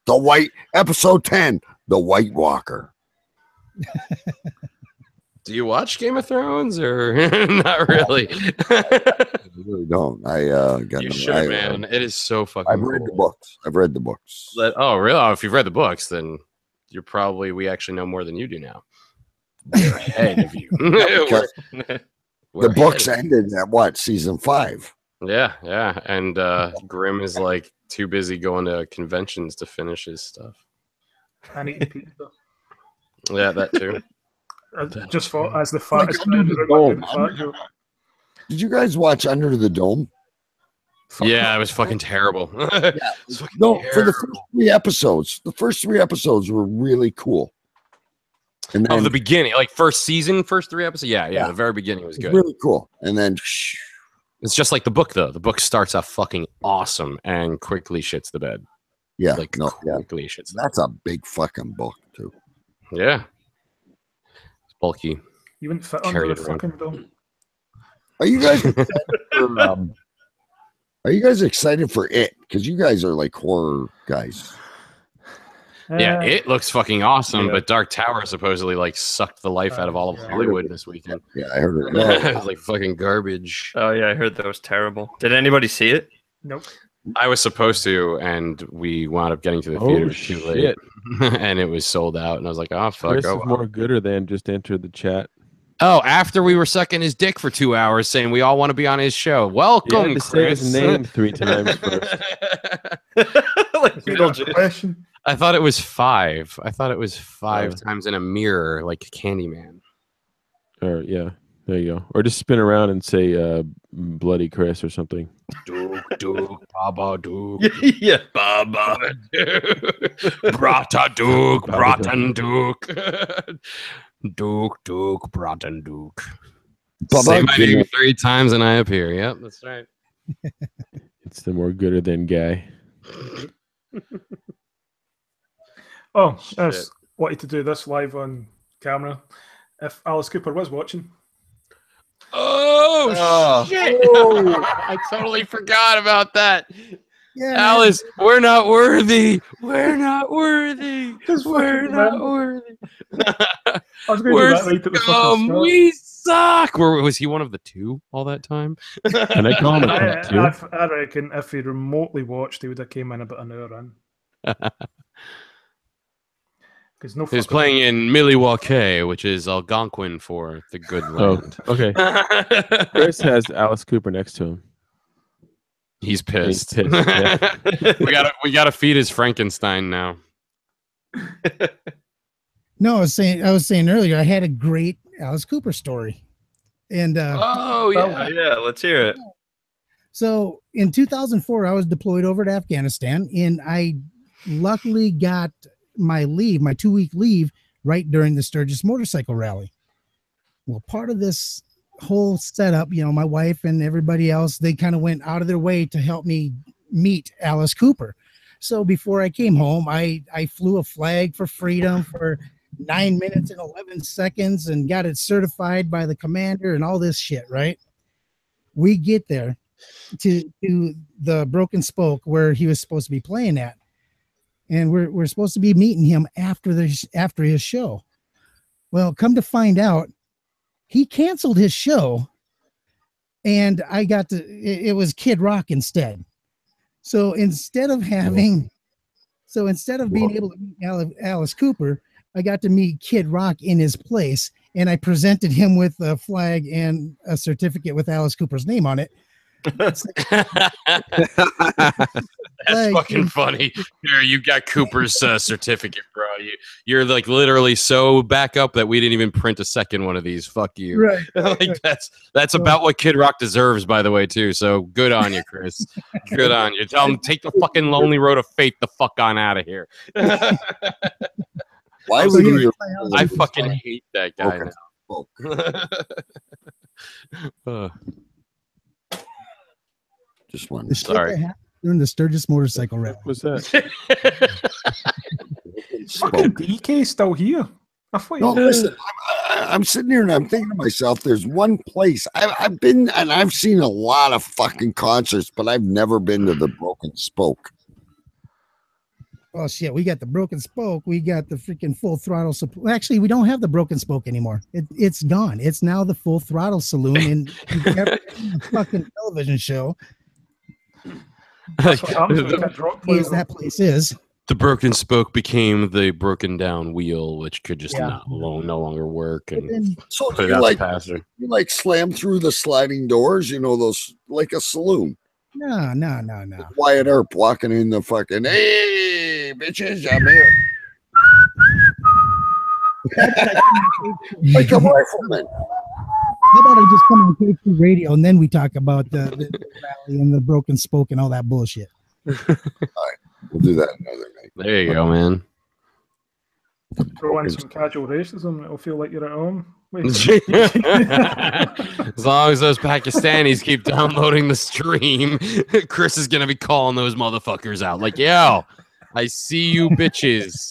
The White, episode 10, The White Walker. Do you watch Game of Thrones or not really? I really don't. You should, man. It is so fucking I've read cool. the books. I've read the books. Oh, really? Oh, if you've read the books, then we actually know more than you do now. We're ahead of you. The books ended at what, season 5? Yeah. And Grimm is like too busy going to conventions to finish his stuff. And eating pizza. Yeah, that too. I just thought as the fattest Under guy, the Dome. Did you guys watch Under the Dome? Yeah, it was fucking terrible. For the first 3 episodes. The first 3 episodes were really cool. And then, the beginning, like first 3 episodes. Yeah. The very beginning was good. Really cool. And then it's just like the book, though. The book starts off fucking awesome and quickly shits the bed. Yeah, quickly shits. That's a big fucking book too. Yeah, it's bulky. You wouldn't fit under the fucking dome. Are you guys? Are you guys excited for it? Because you guys are like horror guys. Yeah, it looks fucking awesome, but Dark Tower supposedly like sucked the life out of all of Hollywood this weekend. Yeah, I heard it. It was like fucking garbage. Oh yeah, I heard that was terrible. Did anybody see it? Nope. I was supposed to, and we wound up getting to the theater too late, and it was sold out. And I was like, "Oh fuck!" Chris is more gooder than just entered the chat. Oh, after we were sucking his dick for 2 hours, saying we all want to be on his show. Welcome, You had to say his name 3 times first. Question. I thought it was 5. I thought it was 5 times in a mirror, like Candyman. Or yeah, there you go. Or just spin around and say "Bloody Chris" or something. Duke, Baba Duke. Yeah, Baba Brata Duke, Bratan Duke. Duke, Bratan Duke. Say my name 3 times and I appear. Yep, that's right. It's the more gooder than guy. Oh, I just wanted to do this live on camera. If Alice Cooper was watching. Oh, shit! Oh. I totally forgot about that. Yeah, Alice, we're not worthy. We're not worthy. We're not worthy. I was going to do that right at the fucking start. We suck. Was he one of the 2 all that time? Can I call him a 2? I reckon if he remotely watched, he would have came in about an hour in. No He's playing in Milwaukee, which is Algonquin for the good land. Oh, okay. Chris has Alice Cooper next to him. He's pissed. He's pissed, yeah. we gotta feed his Frankenstein now. No, I was saying earlier, I had a great Alice Cooper story. And yeah, let's hear it. So in 2004, I was deployed over to Afghanistan, and I luckily got my 2-week leave right during the Sturgis motorcycle rally. Well, part of this whole setup, my wife and everybody else, they kind of went out of their way to help me meet Alice Cooper. So before I came home, I flew a flag for freedom for 9 minutes and 11 seconds and got it certified by the commander and all this shit, right? We get there to the Broken Spoke where he was supposed to be playing at. And we're supposed to be meeting him after his show. Well, come to find out, he canceled his show, and it was Kid Rock instead. So instead of being able to meet Alice Cooper, I got to meet Kid Rock in his place, and I presented him with a flag and a certificate with Alice Cooper's name on it. That's fucking funny. Here, you got Cooper's certificate, bro. You're like literally so back up that we didn't even print a second one of these. Fuck you. Right. Like that's about what Kid Rock deserves, by the way, too. So good on you, Chris. Good on you. Tell him take the fucking lonely road of fate the fuck on out of here. Why would you? I fucking hate that guy now. Just one. The shit that happened during the Sturgis motorcycle rally. What's that? Fucking DK still here. No, listen, I'm sitting here and I'm thinking to myself, there's one place I've been, and I've seen a lot of fucking concerts, but I've never been to the Broken Spoke. Oh shit, we got the broken spoke. We got the freaking full throttle. Actually, we don't have the broken spoke anymore. It's gone. It's now the Full Throttle Saloon in every fucking television show. That's what happens when that drop plays. That place is. The broken spoke became the broken down wheel, which could just no longer work. And So put it you out like to pasture. you like slam through the sliding doors, you know, those like a saloon. No. Wyatt Earp walking in the fucking, hey bitches, I'm here. Like a rifleman. How about I just come on KP Radio and then we talk about the rally and the broken spoke and all that bullshit. All right, we'll do that another night. There you go, man. Throw in some casual racism, it'll feel like you're at home. As long as those Pakistanis keep downloading the stream, Chris is gonna be calling those motherfuckers out. Like, yo, I see you bitches.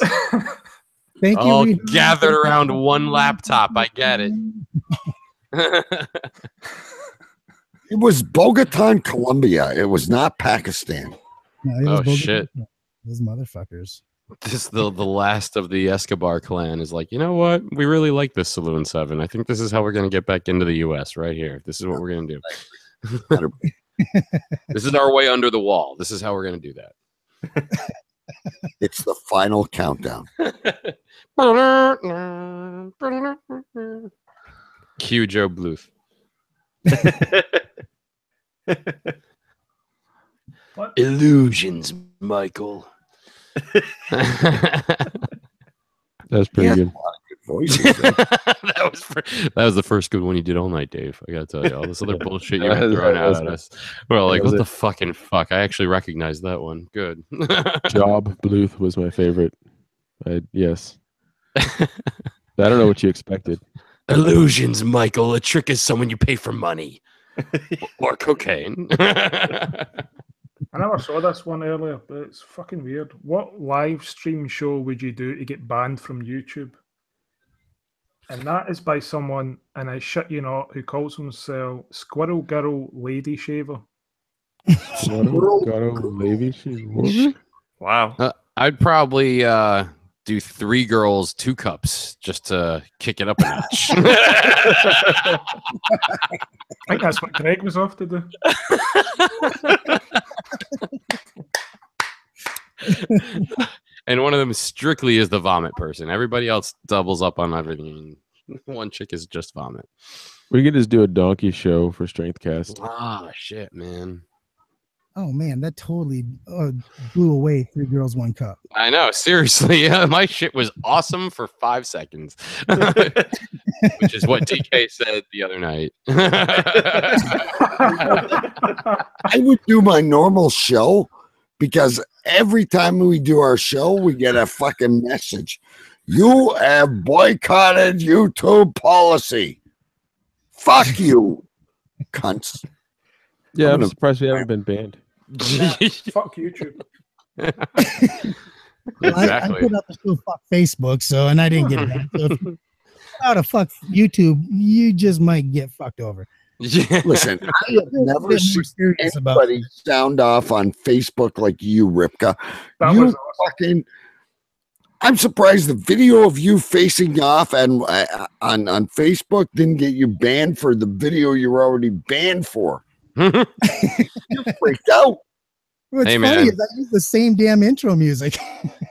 Thank you. All gathered around one laptop. I get it. It was Bogota, Colombia. It was not Pakistan. No, oh shit! Those motherfuckers. This the last of the Escobar clan is like, you know what? We really like this Saloon 7. I think this is how we're going to get back into the U.S. right here. This is what we're going to do. This is our way under the wall. This is how we're going to do that. It's the final countdown. Cue Joe Bluth. Illusions, Michael. That's pretty good. that was the first good one you did all night, Dave. I gotta tell you, all this other bullshit you were throwing out at us. We're like, what the fucking fuck? I actually recognized that one. Good. Job Bluth was my favorite. Yes. I don't know what you expected. Illusions, Michael. A trick is someone you pay for money or cocaine. I never saw this one earlier, but it's fucking weird. What live stream show would you do to get banned from YouTube? And that is by someone, and I shit you not, who calls himself Squirrel Girl Lady Shaver. Squirrel Girl Lady Shaver? Wow. I'd probably do 3 girls, 2 cups, just to kick it up a notch. I think that's what Greg was off to do. And one of them strictly is the vomit person. Everybody else doubles up on everything. One chick is just vomit. We could just do a donkey show for Strengthcast. Ah, shit, man. Oh man, that totally blew away 3 girls, 1 cup. I know, seriously. Yeah, my shit was awesome for 5 seconds, which is what DK said the other night. I would do my normal show because every time we do our show, we get a fucking message. You have boycotted YouTube policy. Fuck you, cunts. Yeah, I'm surprised we haven't been banned. Fuck YouTube. I put up the show fuck Facebook, and I didn't get that. So if you out of fuck YouTube, you just might get fucked over. Yeah. Listen, I have never seen anybody sound off on Facebook like you, Ripka. That you was fucking. I'm surprised the video of you facing off and on Facebook didn't get you banned for the video you were already banned for. You freaked out. What's Hey, funny man. is I use the same damn intro music.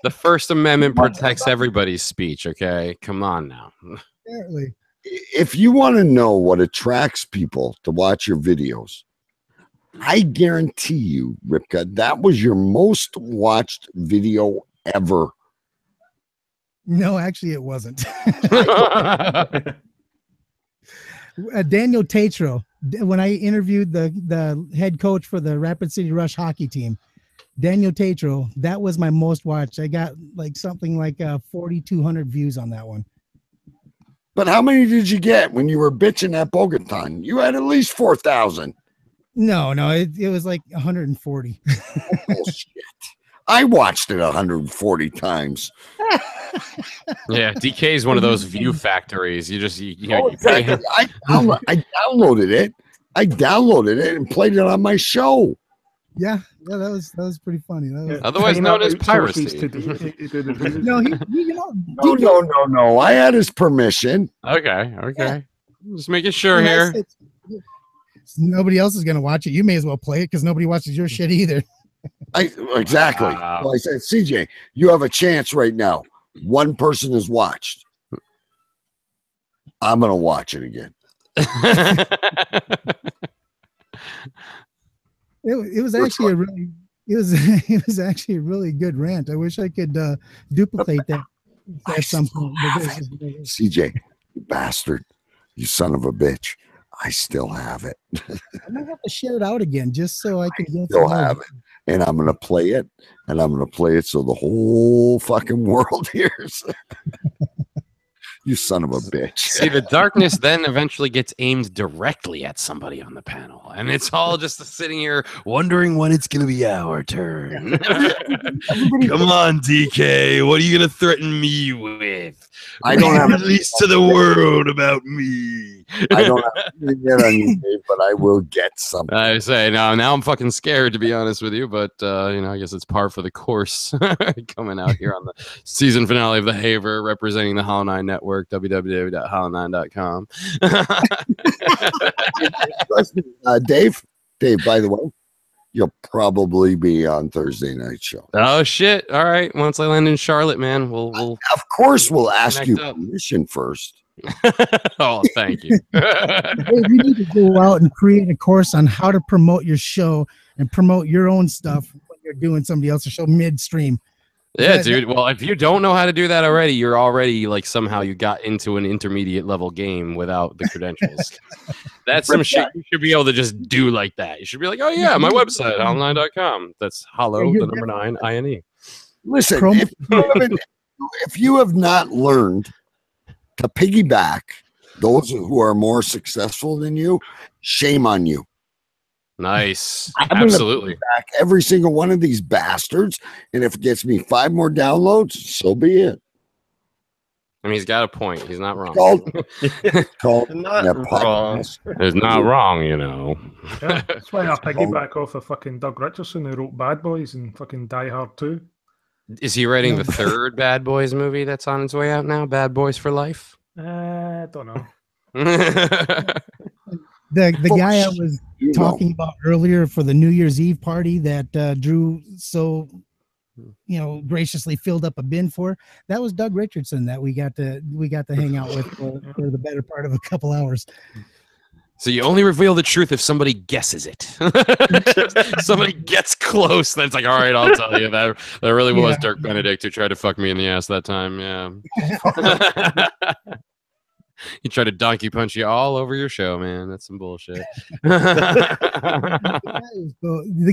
The First Amendment protects everybody's speech, okay? Come on now. Apparently. If you want to know what attracts people to watch your videos, I guarantee you, Ripka, that was your most watched video ever. No, actually, it wasn't. Daniel Tatro, when I interviewed the head coach for the Rapid City Rush hockey team, Daniel Tatro, that was my most watched. I got like something like 4,200 views on that one. But how many did you get when you were bitching at Bogotan? You had at least 4,000. No, it was like 140. Bullshit. I watched it 140 times. Yeah, DK is one of those view factories. You know, Exactly. I downloaded it. I downloaded it and played it on my show. Yeah, that was pretty funny. That was, Otherwise China known as outsources piracy. to do the videos. no, No. I had his permission. Okay. Just making sure and I here. said, nobody else is gonna watch it. You may as well play it because nobody watches your shit either. Exactly. Wow. So I said, CJ, you have a chance right now. One person has watched. I'm gonna watch it again. It was actually it was actually a really good rant. I wish I could duplicate that at some point. CJ, you bastard, you son of a bitch. I still have it. I'm gonna have to share it out again just so I can get Still have it. And I'm gonna play it. And I'm gonna play it so the whole fucking world hears. You son of a bitch. See, the darkness then eventually gets aimed directly at somebody on the panel. And it's all just sitting here wondering when it's going to be our turn. Come on, DK. What are you going to threaten me with? I don't have release to the world about me. I don't have to get on you, Dave, but I will get something. I say now I'm fucking scared, to be honest with you, but I guess it's par for the course. Coming out here on the season finale of The Haver, representing the Hollow 9 Network, www.hollow9.com. Dave, by the way, you'll probably be on Thursday night show. Oh shit! All right, once I land in Charlotte, man, we'll of course we'll ask you up. permission first. Oh, thank you. Hey, you need to go out and create a course on how to promote your show and promote your own stuff when you're doing somebody else's show midstream. Yeah, dude. Well, if you don't know how to do that already, you're already like somehow you got into an intermediate level game without the credentials. That's some shit you should be able to just do like that. You should be like, oh yeah, my website, hollow9.com. That's hollow, the number 9, INE. Listen, if you have not learned to piggyback those who are more successful than you, shame on you. Nice. I'm Absolutely. Back every single one of these bastards, and if it gets me 5 more downloads, so be it. I mean, he's got a point. He's not wrong. Called Not wrong. It's not wrong, you know. Yeah, that's why I piggyback off of fucking Doug Richardson, who wrote Bad Boys and fucking Die Hard 2. Is he writing the third Bad Boys movie that's on its way out now? Bad Boys for Life? I don't know. The guy I was talking about earlier for the New Year's Eve party that Drew so graciously filled up a bin for, that was Doug Richardson that we got to hang out with for the better part of a couple hours. So you only reveal the truth if somebody guesses it. Somebody gets close, then it's like, all right, I'll tell you that really was Dirk Benedict who tried to fuck me in the ass that time. Yeah. He tried to donkey punch you all over your show, man. That's some bullshit. The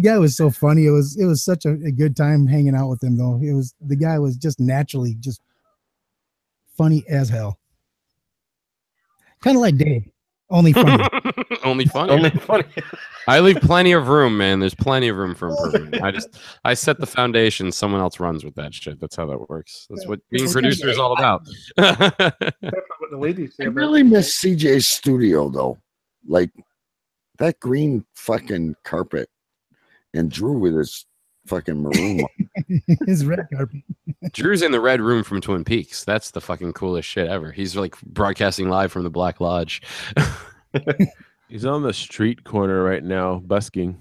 guy was so funny. It was such a good time hanging out with him, though. The guy was just naturally just funny as hell. Kind of like Dave, only funny. Only funny. I leave plenty of room, man. There's plenty of room for improvement. I set the foundation. Someone else runs with that shit. That's how that works. That's what being producer is all about. What the ladies say I really miss CJ's studio though, like that green fucking carpet, and Drew with his fucking maroon his red carpet. Drew's in the red room from Twin Peaks. That's the fucking coolest shit ever. He's like broadcasting live from the Black Lodge. He's on the street corner right now, busking.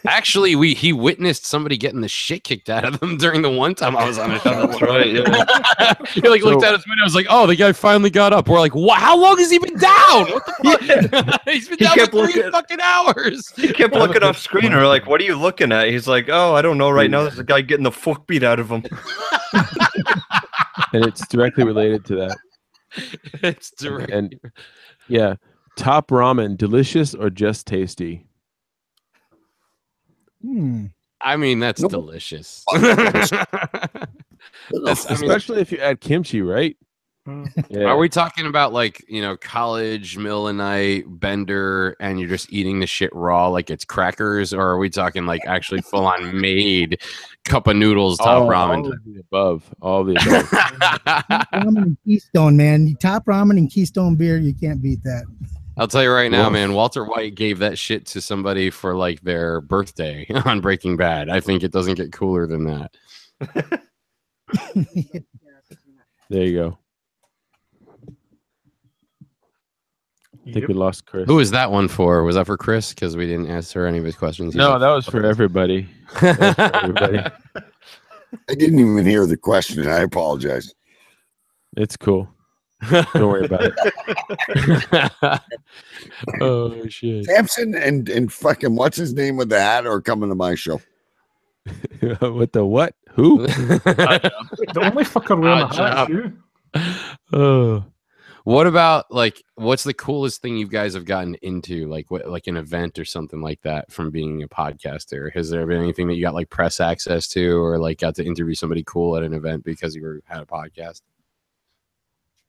Actually, he witnessed somebody getting the shit kicked out of them during the one time I was on it. That's right. Yeah. He looked out his window. I was like, "Oh, the guy finally got up." We're like, "Wow, how long has he been down? What the fuck? He's been down for 3 fucking hours." He kept looking off screen. We're like, "What are you looking at?" He's like, "Oh, I don't know. Right now, there's a guy getting the fuck beat out of him." And it's directly related to that. It's direct. And yeah, top ramen, delicious or just tasty? I mean, that's delicious. Especially if you add kimchi, right? Yeah. Are we talking about like, college, middle of night, bender, and you're just eating the shit raw like it's crackers? Or are we talking like actually full on made cup of noodles, top ramen? All of the above. All the above. Ramen and Keystone, man. Top ramen and Keystone beer, you can't beat that. I'll tell you right now, man. Walter White gave that shit to somebody for like their birthday on Breaking Bad. I think it doesn't get cooler than that. There you go. I think we lost Chris. Who is that one for? Was that for Chris? Because we didn't answer any of his questions. No, that was for everybody. That was for everybody. I didn't even hear the question. I apologize. It's cool. Don't worry about it. Oh shit! Samson and fucking what's his name with the hat are coming to my show. With the what? Who? The only fucker wearing a hat is you. Oh. What about like what's the coolest thing you guys have gotten into, like what, like an event or something like that from being a podcaster? Has there been anything that you got like press access to, or like got to interview somebody cool at an event because you had a podcast?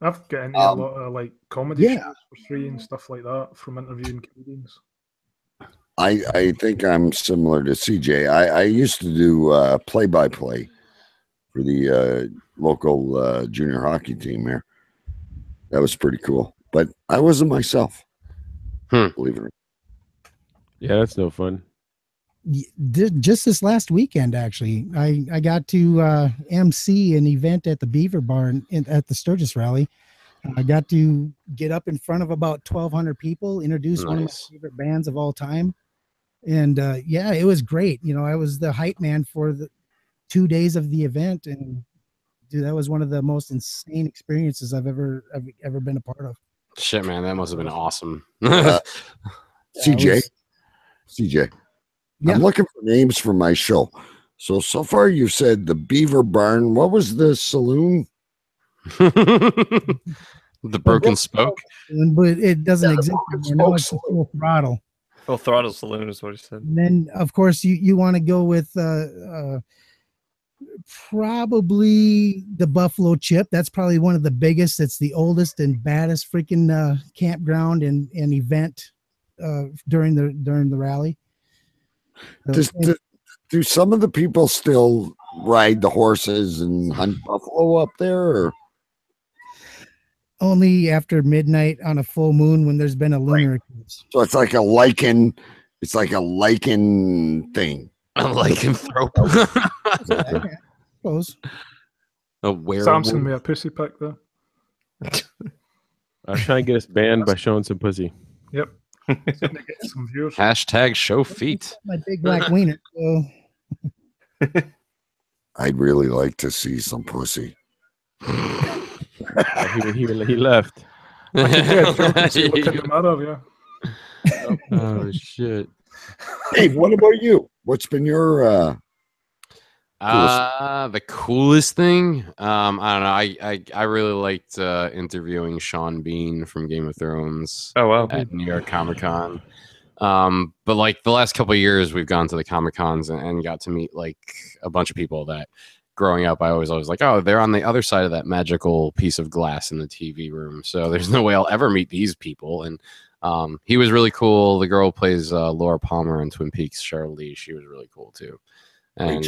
I've got into a lot of like comedy shows for free and stuff like that from interviewing comedians. I think I'm similar to CJ. I used to do play-by-play for the local junior hockey team here. That was pretty cool, but I wasn't myself. Believe it or not. Yeah, that's no fun. Just this last weekend, actually, I got to MC an event at the Beaver Barn at the Sturgis Rally. I got to get up in front of about 1,200 people, introduce one of my favorite bands of all time, and yeah, it was great. You know, I was the hype man for the 2 days of the event, and dude, that was one of the most insane experiences I've ever been a part of. Shit, man, that must have been awesome. CJ, Yeah. I'm looking for names for my show. So far you've said the Beaver Barn. What was the saloon? The Broken Spoke. But it doesn't exist anymore. Now it's Full Throttle. Full Throttle Saloon is what he said. And then, of course, you want to go with probably the Buffalo Chip. That's probably one of the biggest. It's the oldest and baddest freaking campground and event during the rally. Do some of the people still ride the horses and hunt buffalo up there? Or? Only after midnight on a full moon when there's been a lunar eclipse. So it's like a lichen. It's like a lichen thing. A lycanthrope. I suppose. A werewolf. Samson with a pussy pick there. I was trying to get us banned by showing some pussy. Yep. Some views. Hashtag show feet. My big black wiener. So. I'd really like to see some pussy. he left. Look in the mirror, yeah. Oh shit. Hey, what about you? What's been your the coolest thing? I don't know. I really liked interviewing Sean Bean from Game of Thrones. Oh wow. At New York Comic Con. But like the last couple of years we've gone to the Comic Cons and got to meet like a bunch of people that growing up I always like, oh, they're on the other side of that magical piece of glass in the TV room. So there's no way I'll ever meet these people. And he was really cool. The girl who plays Laura Palmer in Twin Peaks, Cheryl Lee, she was really cool too. And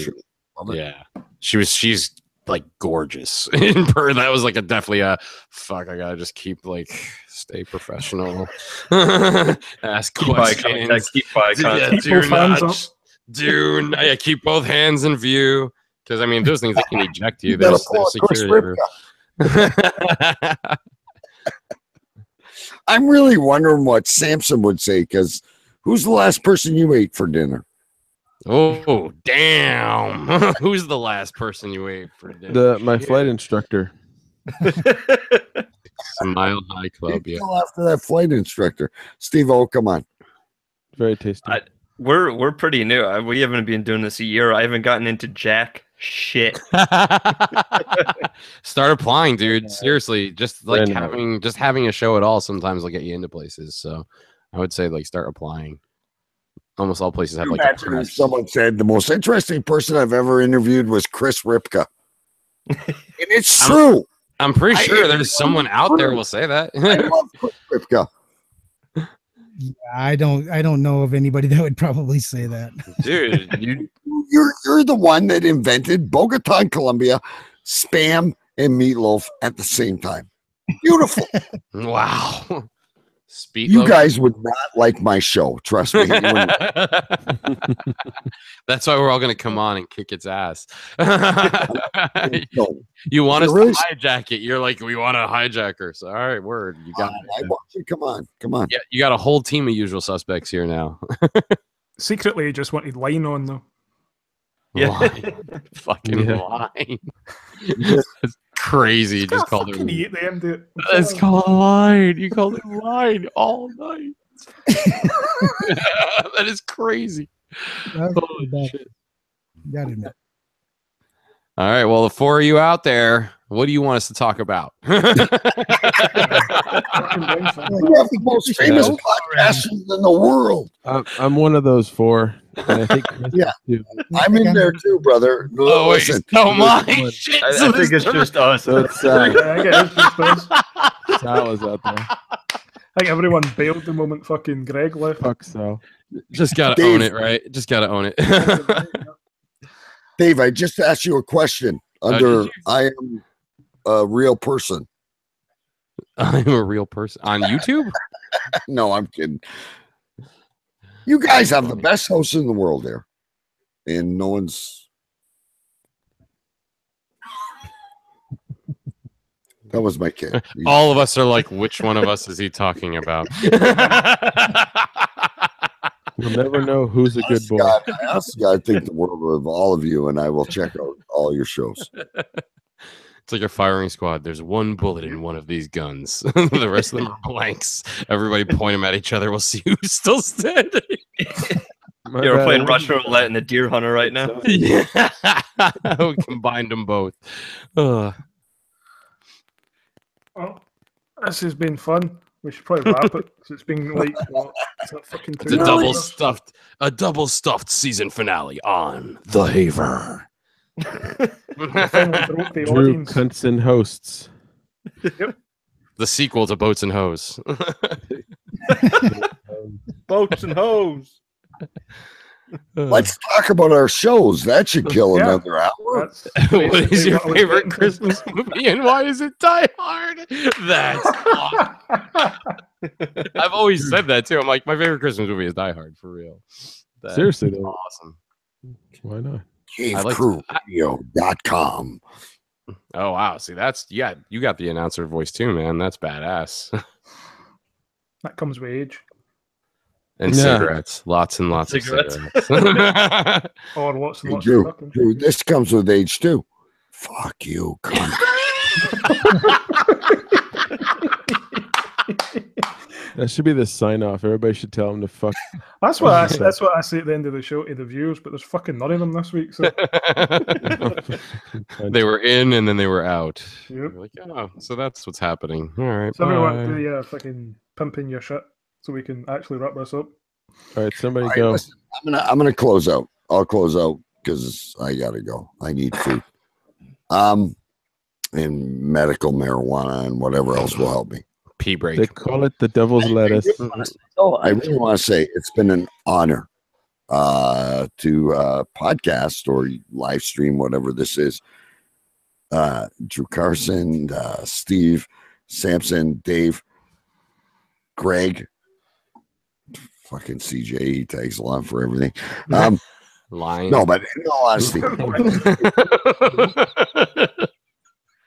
yeah, she's like gorgeous in person. That was like definitely a fuck. I gotta just keep like stay professional. Ask questions. Keep eye contact. Keep both hands in view. Because I mean, those things that can eject you. There's security. I'm really wondering what Samson would say, because who's the last person you ate for dinner? Oh, damn. Who's the last person you ate for dinner? My flight instructor. Mile High Club, yeah. After that flight instructor. Steve-O, come on. Very tasty. We're pretty new. We haven't been doing this a year. I haven't gotten into jack shit. Start applying, dude. Seriously, just like having a show at all sometimes will get you into places. So I would say like start applying. Almost all places have like a press. Someone said the most interesting person I've ever interviewed was Chris Ripka. And it's true. I'm pretty sure there's someone out there will say that. I love Chris Ripka. Yeah, I don't know of anybody that would probably say that. Dude, you're the one that invented Bogota, Colombia, Spam and meatloaf at the same time. Beautiful. Wow. Speed You lotion? guys would not like my show. Trust me. You wouldn't. That's why we're all going to come on and kick its ass. No. You want us Really- to hijack it. You're like, we want to hijack her. So, all right, word. You got I want you. Come on. Yeah, you got a whole team of usual suspects here now. Secretly, he just wanted line on though. Yeah. Fucking line. That's crazy. You just called it. Eat them, dude. It's called a line. You called it line all night. That is crazy. Holy shit. Gotta admit. All right. Well, the four of you out there, what do you want us to talk about? We have the most famous podcasters in the world. I'm one of those four. And I think Yeah, I'm in there too, brother. Oh, wait, Listen, so my listen. shit. I think it's just us. So it's I guess it's just us. Sal is out there. I think everyone bailed the moment fucking Greg left. Fuck Sal. Just gotta Dave. own it, right? Just gotta own it. Dave, I just asked you a question. did Under you? I am a real person. I'm a real person on YouTube. No, I'm kidding. You guys have the best hosts in the world there, and no one's. That was my kid. All of us are like, which one of us is he talking about? We'll never know who's a good boy. God, I honestly God, think the world of all of you, and I will check out all your shows. It's like a firing squad. There's one bullet in one of these guns. The rest of them are blanks. Everybody point them at each other. We'll see who's still standing. You're playing Russian roulette and the deer hunter right now. Yeah. We combined them both. Well, this has been fun. We should probably wrap it. 'Cause it's been like what, it's like fucking It's 2 a hours. double stuffed season finale on The Haver. We finally broke the Drew audience. Cunson hosts. The sequel to Boats and Hose. Boats and hoes. Let's talk about our shows. That should kill Yeah. another hour. That's What is your what we're favorite getting to. Christmas movie and why is it Die Hard? That's awesome. I've always said that too. I'm like, my favorite Christmas movie is Die Hard for real. That's Seriously, though. awesome. Why not? CaveCrewRadio.com. Oh wow, see that's you got the announcer voice too, man. That's badass. That comes with age. And Yeah. cigarettes, lots and lots Cigarettes. of cigarettes. Or lots and Hey, lots Drew, of fucking. Drew, this comes with age too. Fuck you, cunt. That should be the sign off. Everybody should tell him to fuck. That's what I say at the end of the show to the viewers, but there's fucking none of them this week. So They were in and then they were out. Yep. You're like, oh, so that's what's happening. All right. so everyone bye. do the fucking pimping your shit so we can actually wrap this up. All right, somebody All right, go. listen, I'm gonna close out. I'll close out because I gotta go. I need food. And medical marijuana and whatever else will help me. Pee break. They call it the devil's lettuce. Oh, I really want to say it's been an honor to podcast or live stream, whatever this is. Drew Carson, Steve, Samson, Dave, Greg, fucking CJ, he tags along for everything. Line. No, but in all honesty,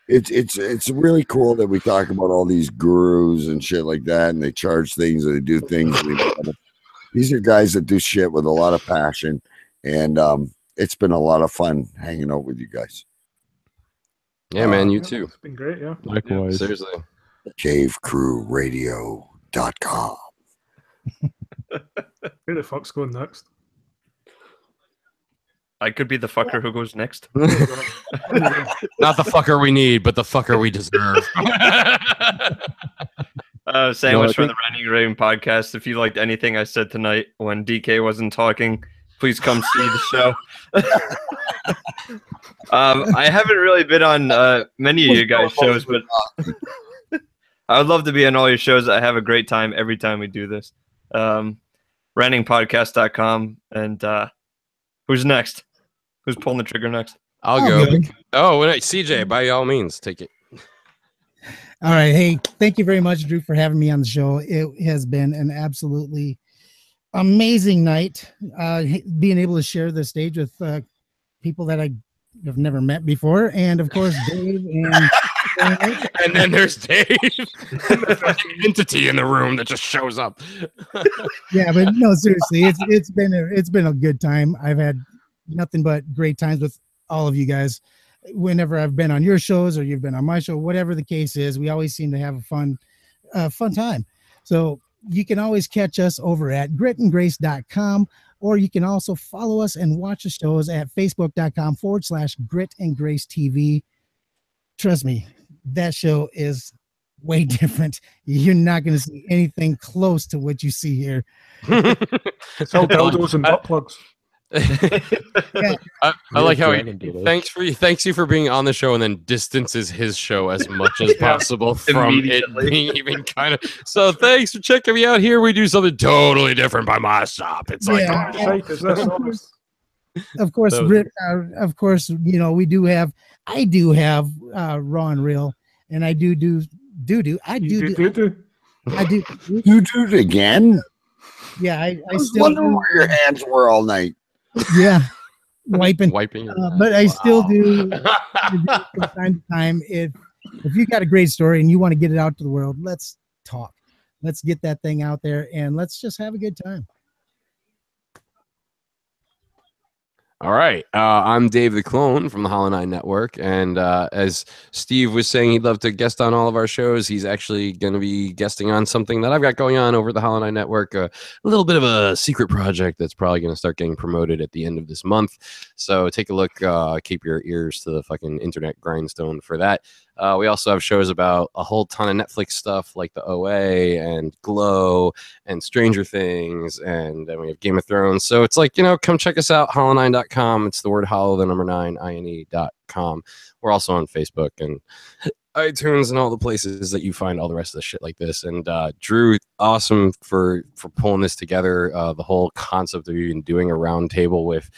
it's really cool that we talk about all these gurus and shit like that, and they charge things and they do things. These are guys that do shit with a lot of passion, and it's been a lot of fun hanging out with you guys. Yeah, man, you too. It's been great, yeah. Likewise. Seriously. CaveCrewRadio.com. Who the fuck's going next? I could be the fucker who goes next. Not the fucker we need, but the fucker we deserve. Sandwich I from the Ranting Raving podcast. If you liked anything I said tonight when DK wasn't talking, please come see the show. I haven't really been on many of you guys' shows, but I would love to be on all your shows. I have a great time every time we do this. Rantingpodcast.com. And who's next? Who's pulling the trigger next? I'll go. Oh, wait, CJ, by all means, take it. All right. Hey, thank you very much, Drew, for having me on the show. It has been an absolutely amazing night. Being able to share the stage with people that I have never met before, and of course, Dave and. And then there's Dave, the fucking entity in the room that just shows up. Yeah, but no, seriously, it's been a good time. I've had nothing but great times with all of you guys. Whenever I've been on your shows or you've been on my show, whatever the case is, we always seem to have a fun time. So you can always catch us over at gritandgrace.com, or you can also follow us and watch the shows at facebook.com/gritandgracetv. Trust me, that show is way different. You're not going to see anything close to what you see here. It's all dildos and butt plugs. Yeah. I like how he thanks you for being on the show and then distances his show as much as possible from it being even kind of. So thanks for checking me out. Here we do something totally different by my shop. It's like, of course, Rick, of course, you know, I do have Raw and Real, and I do it again. Yeah, I still wondering where your hands were all night. Yeah, wiping. But I still do from time to time. If you got a great story and you want to get it out to the world, let's talk. Let's get that thing out there and let's just have a good time. All right. I'm Dave the Clone from the Hollow 9 Network. And as Steve was saying, he'd love to guest on all of our shows. He's actually going to be guesting on something that I've got going on over at the Hollow 9 Network. A little bit of a secret project that's probably going to start getting promoted at the end of this month. So take a look. Keep your ears to the fucking internet grindstone for that. We also have shows about a whole ton of Netflix stuff like the OA and Glow and Stranger Things, and then we have Game of Thrones. So it's like, you know, come check us out, hollow9.com. It's the word hollow, the number 9, INE.com. We're also on Facebook and iTunes and all the places that you find all the rest of the shit like this. And Drew, awesome for pulling this together. The whole concept of even doing a round table with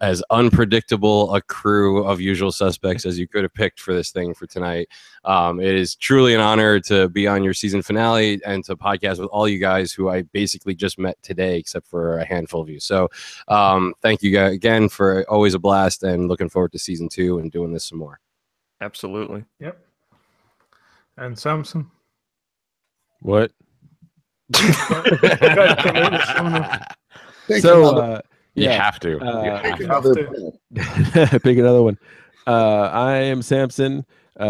as unpredictable a crew of usual suspects as you could have picked for this thing for tonight. It is truly an honor to be on your season finale and to podcast with all you guys who I basically just met today, except for a handful of you. So thank you guys again, for always a blast, and looking forward to season 2 and doing this some more. Absolutely. Yep. And Samson. What? So you have to. Pick another one. I am Samson,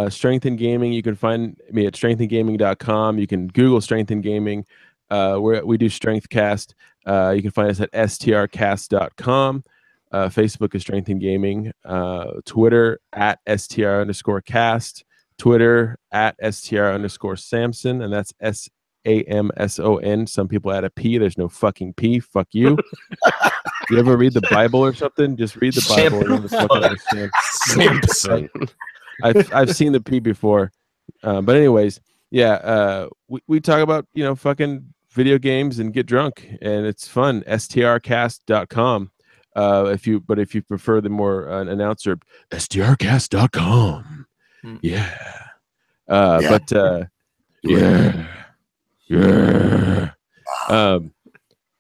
Strength in Gaming. You can find me at strengthingaming.com. You can Google Strength in Gaming. We do Strengthcast. You can find us at strcast.com. Facebook is Strength in Gaming. Twitter at str_cast. Twitter at str_Samson, and that's SAMSON. Some people add a P. There's no fucking P. Fuck you. You ever read the Bible or something? Just read the Bible and you'll fucking understand. Samson. I've seen the P before. But anyways, yeah, we talk about, you know, fucking video games and get drunk, and it's fun. strcast.com. If you prefer the more announcer, strcast.com. Yeah. But yeah.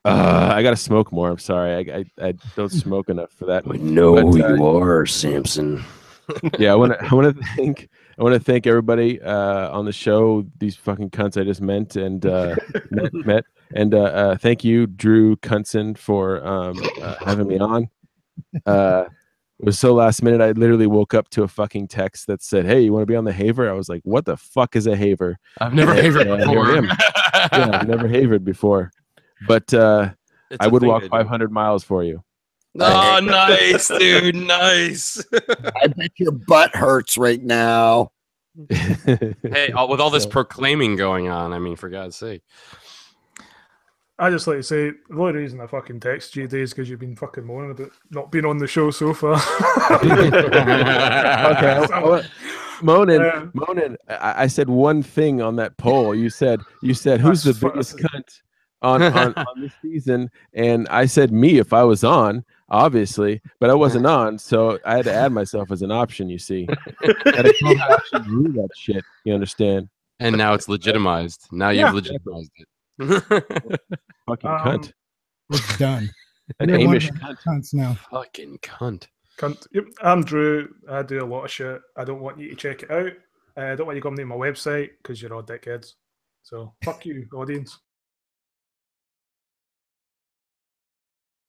I gotta smoke more. I'm sorry. I don't smoke enough for that. We know who you are, Samson. Yeah, I want to thank everybody on the show. These fucking cunts I just met, and thank you, Drew Cunson, for having me on. It was so last minute. I literally woke up to a fucking text that said, "Hey, you want to be on the Haver?" I was like, "What the fuck is a Haver?" I've never havered before. Yeah, I've never havered before, but I would walk 500 miles for you. Oh, nice, dude, nice. I bet your butt hurts right now. Hey, with all this proclaiming going on, I mean, for God's sake. I just like to say, the only reason I fucking text you today is because you've been fucking moaning about not being on the show so far. Okay, moaning. I said one thing on that poll. You said who's the biggest cunt on this season, and I said me if I was on. obviously, but I wasn't on, so I had to add myself as an option. You see, I had to call that option rule that shit. You understand? And now it's legitimized. Now Yeah. you've legitimized it. Fucking cunt. It's done. An You're one of Amish the cunt. cunts now. Fucking cunt. Cunt. Yep. I'm Drew. I do a lot of shit. I don't want you to check it out. I don't want you coming to my website because you're all dickheads. So fuck you, audience.